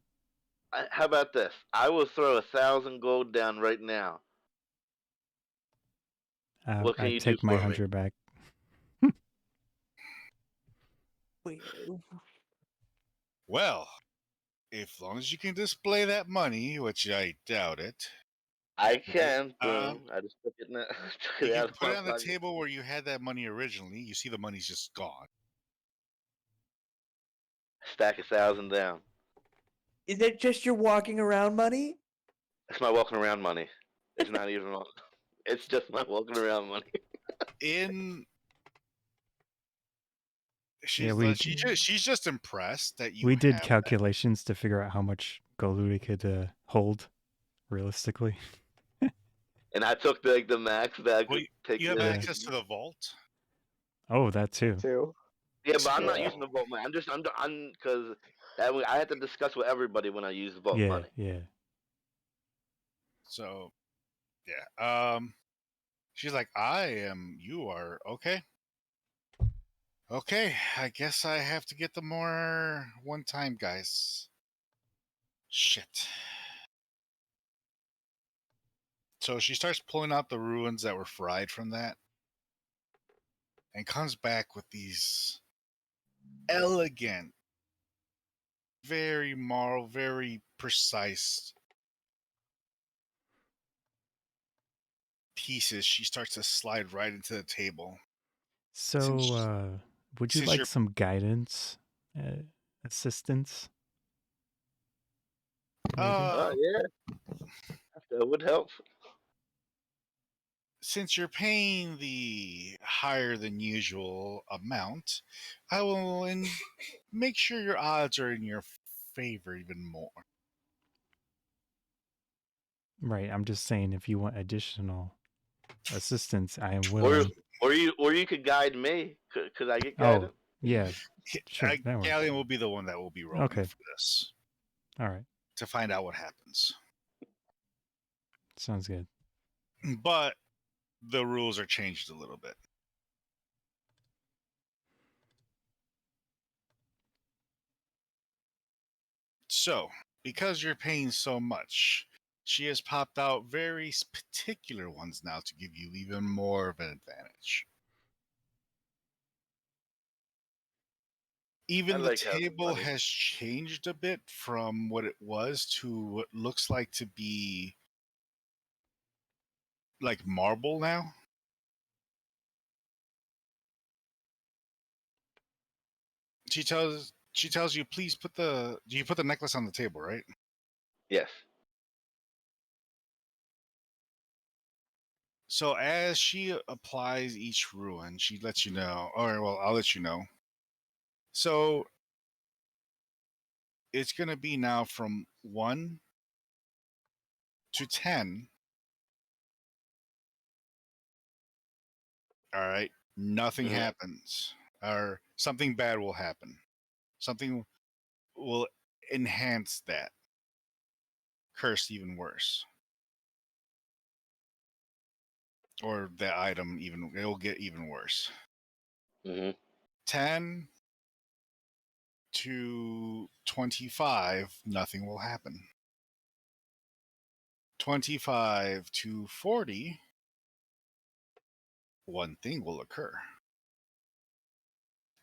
How about this? I will throw 1,000 gold down right now. What can I you do take my for me? 100 back. Well, if long as you can display that money, which I doubt it, I can. Uh, Boom. I just took it, took you it can out of put my it on the pocket. table where you had that money originally. You see the money's just gone. Stack 1,000 down. Is it just your walking around money? That's my walking around money. It's not even. It's just my walking around money. In Yeah, we she's just impressed that you we did have that. calculations to figure out how much gold we could hold realistically. And I took the max that I Well, could take. you have Yeah. access to the vault. Oh, that too. Too. Yeah, but I'm not Yeah. using the vault money. I'm because I had to discuss with everybody when I use the vault Yeah, money. yeah. So, yeah. She's like, you are okay. Okay, I guess I have to get the more one time, guys. Shit. So she starts pulling out the ruins that were fried from that and comes back with these elegant, very moral, very precise pieces. She starts to slide right into the table. So, would you since like you're- some guidance, assistance? Maybe. Oh yeah, that would help. Since you're paying the higher than usual amount, I will make sure your odds are in your favor even more. Right. I'm just saying, if you want additional assistance, I am Or willing. or you could guide me. Could I get Oh, guidance? yeah. Sure. That works. Ghaleon will be the one that will be rolling Okay. for this All right. to find out what happens. Sounds good. But the rules are changed a little bit. So, because you're paying so much, she has popped out very particular ones now to give you even more of an advantage. Even I the like having table money. has changed a bit from what it was to what looks like to be like marble now. She tells you, please do you put the necklace on the table, right? Yes. So as she applies each ruin, she lets you know, or well, I'll let you know. So it's gonna be now from 1 to 10. All right. Nothing Mhm. happens. Or something bad will happen. Something will enhance that curse even worse. Or the item it'll get even worse. Mhm. 10 to 25, nothing will happen. 25 to 40, one thing will occur.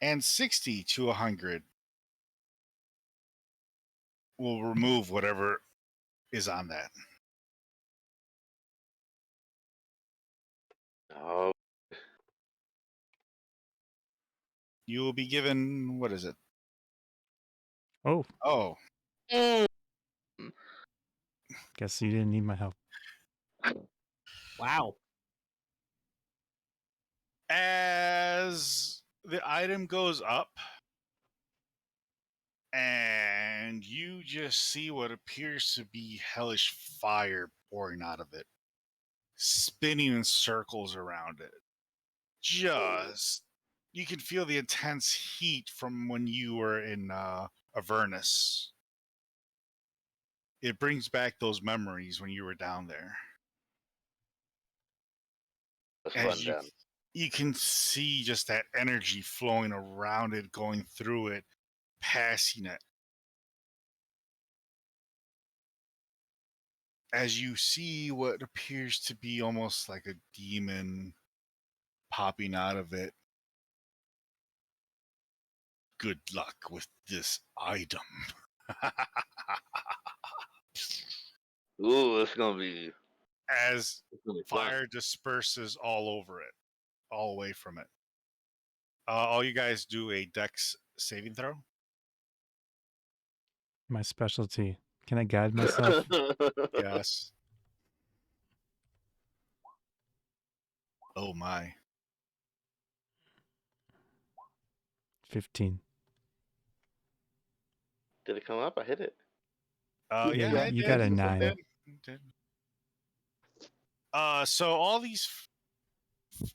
And 60 to 100 will remove whatever is on that. Oh. You will be given, what is it? Oh, Oh, Mm. guess you didn't need my help. Wow. as the item goes up and and you just see what appears to be hellish fire pouring out of it, spinning in circles around it. Just, you can feel the intense heat from when you were in Avernus. It brings back those memories when you were down there. That's As fun, you, Dan. you can see just that energy flowing around it, going through it, passing it. As you see what appears to be almost like a demon popping out of it. Good luck with this item. Ooh, it's gonna be As fun. fire disperses all over it, all away from it. All you guys do a dex saving throw. My specialty. Can I guide myself? Yes. Oh my. 15. Did it come up? I hit it. Yeah, Yeah, you it got did. a It 9. did. It did. So all these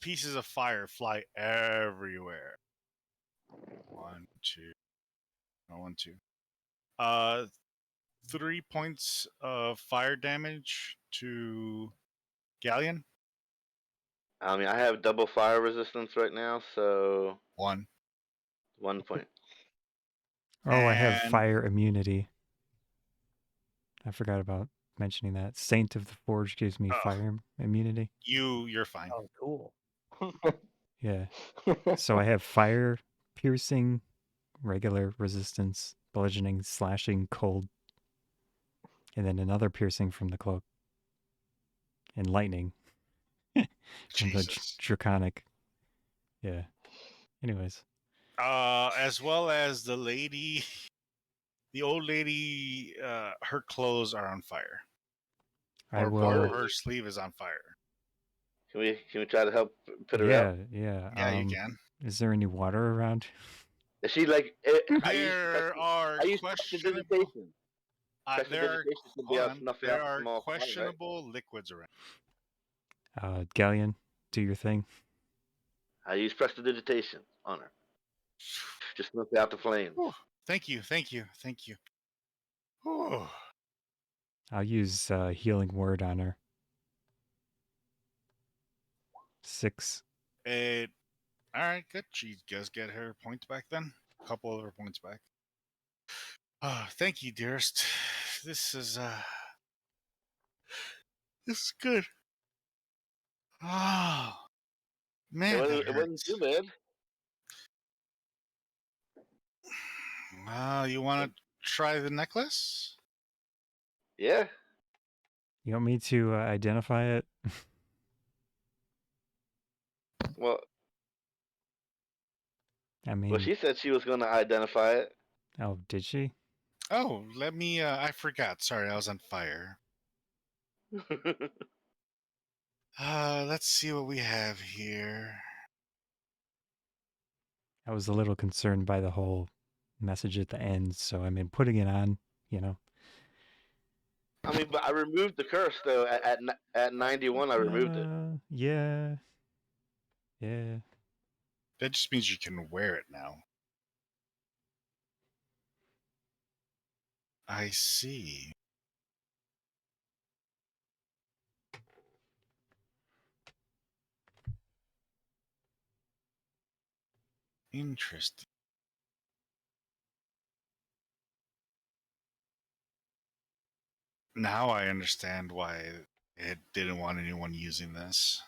pieces of fire fly everywhere. 1, 2, no, 1, 2. 3 points of fire damage to Ghaleon. I mean, I have double fire resistance right now, so 1. 1 point. Oh, I have And fire immunity. I forgot about mentioning that. Saint of the Forge gives me fire immunity. you're fine. Oh, cool. Yeah. So I have fire, piercing, regular resistance, bludgeoning, slashing, cold, and then another piercing from the cloak, and lightning from the Jesus. draconic. Yeah. Anyways, As well as the lady, the old lady, her clothes are on fire. I Or part will. of her sleeve is on fire. Can we try to help put her Yeah, out? yeah. Yeah, you can. Is there any water around? Is she like? There are I use questionable. prestidigitation. There are, Prestidigitation should be hold out on. snuffing There out are small fire, right? questionable liquids around. Galleon, do your thing. I use prestidigitation on her. Just snuff out the flames. Whew. Thank you. Whew. I'll use healing word on her. 6. All right, good. She does get her points back then. A couple of her points back. Thank you, dearest. This is good. Oh man, that It wasn't hurts. too bad. You want to try the necklace? Yeah. You want me to identify it? Well, I mean, she said she was going to identify it. oh, did she? Oh, let me. I forgot. Sorry, I was on fire. Let's see what we have here. I was a little concerned by the whole message at the end, so I mean, putting it on, you know. I mean, but I removed the curse though. At 91, I removed it. Yeah. Yeah. That just means you can wear it now. I see. Interesting. Now I understand why it didn't want anyone using this.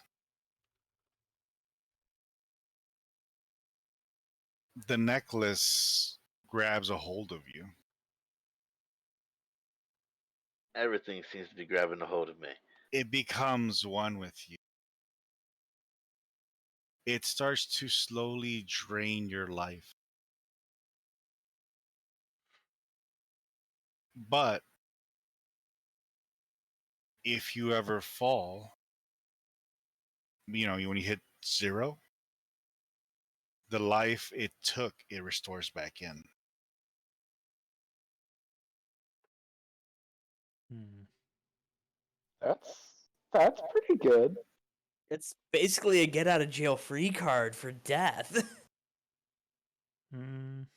The necklace grabs a hold of you. Everything seems to be grabbing a hold of me. It becomes one with you. It starts to slowly drain your life. But if you ever fall, when you hit 0, the life it took, it restores back in. Hmm. That's pretty good. It's basically a get out of jail free card for death. At Mm.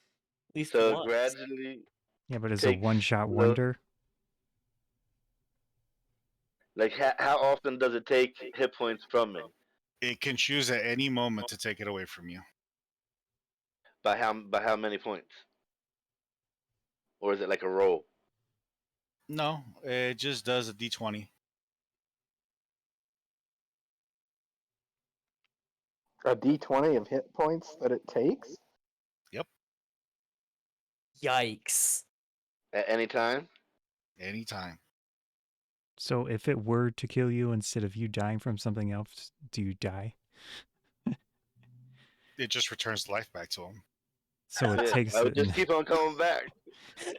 least So once. gradually Yeah, but it's a takes one-shot the- wonder. Like how often does it take hit points from me? It can choose at any moment to take it away from you. By how many points? Or is it like a roll? No, it just does a d20. A D20 of hit points that it takes? Yikes. At any time? Anytime. So if it were to kill you instead of you dying from something else, do you die? It just returns life back to him. So it Yeah, takes I it. would just And, keep on coming back.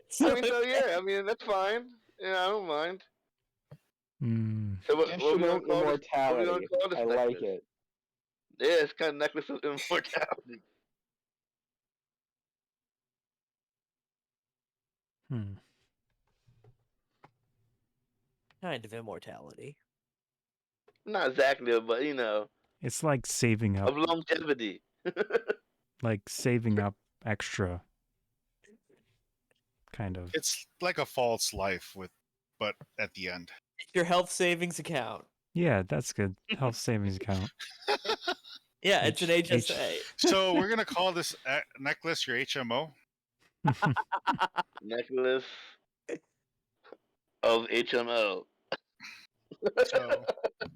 So I mean that's fine. Yeah, I don't mind. So what we Additional gonna call this? What we gonna immortality. call this I necklace? like it. Yeah, it's kind of necklace of immortality. hmm. kind of immortality. Not exactly, but It's like saving up, of longevity. extra, kind of. It's like a false life but at the end. Your health savings account. Yeah, that's good. Health savings account. Yeah, it's an H- HSA. So we're gonna call this necklace your HMO. Necklace of HMO. So At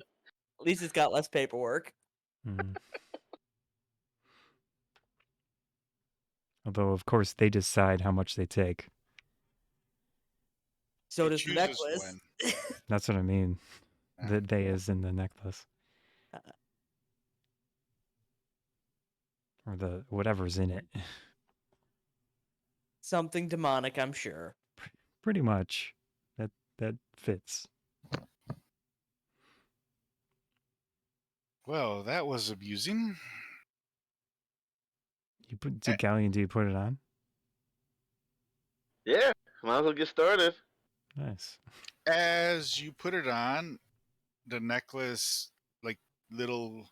least it's got less paperwork. Hmm. Although, of course, they decide how much they take. So it does the chooses necklace. when. That's what I mean. Yeah. The they is in the necklace. Or the whatever's in it. Something demonic, I'm sure. Pretty much. That fits. Well, that was amusing. You put Ghaleon, do you put it on? Yeah, might as well get started. Nice. As you put it on, the necklace, like little,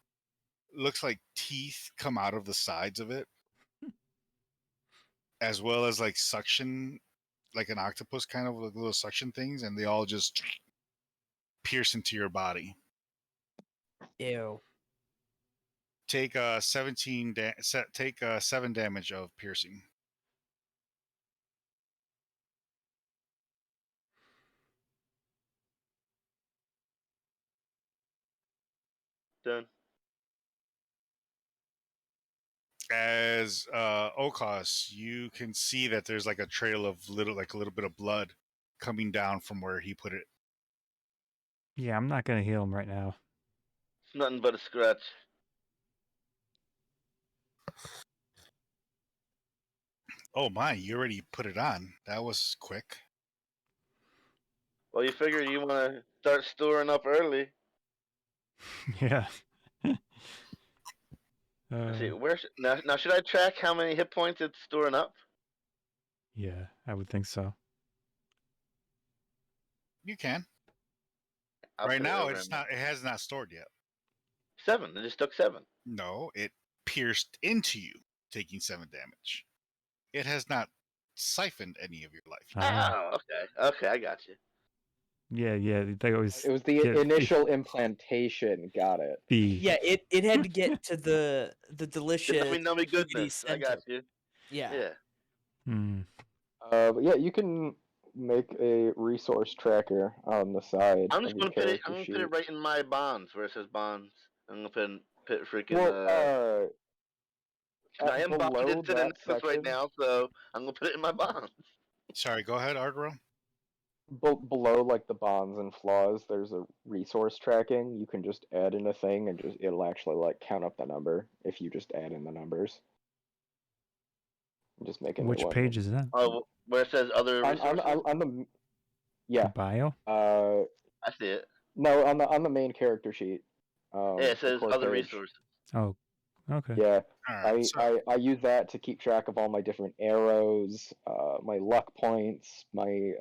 looks like teeth come out of the sides of it, as well as like suction, like an octopus kind of like little suction things, and they all just pierce into your body. Ew. Take 7 damage of piercing. Done. As O'Koss, you can see that there's like a trail of a little bit of blood coming down from where he put it. Yeah, I'm not gonna heal him right now. It's nothing but a scratch. Oh my, you already put it on. That was quick. Well, you figure you want to start storing up early. Yeah. Let's see, now should I track how many hit points it's storing up? Yeah, I would think so. You can. I'll Right put it now over it's in not it has not stored yet. 7. It just took 7. No, it pierced into you, taking 7 damage. It has not siphoned any of your life. Ah. Oh, okay, I got you. Yeah, they always It was the get initial implantation. Got it. the Yeah, it had to get to the Just delicious nummy fruity goodness. I got center. you. Yeah. Yeah. Hmm. But yeah, you can make a resource tracker on the side I'm of just your gonna put it. character I'm gonna sheet. put it right in my bonds where it says bonds. I'm gonna put freaking. Well, I am below bonded to the that necklace right section, now, so I'm gonna put it in my bonds. Sorry, go ahead, Ardorel. below like the bonds and flaws, there's a resource tracking. You can just add in a thing, and it'll actually like count up the number if you just add in the numbers. I'm just making which it one. page is that? Oh, where it says other resources. On the yeah. Bio? Uh, I see it. no, on the main character sheet. Yeah, it the says core other page. resources. Oh, okay. Yeah, All right. I use that to keep track of all my different arrows, my luck points, my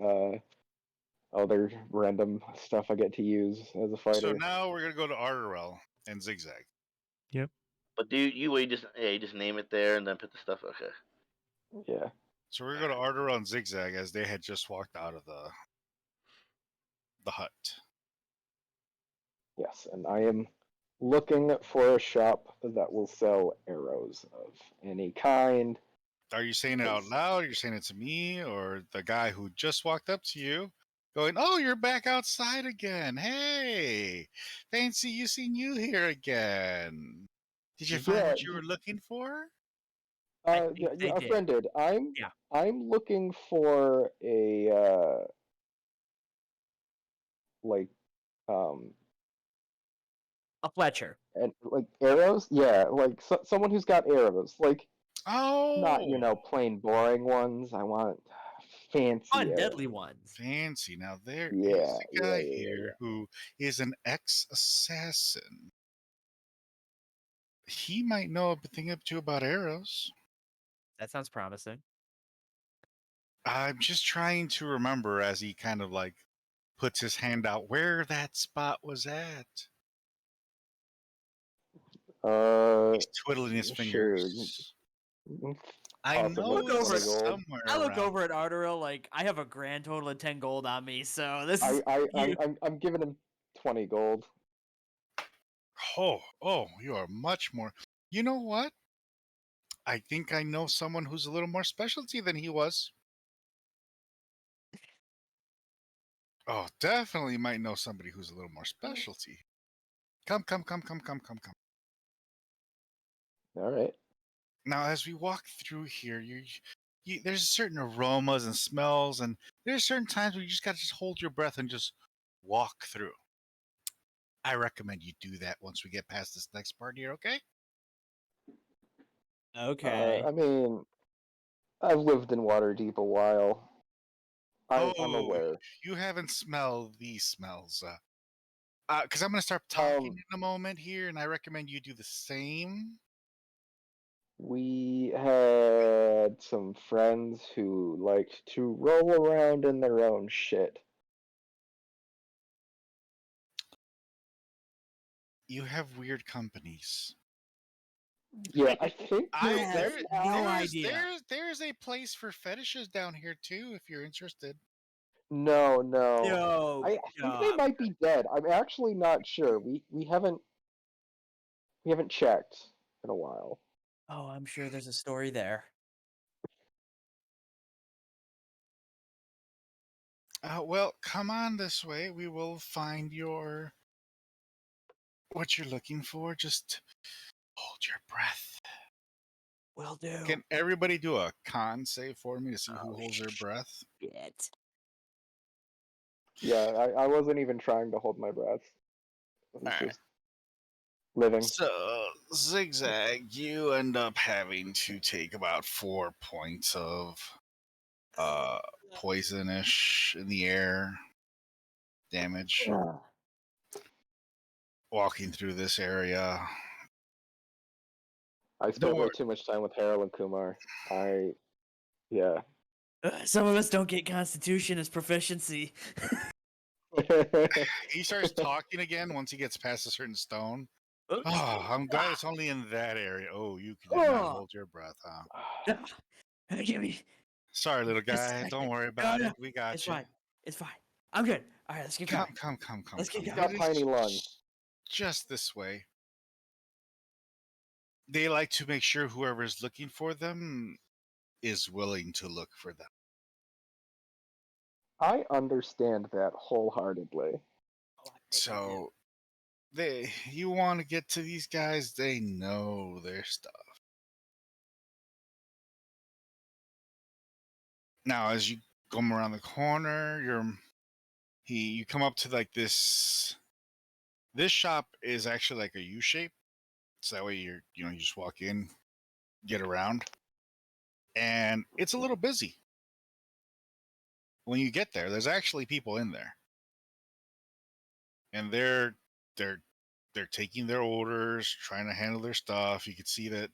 other random stuff I get to use as a So fighter. now we're gonna go to Ardorel and Zigzag. Yep. But you just name it there and then put the stuff. Okay. Yeah. So we're gonna go to Ardorel and Zigzag as they had just walked out of the hut. Yes, and I am looking for a shop that will sell arrows of any kind. Are you saying it out loud? Are you saying it to me or the guy who just walked up to you, going, "Oh, you're back outside again. Hey, fancy seeing you here again. Did you find Yeah, what you were looking for?" I think yeah, they a did. friend did. Yeah. I'm looking for a like um A Fletcher. and like arrows. Yeah, like someone who's got arrows. Like not Oh, plain boring ones. I want fancy Fun, arrows. deadly ones. fancy. Now there is Yeah, a yeah, guy yeah, here who is an ex-assassin. He might know a thing or two about arrows. That sounds promising. I'm just trying to remember as he kind of like puts his hand out where that spot was at. yeah. He's twiddling his Sure. fingers. I Toss him know Look like over 20 it. it's gold. somewhere I look around. over at Ardorel like I have a grand total of 10 gold on me, so this is I'm giving him 20 gold. Oh, you are much more. You know what? I think I know someone who's a little more specialty than he was. Oh, definitely might know somebody who's a little more specialty. Come. All right. Now, as we walk through here, there's certain aromas and smells, and there's certain times where you just got to just hold your breath and just walk through. I recommend you do that once we get past this next part here, okay? okay. I mean, I've lived in Waterdeep a while. I'm Oh, aware. you haven't smelled these smells. Because I'm going to start talking Um, in a moment here, and I recommend you do the same. we had some friends who liked to roll around in their own shit. You have weird companies. Yeah, I think I you're have right. no idea. There's a place for fetishes down here too, if you're interested. No, no. No. I think they might be dead. I'm actually not sure. We haven't checked in a while. Oh, I'm sure there's a story there. Well, come on this way. We will find what you're looking for. Just hold your breath. Will do. Can everybody do a con save for me to see who Oh, holds their breath? shit. Yeah, I wasn't even trying to hold my breath. I was All right. just living. So, Zigzag, you end up having to take about 4 points of poisonish in the air damage walking through this area. I spent way too much time with Harold and Kumar. Yeah. Some of us don't get Constitution as proficiency. He starts talking again once he gets past a certain stone. Oops. Oh, I'm glad it's only in that area. Oh, you did not hold your breath, huh? Give me. Sorry, little Just a guy. second. Don't worry about No. it. We got It's you. fine. It's fine. I'm good. All right, let's get going. Come. Let's get He's going. got It is tiny lungs. just this way. They like to make sure whoever's looking for them is willing to look for them. I understand that wholeheartedly. So you want to get to these guys, they know their stuff. Now, as you come around the corner, you come up to like this. This shop is actually like a U shape, so that way you just walk in, get around, and it's a little busy. When you get there, there's actually people in there, and they're taking their orders, trying to handle their stuff. You can see that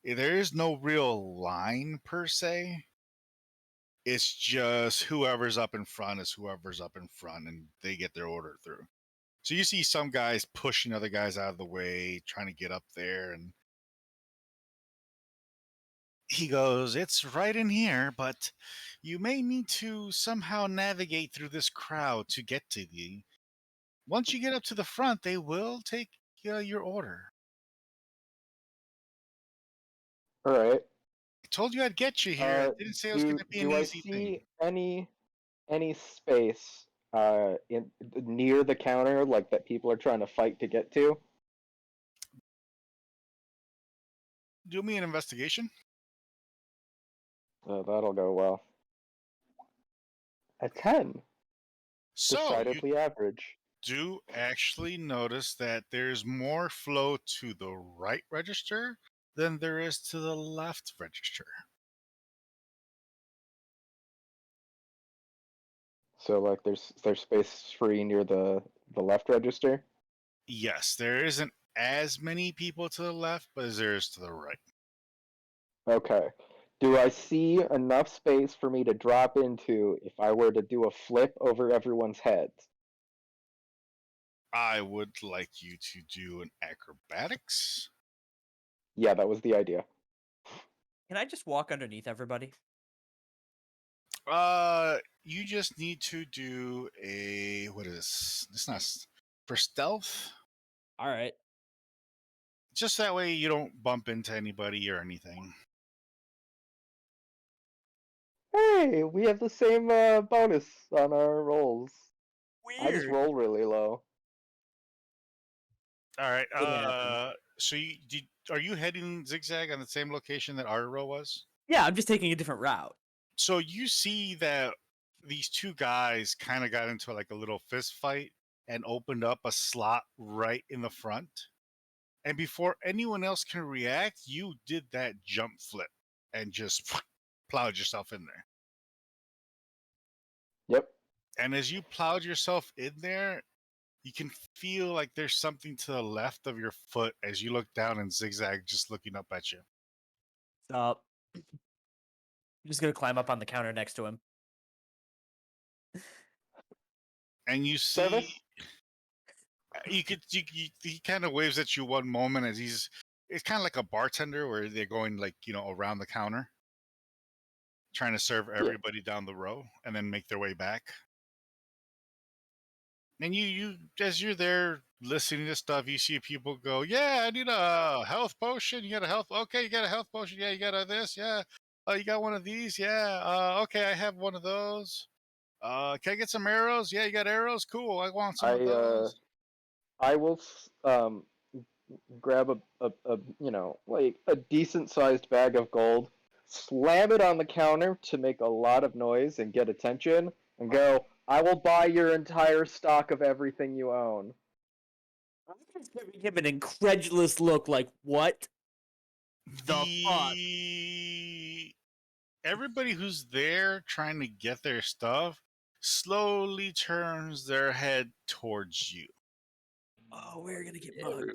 there is no real line per se, It's just whoever's up in front is whoever's up in front, and they get their order through. So you see some guys pushing other guys out of the way, trying to get up there, and he goes, "It's right in here, but you may need to somehow navigate through this crowd to get to the. Once you get up to the front, they will take your order. All right. I told you I'd get you here. I didn't say it was going to be an Do I easy thing." see any space in near the counter like that people are trying to fight to get to? Do me an investigation. That'll go well. A 10. So you Decidedly average. do actually notice that there's more flow to the right register than there is to the left register. So like there's space free near the left register. Yes, there isn't as many people to the left, but as there is to the right. Okay. Do I see enough space for me to drop into if I were to do a flip over everyone's heads? I would like you to do an acrobatics. Yeah, that was the idea. Can I just walk underneath everybody? You just need to do a what is it's not for stealth. All right. Just that way you don't bump into anybody or anything. Hey, we have the same bonus on our rolls. I just Weird. roll really low. All right. It happens. So are you heading zigzag on the same location that Ardorel was? Yeah, I'm just taking a different route. So you see that these two guys kind of got into like a little fist fight and opened up a slot right in the front. And before anyone else can react, you did that jump flip and just plowed yourself in there. Yep. And as you plowed yourself in there, you can feel like there's something to the left of your foot as you look down and zigzag just looking up at you. Stop. I'm just gonna climb up on the counter next to him. And you see Service? he kind of waves at you one moment as it's kind of like a bartender where they're going like, around the counter trying to serve everybody down the row and then make their way back. And you as you're there listening to stuff, you see people go, "Yeah, I need a health potion. You got a health? Okay, you got a health potion. Yeah, you got a this. Yeah, you got one of these. Yeah, okay, I have one of those. Can I get some arrows? Yeah, you got arrows. Cool. I want some of those." I will grab a like a decent sized bag of gold, slam it on the counter to make a lot of noise and get attention, and go, "I will buy your entire stock of everything you own." I'm just giving him an incredulous look, like, what the fuck? Everybody who's there trying to get their stuff slowly turns their head towards you. Oh, we're gonna get mugged.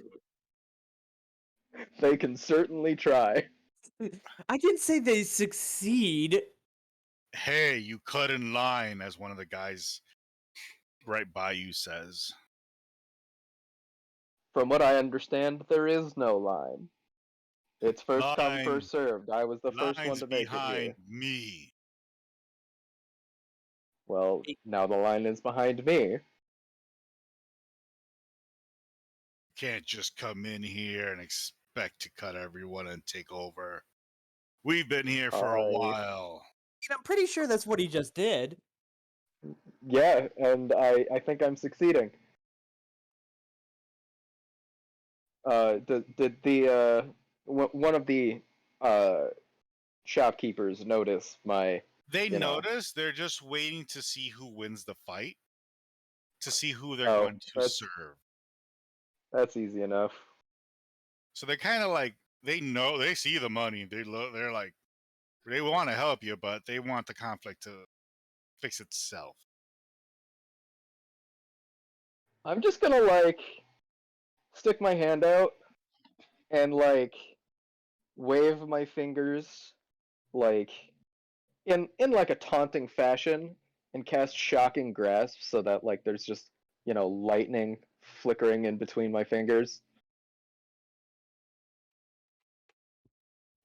They can certainly try. I didn't say they succeed. "Hey, you cut in line," as one of the guys right by you says. From what I understand, there is no line. It's first come, Line- first served. I was the first one Line's to make it here. behind me. Well, now the line is behind me. Can't just come in here and expect to cut everyone and take over. We've been here for a while. I'm pretty sure that's what he just did. Yeah, and I think I'm succeeding. Did the one of the shopkeepers notice my? They notice. They're just waiting to see who wins the fight, to see who they're going to serve. That's easy enough. So they're kind of like, they see the money. They're like, they want to help you, but they want the conflict to fix itself. I'm just gonna like stick my hand out and like wave my fingers like in like a taunting fashion and cast Shocking Grasp so that like there's just, lightning flickering in between my fingers.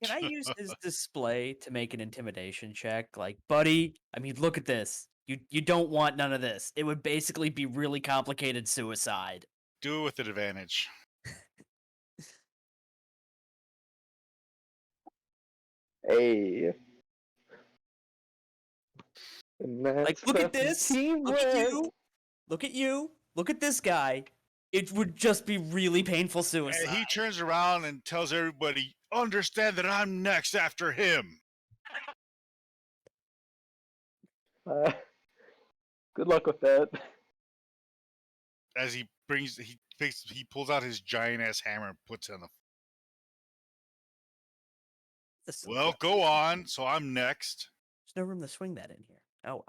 Can I use his display to make an intimidation check? Like, buddy, I mean, look at this. You don't want none of this. It would basically be really complicated suicide. Do it with an advantage. Hey. And Like, that's look how at this. Look at teamwork. you. Look at you. Look at this guy. It would just be really painful And suicide. he turns around and tells everybody, understand that I'm next after him. Good luck with that. As he pulls out his giant ass hammer and puts it on the. Well, go on. So I'm next. There's no room to swing that in here. Oh, well.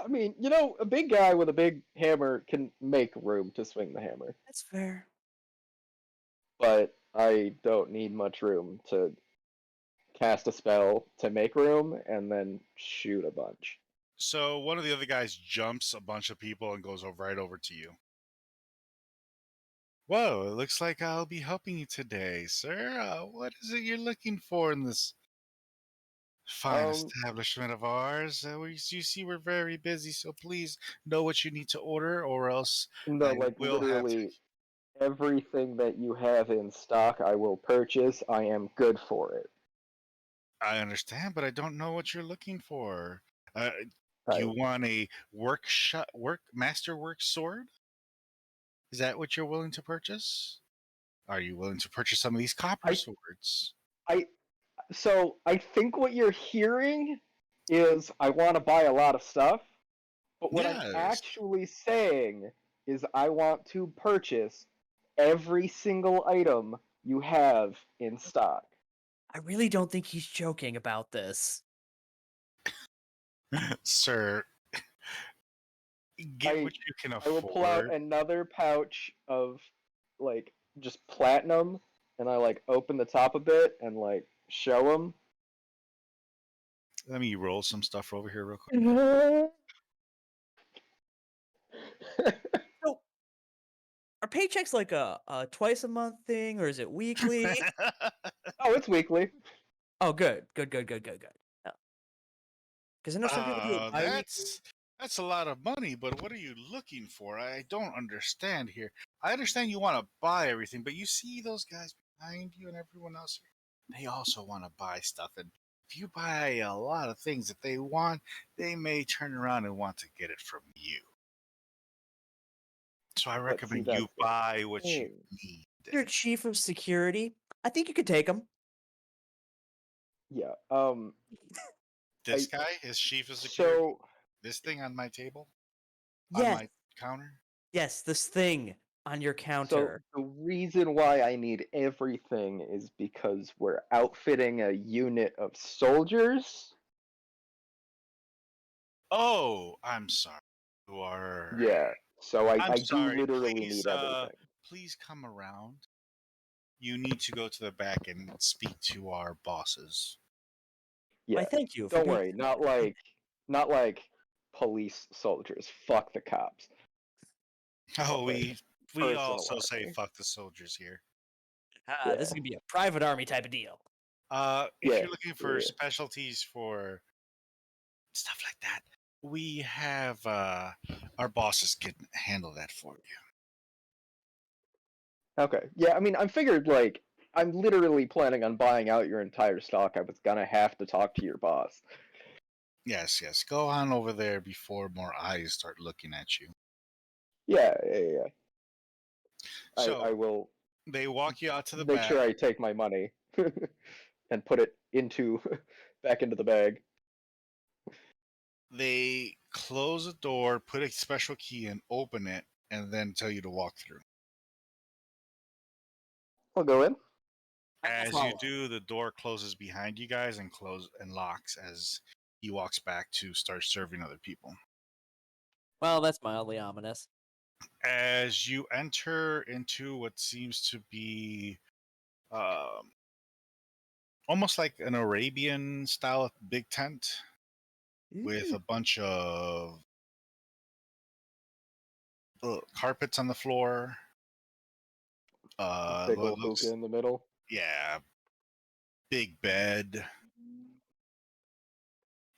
I mean, a big guy with a big hammer can make room to swing the hammer, That's fair. but I don't need much room to cast a spell to make room and then shoot a bunch. So one of the other guys jumps a bunch of people and goes right over to you. Whoa, it looks like I'll be helping you today, sir. What is it you're looking for in this fine establishment of ours? You see we're very busy, so please know what you need to order, or else No, I like will have to. literally everything that you have in stock, I will purchase. I am good for it. I understand, but I don't know what you're looking for. I- You want a masterwork sword? Is that what you're willing to purchase? Are you willing to purchase some of these copper swords? So I think what you're hearing is I want to buy a lot of stuff, but what I'm Yes. actually saying is I want to purchase every single item you have in stock. I really don't think he's joking about this. Sir, get what you can afford. I will pull out another pouch of like just platinum, and I like open the top a bit and like show him. Let me roll some stuff over here real quick. So, are paychecks like a twice a month thing, or is it weekly? Oh, it's weekly. Oh, good. Because I know some people do it bi-weekly. That's a lot of money, but what are you looking for? I don't understand here. I understand you want to buy everything, but you see those guys behind you and everyone else here? They also want to buy stuff, and if you buy a lot of things that they want, they may turn around and want to get it from you. So I recommend you buy what you need. You're chief of security. I think you could take him. Yeah. This guy is chief of security. So this thing on my table, Yes. on my counter. Yes, this thing on your counter. So the reason why I need everything is because we're outfitting a unit of soldiers. Oh, I'm sorry. You are. Yeah. So I I'm sorry. do literally need everything. Please come around. You need to go to the back and speak to our bosses. Yeah. I thank you. Don't worry. Not like police soldiers. Fuck the cops. Oh, we personal also say army. fuck the soldiers here. This is gonna be a private army type of deal. If Yeah, you're looking for yeah. specialties for stuff like that, we have our bosses can handle that for you. Okay. Yeah, I mean, I figured, like, I'm literally planning on buying out your entire stock. I was gonna have to talk to your boss. Yes. Go on over there before more eyes start looking at you. Yeah. So I will they walk you out to the make back. sure I take my money and put it back into the bag. They close the door, put a special key in, open it, and then tell you to walk through. I'll go in. As you do, the door closes behind you guys and locks as he walks back to start serving other people. Well, that's mildly ominous. As you enter into what seems to be almost like an Arabian style big tent with a bunch of carpets on the floor. Big What old looks, hookah in the middle. yeah, big bed,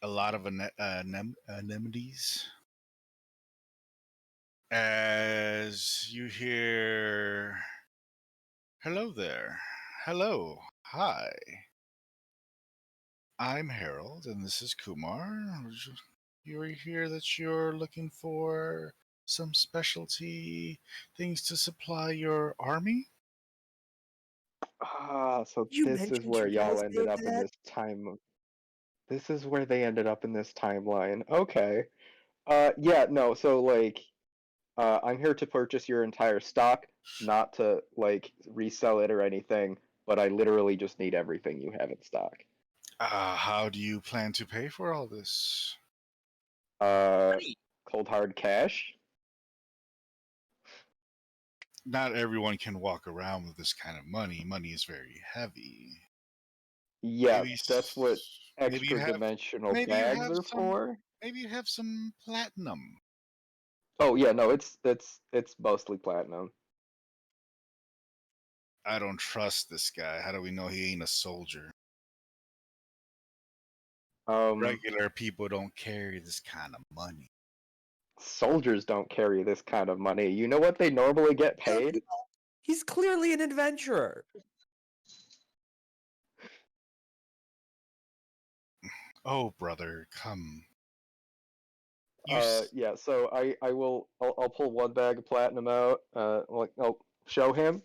a lot of anemones. As you hear, hello there. Hello. Hi. I'm Harold, and this is Kumar. You hear that you're looking for some specialty things to supply your army? So You this is mentioned where you guys y'all ended did up in that? this time. This is where they ended up in this timeline. Okay. Yeah, no, so like, I'm here to purchase your entire stock, not to like resell it or anything, but I literally just need everything you have in stock. How do you plan to pay for all this? Money. Cold hard cash? Not everyone can walk around with this kind of money. Money is very heavy. Yeah, Maybe, that's what maybe you extra have, dimensional maybe you bags have are some, for. maybe you have some platinum. Oh yeah, no, it's mostly platinum. I don't trust this guy. How do we know he ain't a soldier? Um, Regular people don't carry this kind of money. Soldiers don't carry this kind of money. You know what they normally get paid? He's clearly an adventurer. Oh, brother, come. You s- Yeah. So I'll pull one bag of platinum out. I'll show him.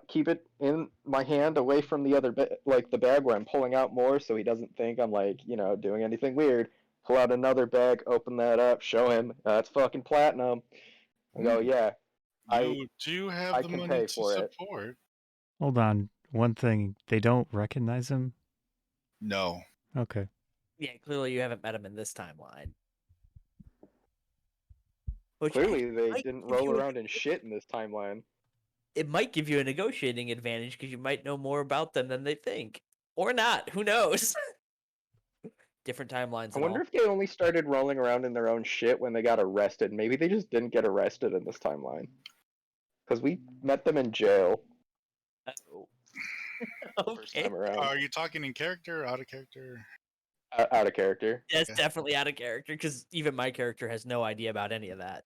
Keep it in my hand, away from the other like the bag where I'm pulling out more, so he doesn't think I'm like doing anything weird. Pull out another bag, open that up, show him that's fucking platinum. I go, yeah, I you do have I the can money pay to for it. support. Hold on. One thing, they don't recognize him? No. Okay. Yeah, clearly you haven't met him in this timeline. Which Clearly, actually they might didn't give roll you around in shit in this timeline. it might give you a negotiating advantage because you might know more about them than they think, or not. Who knows? Different timelines I and wonder all. if they only started rolling around in their own shit when they got arrested. Maybe they just didn't get arrested in this timeline. Because we met them in jail Oh. first Okay, time around. Are you talking in character or out of character? Out of character. that's Okay. definitely out of character because even my character has no idea about any of that.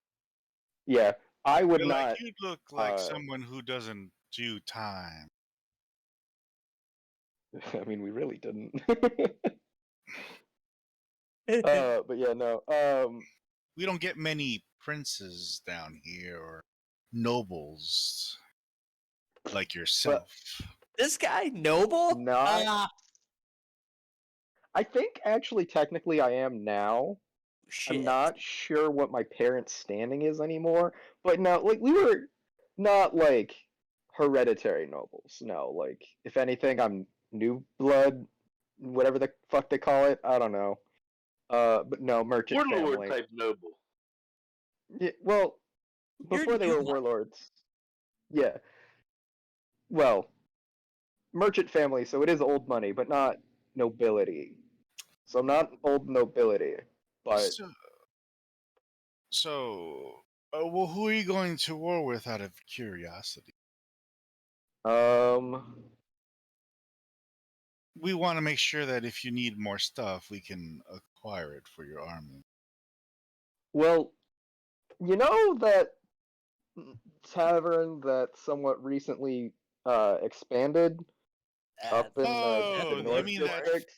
Yeah, I would You're like, not. you look like someone who doesn't do time. I mean, we really didn't. But yeah, no. We don't get many princes down here or nobles like But yourself. This guy, Noble? not. I think actually, technically, I am now. I'm Shit. not sure what my parents' standing is anymore. But no, like we were not like hereditary nobles. No, like if anything, I'm new blood, whatever the fuck they call it. I don't know. But no, merchant Warlord family. type noble. Yeah, well, You're before they new were blood. warlords. Yeah. Well, merchant family, so it is old money, but not nobility. So I'm not old nobility, but So, well, who are you going to war with out of curiosity? um, We want to make sure that if you need more stuff, we can acquire it for your army. well, you know that tavern that somewhat recently expanded up in the Oh, North District?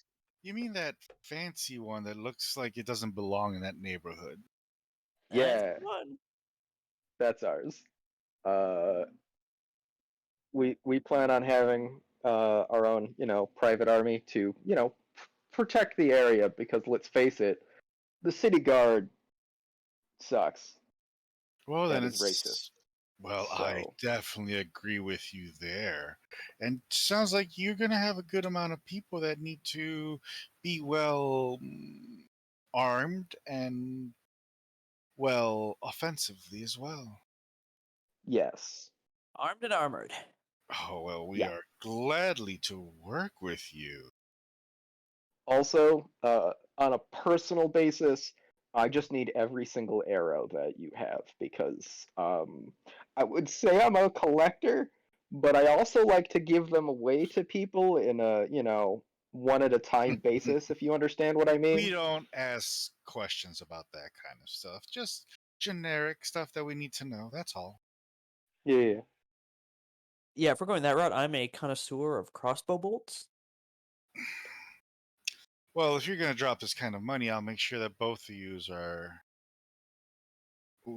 you mean that fancy one that looks like it doesn't belong in that neighborhood? That's Yeah, one. that's ours. Uh, we plan on having our own, private army to, protect the area because let's face it, the city guard sucks Well, then and is it's. racist. Well, I So definitely agree with you there. And sounds like you're going to have a good amount of people that need to be well armed and well offensively as well. yes, Armed and armored. Oh, well, we yeah. are gladly to work with you. Also, on a personal basis, I just need every single arrow that you have because I would say I'm a collector, but I also like to give them away to people in a, one at a time basis, if you understand what I We mean. don't ask questions about that kind of stuff. Just generic stuff that we need to know. That's all. Yeah. Yeah, if we're going that route, I'm a connoisseur of crossbow bolts. Well, if you're going to drop this kind of money, I'll make sure that both of you are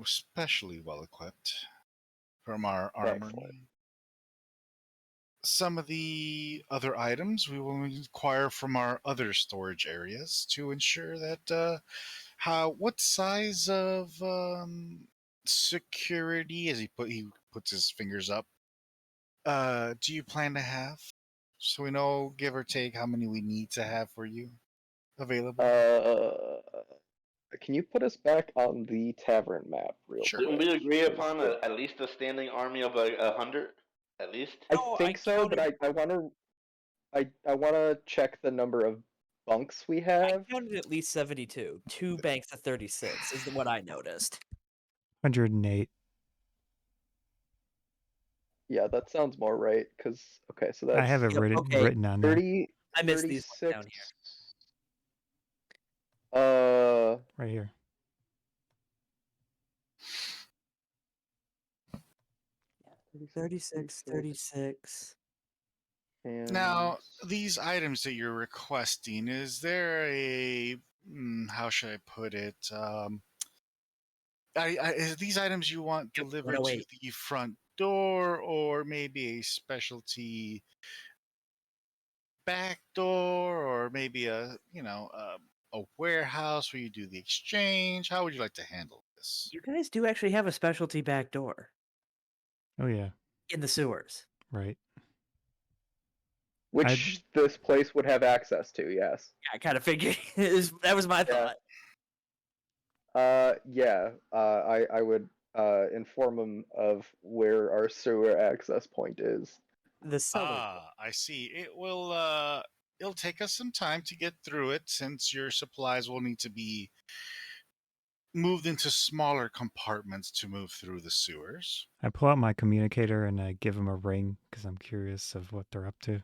especially well equipped from our armory. Excellent. Some of the other items we will acquire from our other storage areas to ensure that what size of security, as he puts his fingers up, do you plan to have, so we know, give or take, how many we need to have for you available? Can you put us back on the tavern map real Sure. Didn't quick? we agree 'Cause upon at least a standing army of 100? At least? I No, think I so, but counted- I want to I want to check the number of bunks we I have. counted at least 72. 2 banks of 36 is what I noticed. 108. Yeah, that sounds more right. Cause okay, so that's I have it Yep, written okay. written on there. 30, I missed these ones 36. down here. Right here. Yeah, 36, 36. And Now, these items that you're requesting, is there a how should I put it? Is these items you want Yep, delivered to 108. the front door, or maybe a specialty back door, or maybe a warehouse where you do the exchange? How would you like to handle this? You guys do actually have a specialty back door Oh yeah, in the sewers. right. which this place would have access to, yes. Yeah, I kind of figured that was my Yeah. thought. Yeah. I would inform them of where our sewer access point is. The cellar. Ah, I see. It'll take us some time to get through it, since your supplies will need to be moved into smaller compartments to move through the sewers. I pull out my communicator and I give them a ring because I'm curious of what they're up to.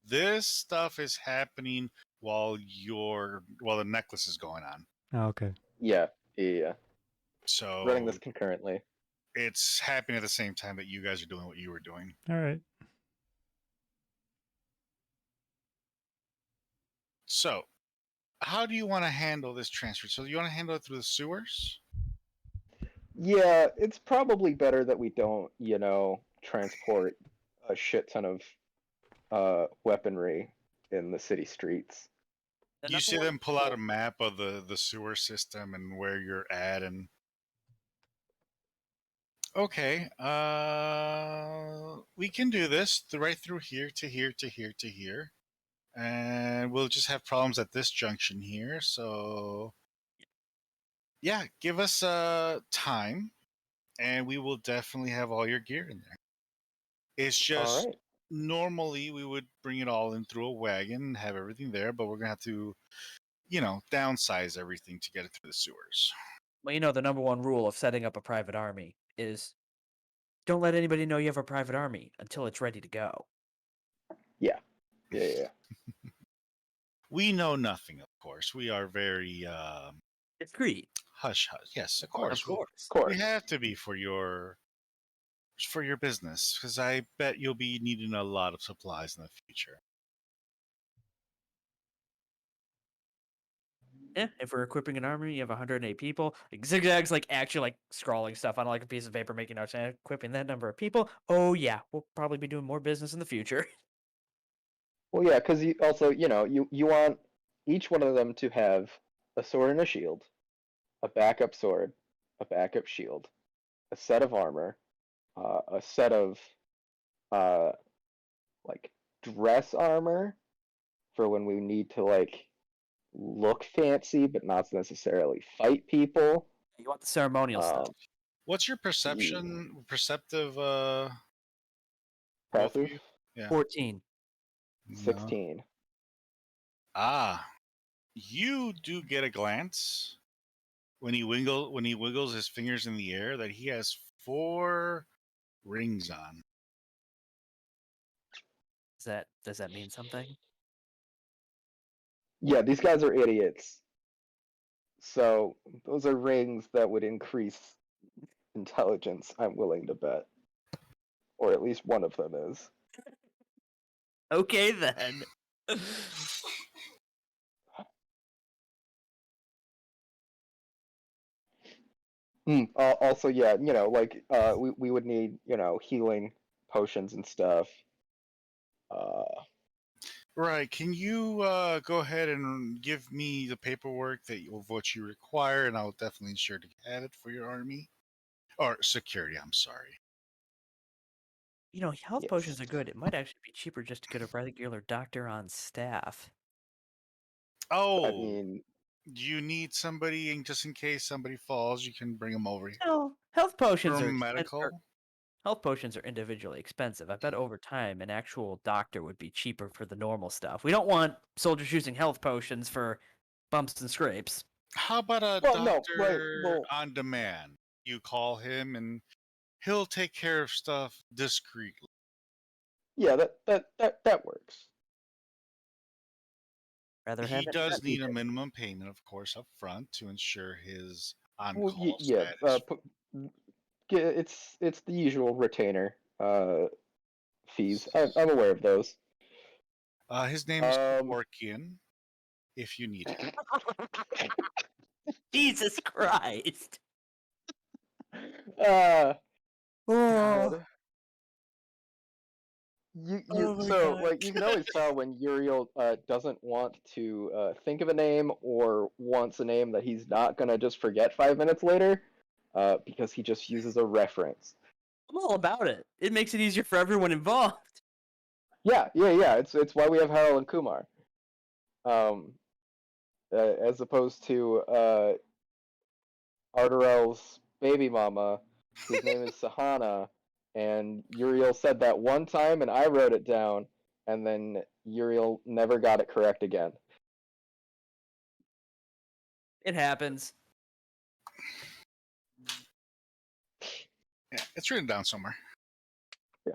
This stuff is happening while the necklace is going on. Oh, okay. Yeah. So Running this concurrently. it's happening at the same time that you guys are doing what you were doing. All right. So, how do you want to handle this transfer? So, you want to handle it through the sewers? Yeah, it's probably better that we don't, transport a shit ton of weaponry in the city streets. The You number see one them pull out a rule- map of the sewer system and where you're at, and okay, we can do this right through here to here to here to here, and we'll just have problems at this junction here. So, yeah, give us time, and we will definitely have all your gear in there. It's just All right. normally we would bring it all in through a wagon and have everything there, but we're gonna have to, downsize everything to get it through the sewers. Well, the number one rule of setting up a private army is don't let anybody know you have a private army until it's ready to go. Yeah. We know nothing, of course. We are very Discreet. hush hush. Yes, of course. Of course. Of course. We have to be for your business, because I bet you'll be needing a lot of supplies in the future. Yeah, if we're equipping an army, you have 108 people. Like Zigzag's actually scrawling stuff on a piece of paper, making notes, and equipping that number of people. Oh yeah, we'll probably be doing more business in the future. Well, yeah, because you also, you want each one of them to have a sword and a shield, a backup sword, a backup shield, a set of armor, a set of dress armor for when we need to look fancy but not necessarily fight people. You want the ceremonial stuff. What's your perceptive Both of Passive. you? Yeah. 14. No. 16. You do get a glance when he wiggles his fingers in the air that he has 4 rings on. Does that mean something? Yeah, these guys are idiots. So those are rings that would increase intelligence, I'm willing to bet. Or at least one of them is. Okay then. Also, yeah, like we would need, healing potions and stuff. Right. Can you go ahead and give me the paperwork of what you require, and I'll definitely ensure to add it for your army or security. I'm sorry. Health Yes. potions are good. It might actually be cheaper just to get a regular doctor on staff. Oh, I mean, do you need somebody, and just in case somebody falls, you can bring them over here. No, health potions are From medical. health potions are individually expensive. I bet over time an actual doctor would be cheaper for the normal stuff. We don't want soldiers using health potions for bumps and scrapes. How about a well, no, doctor right, well, on demand? You call him, and he'll take care of stuff discreetly. yeah, that works. Rather He have it does not need a needed. minimum payment, of course, up front to ensure his Well, on-call yeah, status. it's the usual retainer fees. I'm aware of those. His name is Um, Orkian, if you need him. Jesus Christ. uh, Oh, God. You oh my so God. like you can always tell when Uriel doesn't want to think of a name or wants a name that he's not gonna just forget 5 minutes later, because he just uses a reference. I'm all about it. It makes it easier for everyone involved. Yeah. It's why we have Harold and Kumar, um, as opposed to Ardorel's baby mama, whose name is Sahana, and Uriel said that one time, and I wrote it down, and then Uriel never got it correct again. It happens. Yeah, it's written down somewhere. Yeah,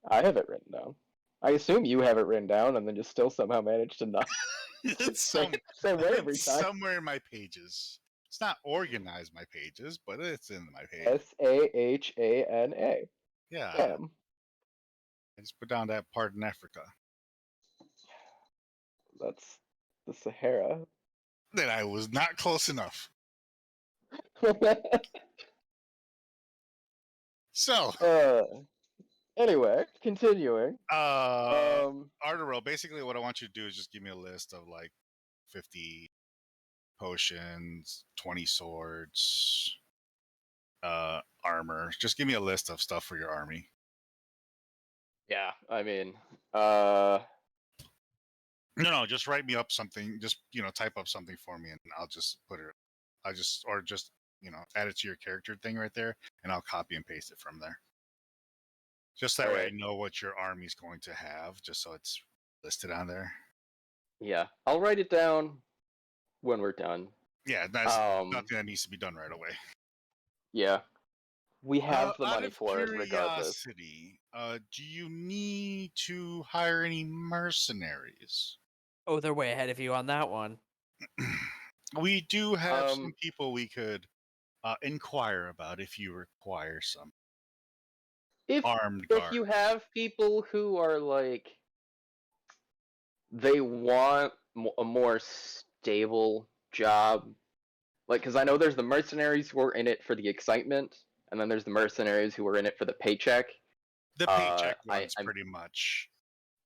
I have it written down. I assume you have it written down, and then just still somehow manage to not It's say same way every it's time. somewhere in my pages. It's not organized my pages, but it's in my pages. Sahana. Yeah, Damn. I just put down that part in Africa. That's the Sahara. Then I was not close enough. So, Anyway, continuing. Ardorel, basically what I want you to do is just give me a list of like 50 potions, 20 swords, armor. Just give me a list of stuff for your army. Yeah, I mean, No, just write me up something. Just type up something for me, and I'll just put it. Or just add it to your character thing right there, and I'll copy and paste it from there. Just that way, I Alright. know what your army's going to have, just so it's listed on there. Yeah, I'll write it down when we're done. Yeah, that's nothing that needs to be done right away. Yeah, we have the Out money of for it regardless. curiosity, do you need to hire any mercenaries? Oh, they're way ahead of you on that one. We do have some people we could inquire about if you require some armed If guard. you have people who are like they want a more stable job, like because I know there's the mercenaries who are in it for the excitement, and then there's the mercenaries who are in it for the paycheck. The paycheck I'm ones, pretty much,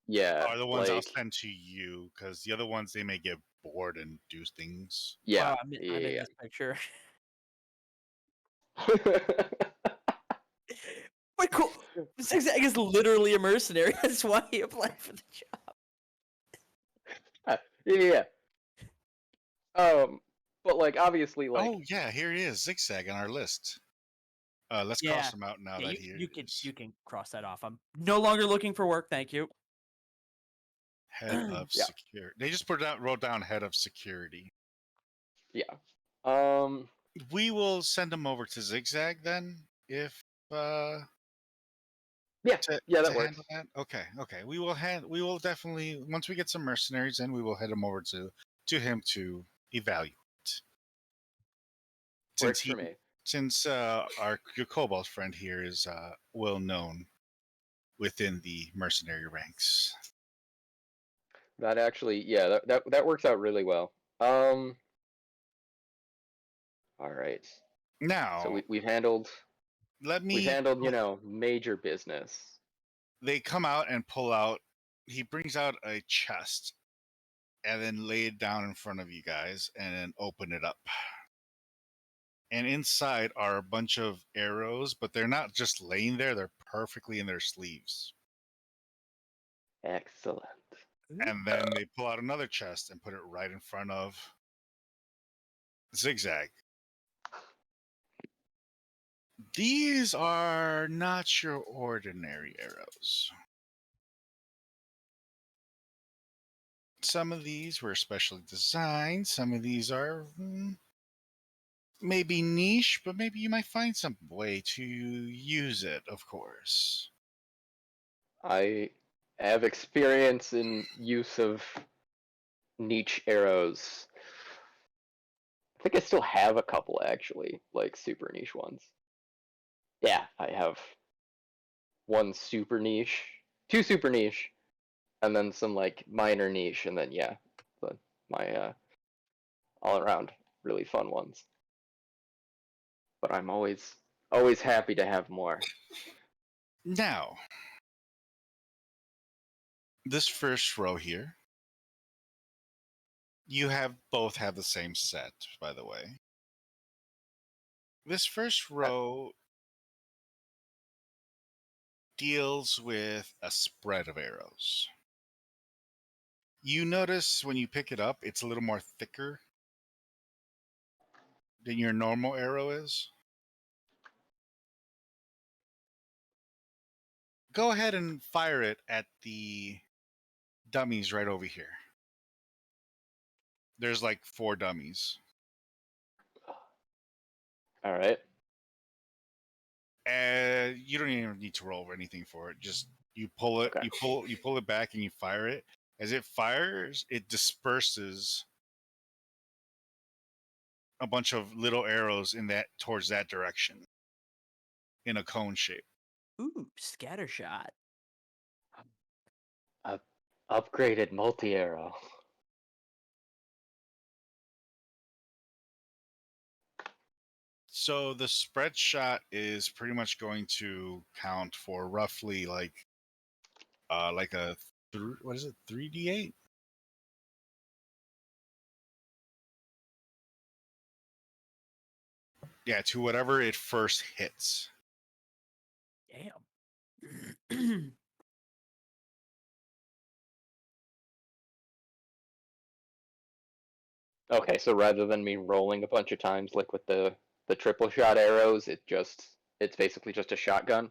yeah, are the ones I'll like send to you, because the other ones, they may get bored and do things. yeah, Wow, I'm in this picture. Wait, cool. Zigzag is literally a mercenary. That's why he applied for the job. yeah. But like obviously, like Oh yeah, here it is, Zigzag on our list. Let's Yeah. cross him out now Yeah, that he is you can cross that off. I'm no longer looking for work, thank you. head of Yeah. security. They just wrote down head of security. Yeah. We will send him over to Zigzag then, if Yeah. to That works. handle that. Okay. We will definitely, once we get some mercenaries in, we will head him over to him to evaluate. Works for me. Since your kobold friend here is well known within the mercenary ranks. That actually, yeah, that works out really well. All right. Now, So we've handled you know, major business. they come out and pull out. He brings out a chest and then lay it down in front of you guys and then open it up. And inside are a bunch of arrows, but they're not just laying there, they're perfectly in their sleeves. Excellent. And then they pull out another chest and put it right in front of Zigzag. These are not your ordinary arrows. Some of these were specially designed. Some of these are maybe niche, but maybe you might find some way to use it, of course. I have experience in use of niche arrows. I think I still have a couple actually, like super niche ones. Yeah, I have one super niche, two super niche, and then some like minor niche, and then yeah, my all around really fun ones. But I'm always happy to have more. Now, this first row here, you both have the same set, by the way. This first row deals with a spread of arrows. You notice when you pick it up, it's a little more thicker than your normal arrow is. Go ahead and fire it at the dummies right over here. There's like 4 dummies. All right. And you don't even need to roll anything for it. Just you pull it, Okay. you pull it back and you fire it. As it fires, it disperses a bunch of little arrows towards that direction in a cone shape. Ooh, scatter shot. Upgraded multi arrow. So the spread shot is pretty much going to count for roughly like a what is it, 3d8? Yeah, to whatever it first hits. Damn. Okay, so rather than me rolling a bunch of times like with the triple shot arrows, it's basically just a shotgun.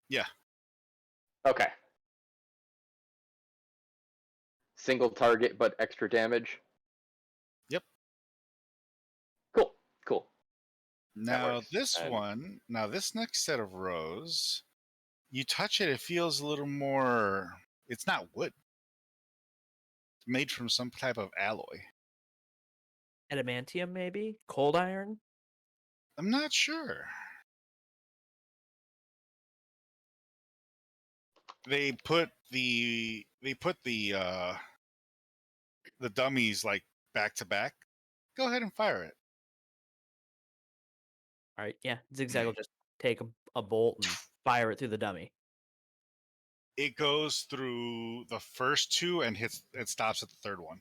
Yeah. Okay. Single target but extra damage. Yep. Cool. Now works. this next set of rows, you touch it, it feels a little more. It's not wood. It's made from some type of alloy. Adamantium, maybe? Cold iron? I'm not sure. They put the dummies like back to back. Go ahead and fire it. All right, yeah. Zigzag will just take a bolt and fire it through the dummy. It goes through the first 2 and stops at the third one.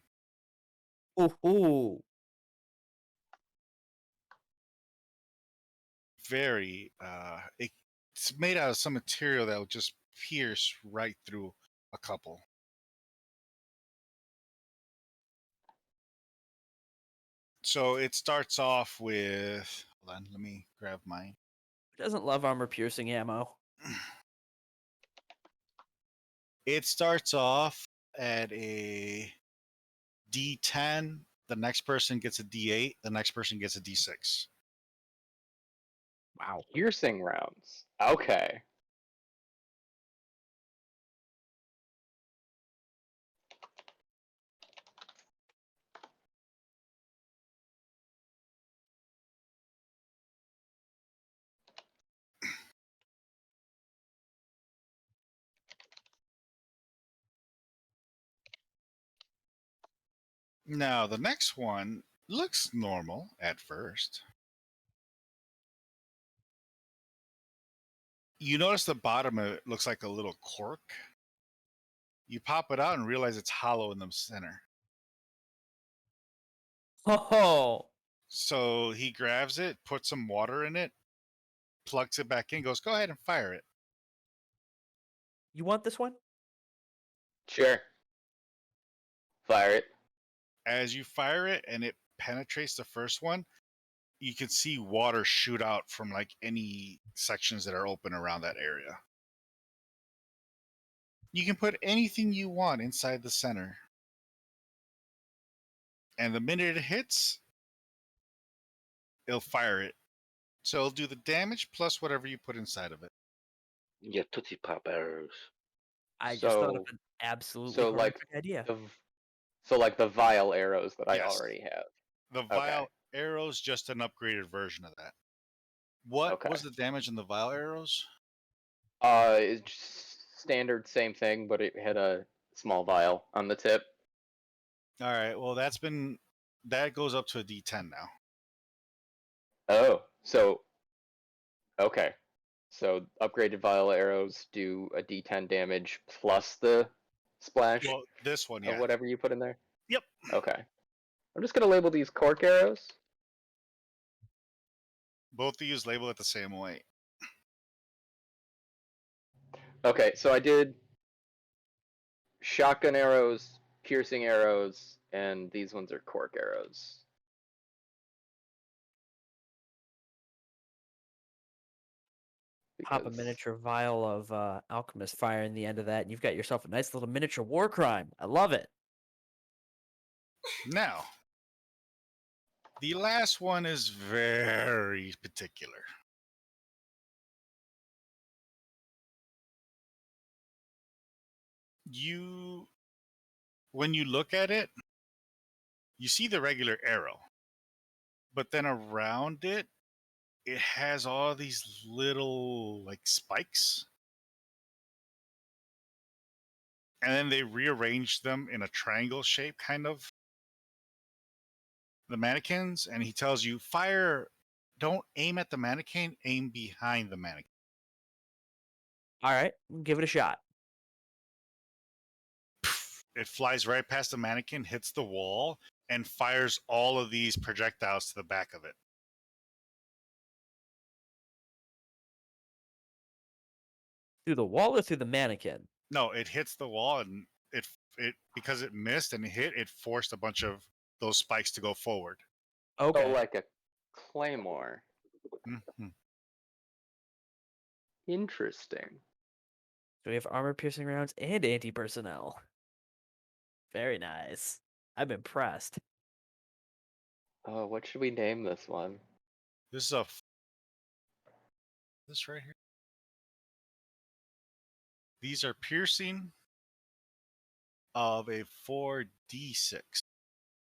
Ooh. Very it's made out of some material that will just pierce right through a couple. So it starts off with, hold on, let me grab my Doesn't love armor piercing ammo. It starts off at a D10. The next person gets a D8. The next person gets a D6. Wow. Piercing rounds. Okay. Now, the next one looks normal at first. You notice the bottom of it looks like a little cork. You pop it out and realize it's hollow in the center. Oh, So he grabs it, puts some water in it, plugs it back in, goes, go ahead and fire it. you want this one? Sure. Fire it. As you fire it and it penetrates the first one, you can see water shoot out from like any sections that are open around that area. You can put anything you want inside the center. And the minute it hits, it'll fire it. So it'll do the damage plus whatever you put inside of it. Yeah, Tootsie Pop arrows. I just thought of So- an absolutely So like horrific idea. the vial arrows that I Yes. already have. The vial arrows, just an upgraded version of that. What was Okay. the damage in the vial arrows? It's just standard, same thing, but it had a small vial on the tip. All right, well that goes up to a D10 now. Oh, so okay. So upgraded vial arrows do a D10 damage plus the splash Well, this one, of yeah. whatever you put in there. Yep. Okay. I'm just gonna label these cork arrows. Both of these label it the same way. Okay, so I did shotgun arrows, piercing arrows, and these ones are cork arrows. Pop a Because- miniature vial of alchemist fire in the end of that, and you've got yourself a nice little miniature war crime. I love it. Now, the last one is very particular. When you look at it, you see the regular arrow, but then around it, it has all these little like spikes. And then they rearrange them in a triangle shape, kind of. The mannequins, and he tells you, fire, don't aim at the mannequin, aim behind the mannequin. All right, give it a shot. It flies right past the mannequin, hits the wall, and fires all of these projectiles to the back of it. Through the wall or through the mannequin? No, it hits the wall, and it because it missed and hit, it forced a bunch of those spikes to go forward. Okay. So like a claymore. Mhm. Interesting. So we have armor piercing rounds and anti personnel. Very nice. I'm impressed. Oh, what should we name this one? This is this right here. These are piercing of a 4d6.